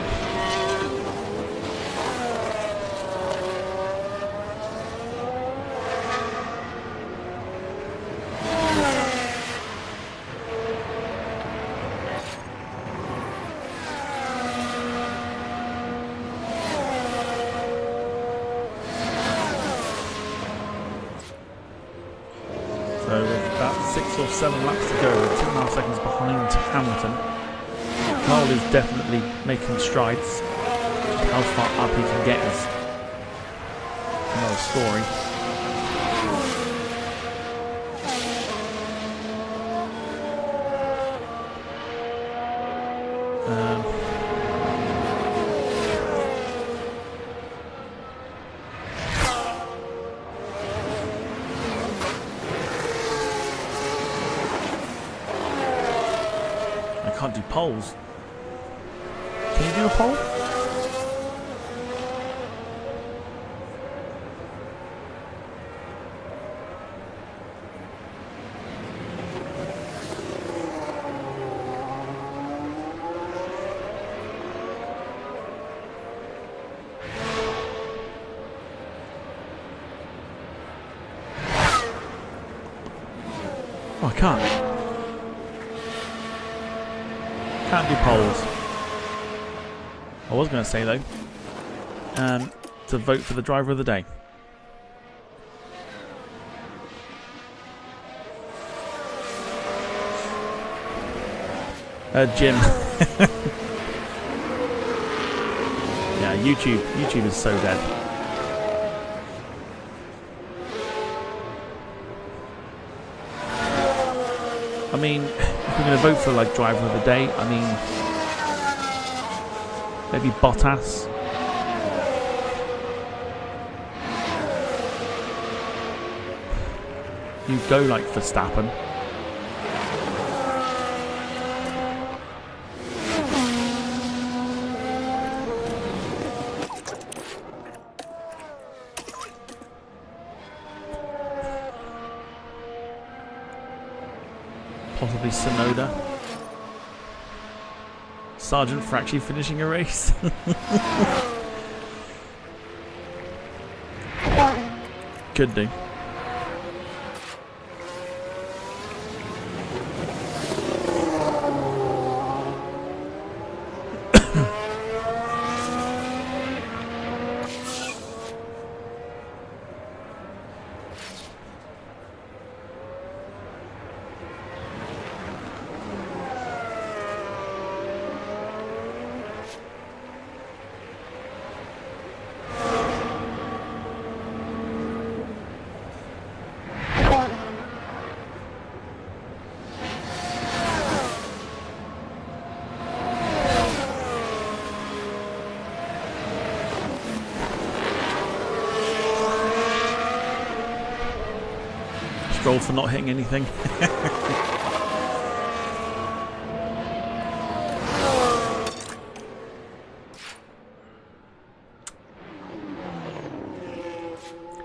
So with about 6 or 7 laps to go, 2.5 seconds behind Hamilton. Carl is definitely making strides. Just how far up he can get is another story. I can't do poles. Can you do a pole? Oh, I can't. Can't do poles. I was going to say though, to vote for the driver of the day. Jim. Yeah, YouTube is so dead. I mean, if we're going to vote for like driver of the day, I mean, maybe Bottas. You go like Verstappen. Possibly Sonoda. Sergeant for actually finishing a race. Could do. Stroll for not hitting anything.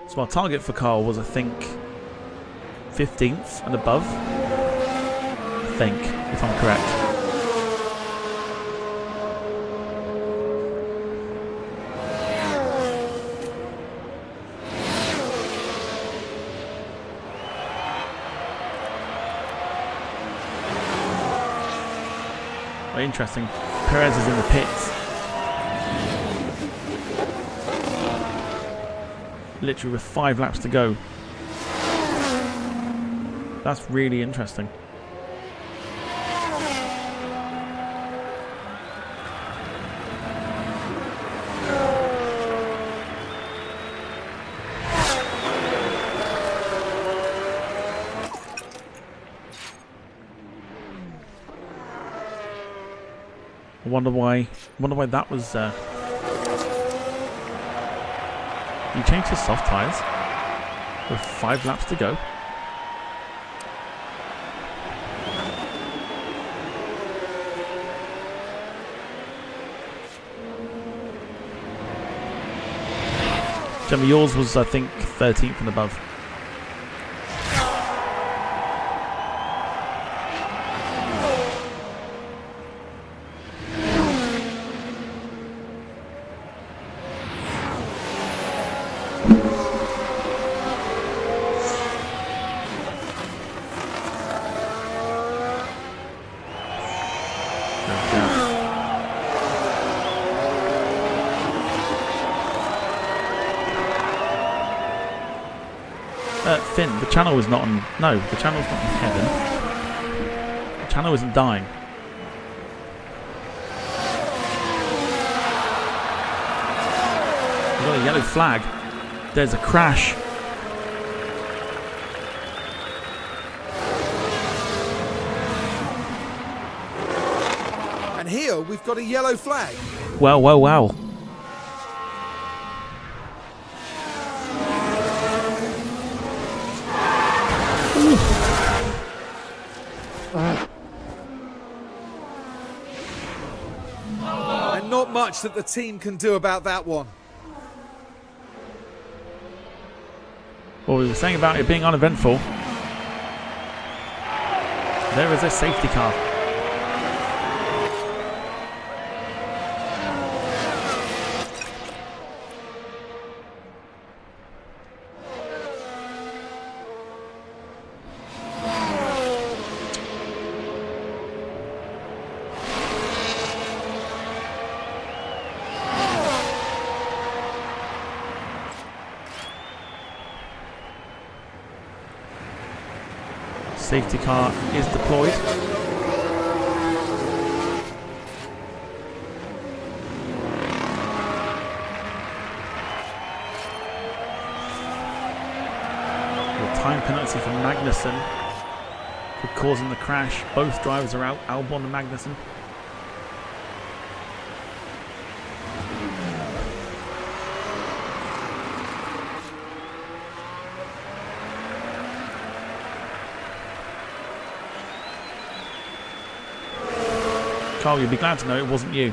So our target for Carl was, I think, 15th and above. I think, if I'm correct. Well, interesting. Perez is in the pits. Literally with 5 laps to go. That's really interesting. I wonder why that was. You changed his soft tyres with 5 laps to go. I Gemma, yours was, I think, 13th and above. Finn, the channel is not on... No, the channel's not in heaven. The channel isn't dying. We've got a yellow flag. There's a crash. And here we've got a yellow flag. Well, well, well. And not much that the team can do about that one. Well, we were saying about it being uneventful. There is a safety car. Safety car is deployed. The time penalty for Magnussen for causing the crash. Both drivers are out, Albon and Magnussen. Carl, you'd be glad to know it wasn't you.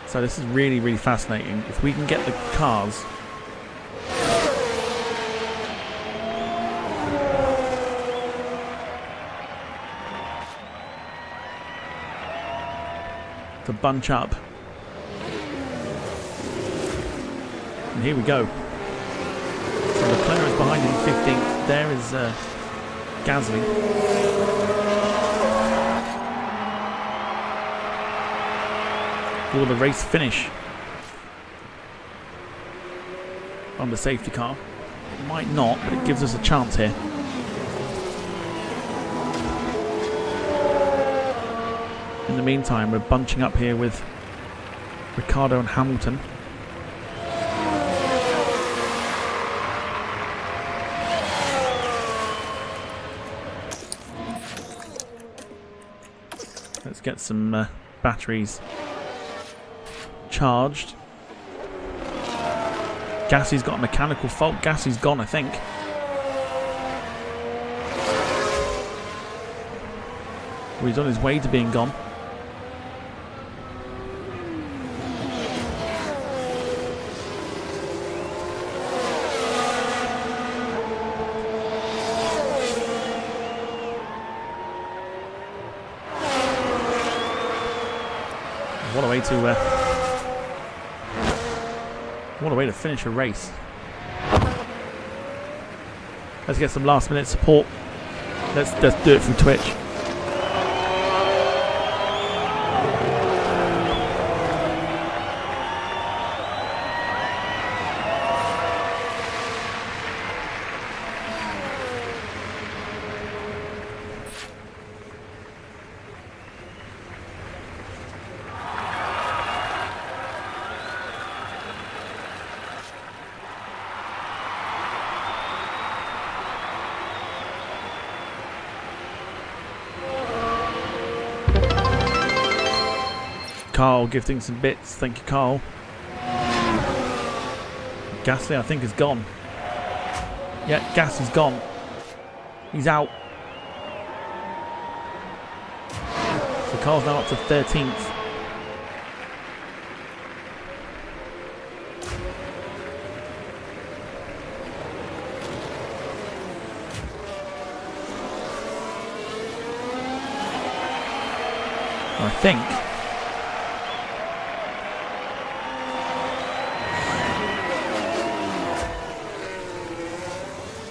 So this is really, really fascinating. If we can get the cars to bunch up. And here we go. So Leclerc is behind in 15th. There is Gasly. Will the race finish on the safety car? It might not, but it gives us a chance here. In the meantime, we're bunching up here with Ricciardo and Hamilton. Let's get some batteries charged. Gasly's got a mechanical fault. Gasly's gone, I think. Well, he's on his way to being gone. What a way to finish a race. Let's get some last minute support. Let's do it from Twitch. Carl gifting some bits. Thank you, Carl. Gasly, I think, is gone. Yeah, Gasly's gone. He's out. So Carl's now up to 13th. I think.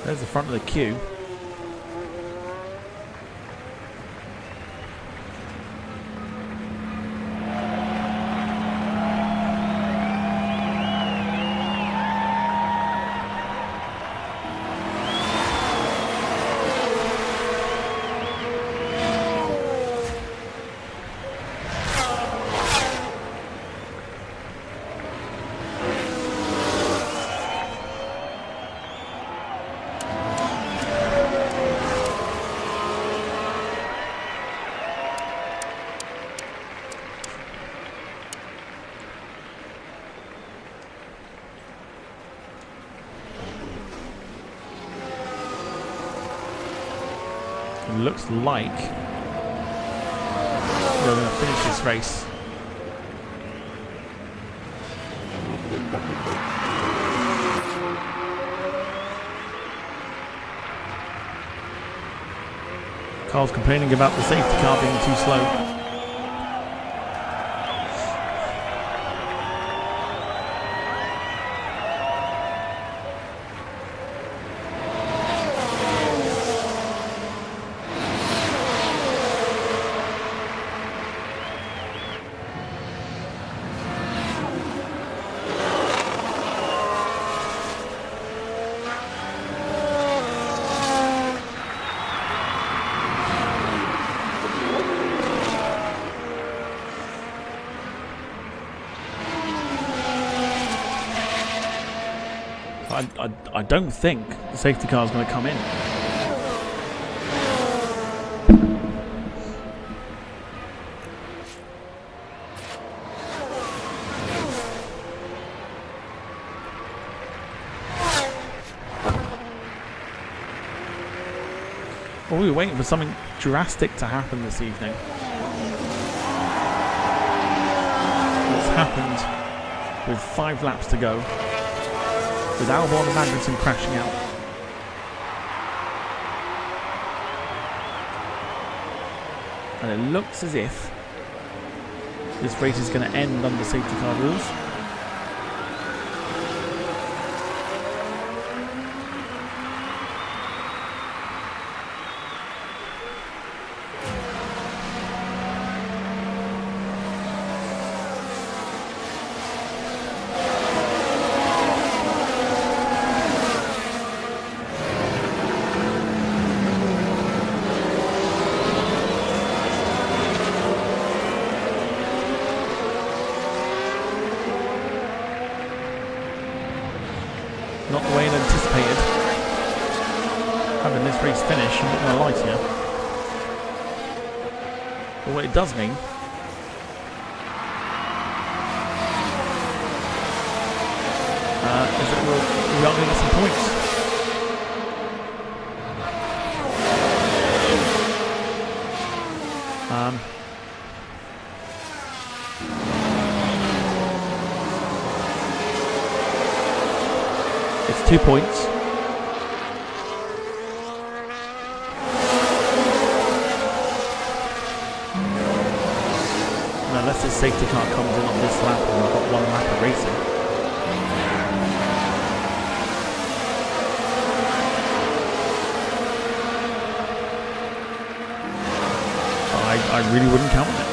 There's the front of the queue. It looks like they're going to finish this race. Carl's complaining about the safety car being too slow. I don't think the safety car is going to come in. Well, we were waiting for something drastic to happen this evening. It's happened with 5 laps to go, with Albon and Magnussen crashing out. And it looks as if this race is going to end under safety car rules. Not the way it anticipated. Having this race finish, I'm not going to lie to you. But what it does mean is that we are going to get some points. It's 2 points. Now, unless this safety car comes in on this lap and we've got 1 lap of racing. I really wouldn't count on it.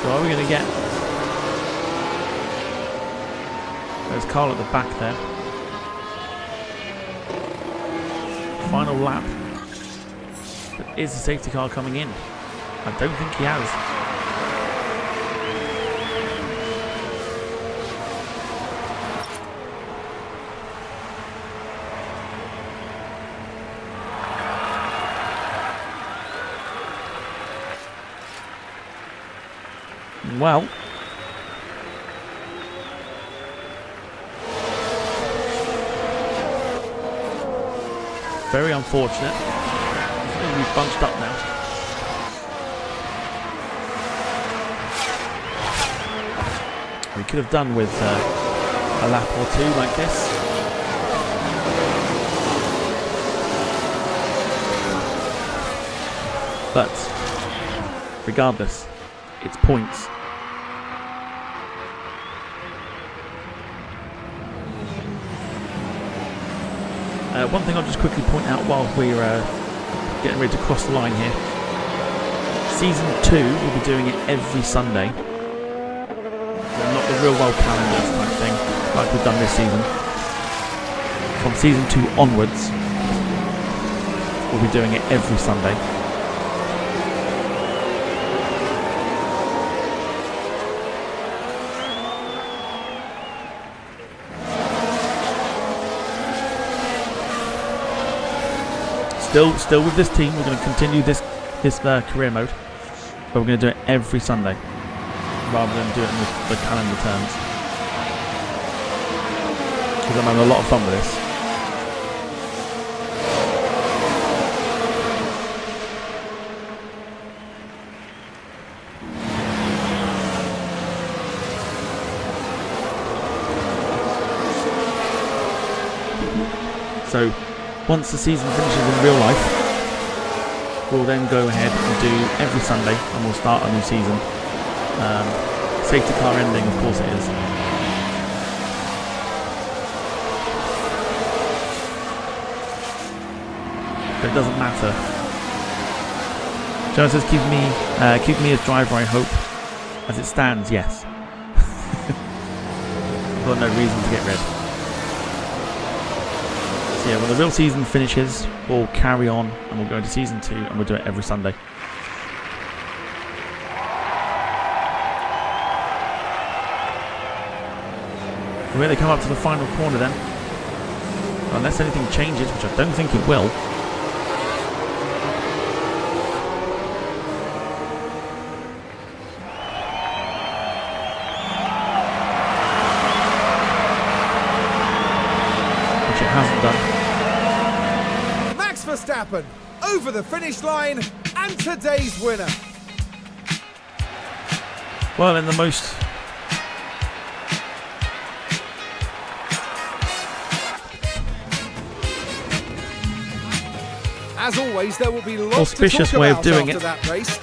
So are we going to get... There's Carl at the back there. Final lap. But is the safety car coming in? I don't think he has. Well, Very unfortunate. We've bunched up now. We could have done with a lap or two like this. But regardless, it's points. One thing I'll just quickly point out while we're getting ready to cross the line here. Season 2, we'll be doing it every Sunday. Not the real world calendars type thing, like we've done this season. From Season 2 onwards, we'll be doing it every Sunday. Still with this team, we're going to continue this career mode, but we're going to do it every Sunday rather than do it in the calendar terms. Because I'm having a lot of fun with this. So, once the season finishes in real life, we'll then go ahead and do every Sunday, and we'll start a new season. Safety car ending, of course it is. But it doesn't matter. Joe says, keep me as driver, I hope. As it stands, yes. I've got no reason to get rid. Yeah, when the real season finishes, we'll carry on and we'll go into Season 2 and we'll do it every Sunday. Where they come up to the final corner then. Unless anything changes, which I don't think it will. Which it hasn't done. Verstappen over the finish line and today's winner. Well, in the most as always, there will be lots auspicious to talk way about of doing after that race,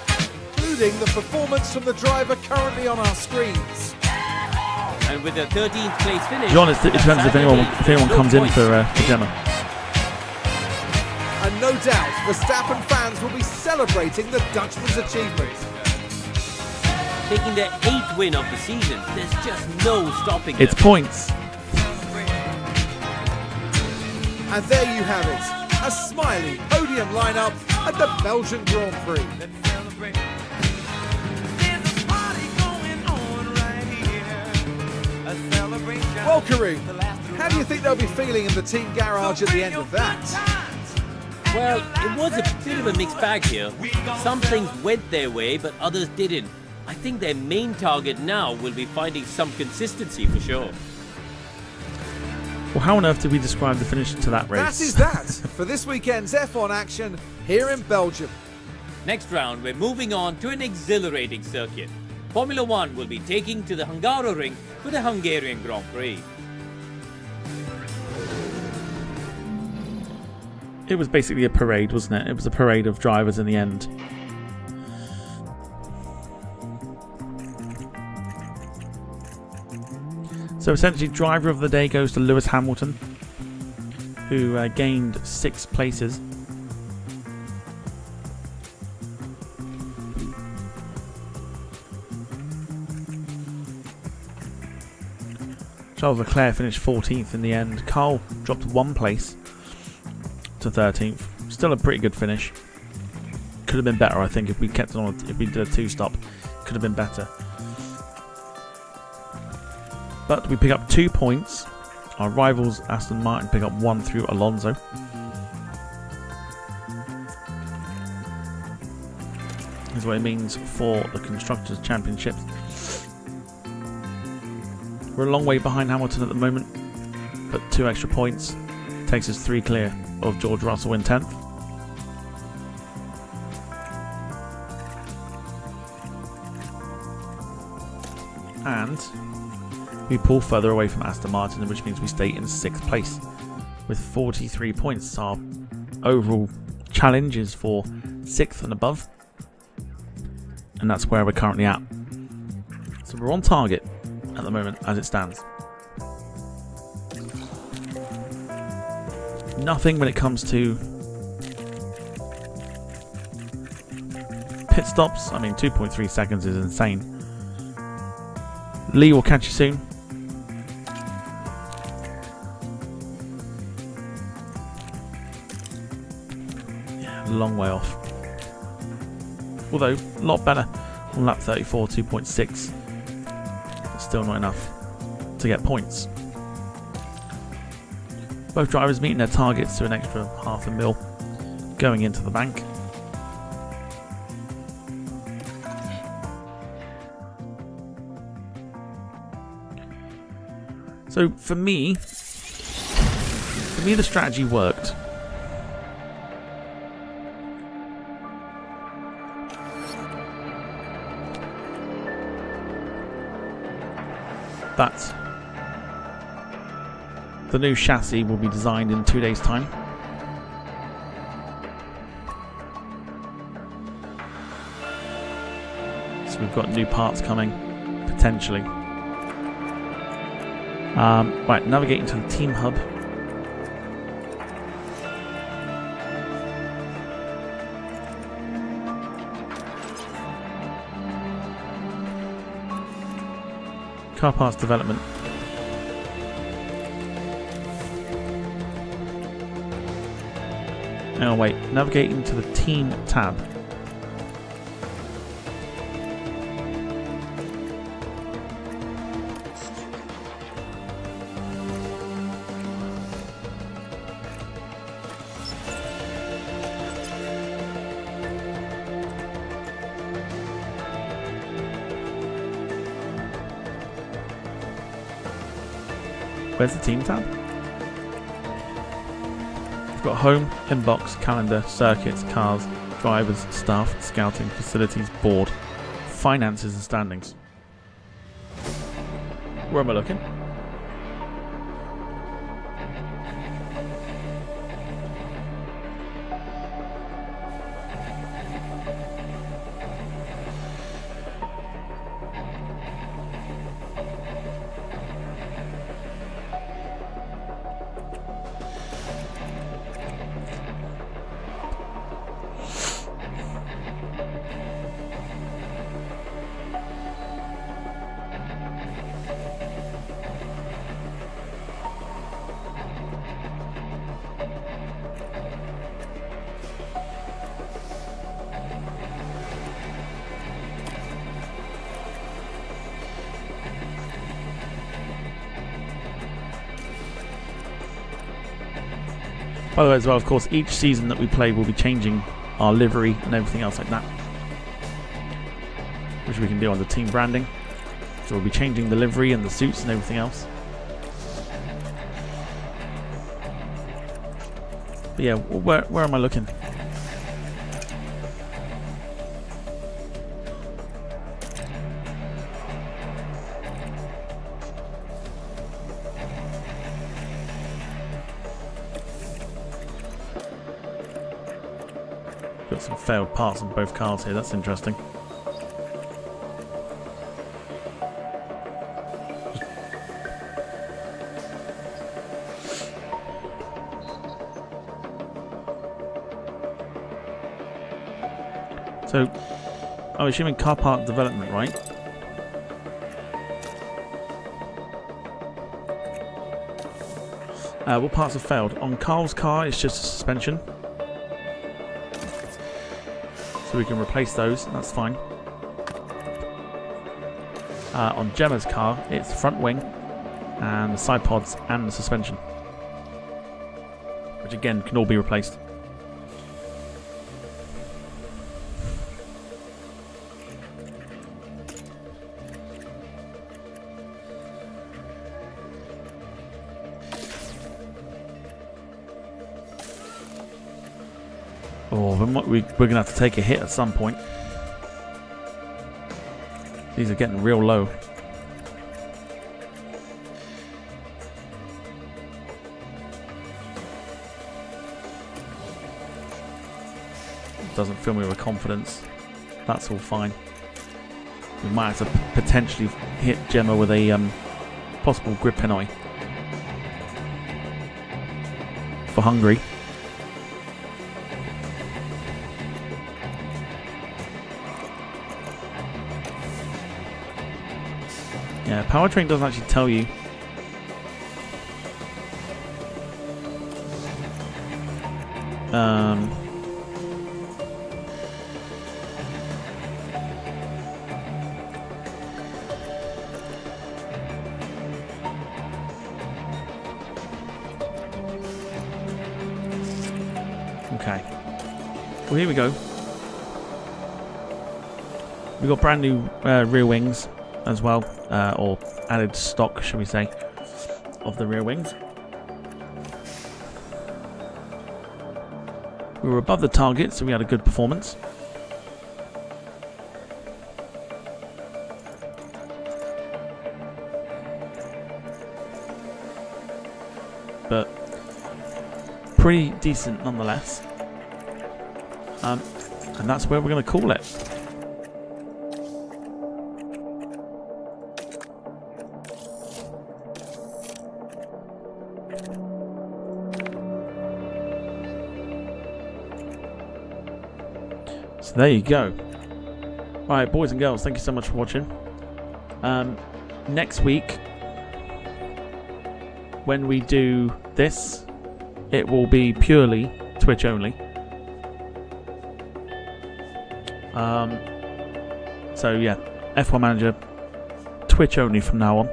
including the performance from the driver currently on our screens. And with the 13th place finish, John, it depends if anyone comes in for Gemma. And no doubt, Verstappen fans will be celebrating the Dutchman's achievement. Taking their 8th win of the season, there's just no stopping It's them. points. And there you have it, a smiley podium lineup at the Belgian Grand Prix. Well, Kareem, how do you think they'll be feeling in the team garage at the end of that? Well, it was a bit of a mixed bag here. Some things went their way, but others didn't. I think their main target now will be finding some consistency for sure. Well, how on earth did we describe the finish to that race? That is that for this weekend's F1 action here in Belgium. Next round, we're moving on to an exhilarating circuit. Formula One will be taking to the Hungaroring for the Hungarian Grand Prix. It was basically a parade, wasn't it? It was a parade of drivers in the end. So essentially, driver of the day goes to Lewis Hamilton, who gained 6 places. Charles Leclerc finished 14th in the end. Carl dropped 1 place to 13th. Still a pretty good finish. Could have been better, I think, if we kept on. If we did a 2-stop, could have been better. But we pick up 2 points. Our rivals Aston Martin pick up 1 through Alonso. Here's what it means for the Constructors' Championships. We're a long way behind Hamilton at the moment, but 2 extra points takes us 3 clear. of George Russell in 10th. And we pull further away from Aston Martin, which means we stay in 6th place with 43 points. Our overall challenge is for 6th and above, and that's where we're currently at. So we're on target at the moment as it stands. Nothing when it comes to pit stops. I mean, 2.3 seconds is insane. Lee will catch you soon. Yeah, a long way off. Although, a lot better on lap 34, 2.6. But still not enough to get points. Both drivers meeting their targets to an extra $500,000 going into the bank. So for me the strategy worked. But the new chassis will be designed in 2 days' time. So we've got new parts coming, potentially. Right, navigating to the team hub. Car parts development. Oh wait, navigating to the team tab. Where's the team tab? We've got home, inbox, calendar, circuits, cars, drivers, staff, scouting, facilities, board, finances and standings. Where am I looking? By the way, as well, of course, each season that we play will be changing our livery and everything else like that, which we can do under team branding. So we'll be changing the livery and the suits and everything else. But yeah, where am I looking? Got some failed parts on both cars here, that's interesting. So, I'm assuming car part development, right? What parts have failed? On Carl's car, it's just a suspension. So we can replace those, that's fine. On Gemma's car, it's the front wing, and the side pods, and the suspension. Which again, can all be replaced. Oh, we're going to have to take a hit at some point. These are getting real low. Doesn't fill me with confidence. That's all fine. We might have to potentially hit Gemma with a possible grip penalty for Hungary. Yeah, powertrain doesn't actually tell you. Okay. Well, here we go. We've got brand new rear wings as well, or added stock, shall we say, of the rear wings. We were above the target, so we had a good performance. But pretty decent nonetheless. And that's where we're going to call it. So there you go. Right, boys and girls, thank you so much for watching. Next week, when we do this, it will be purely Twitch only. So yeah, F1 Manager, Twitch only from now on.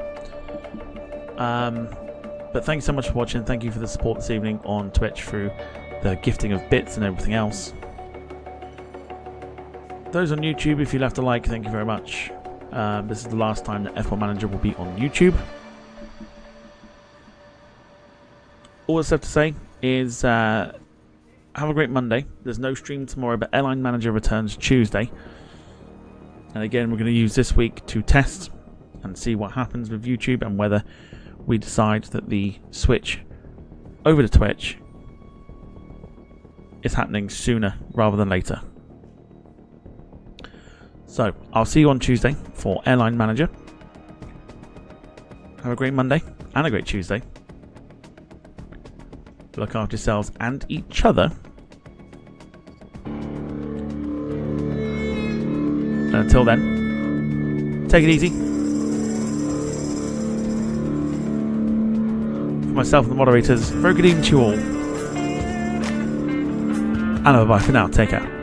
But thank you so much for watching. Thank you for the support this evening on Twitch through the gifting of bits and everything else. Those on YouTube, if you left a like, thank you very much. This is the last time that F1 Manager will be on YouTube. All that's left to say is have a great Monday. There's no stream tomorrow, but Airline Manager returns Tuesday. And again, we're going to use this week to test and see what happens with YouTube and whether we decide that the switch over to Twitch is happening sooner rather than later. So, I'll see you on Tuesday for Airline Manager. Have a great Monday and a great Tuesday. Look after yourselves and each other. And until then, take it easy. For myself and the moderators, very good evening to you all. And bye for now. Take care.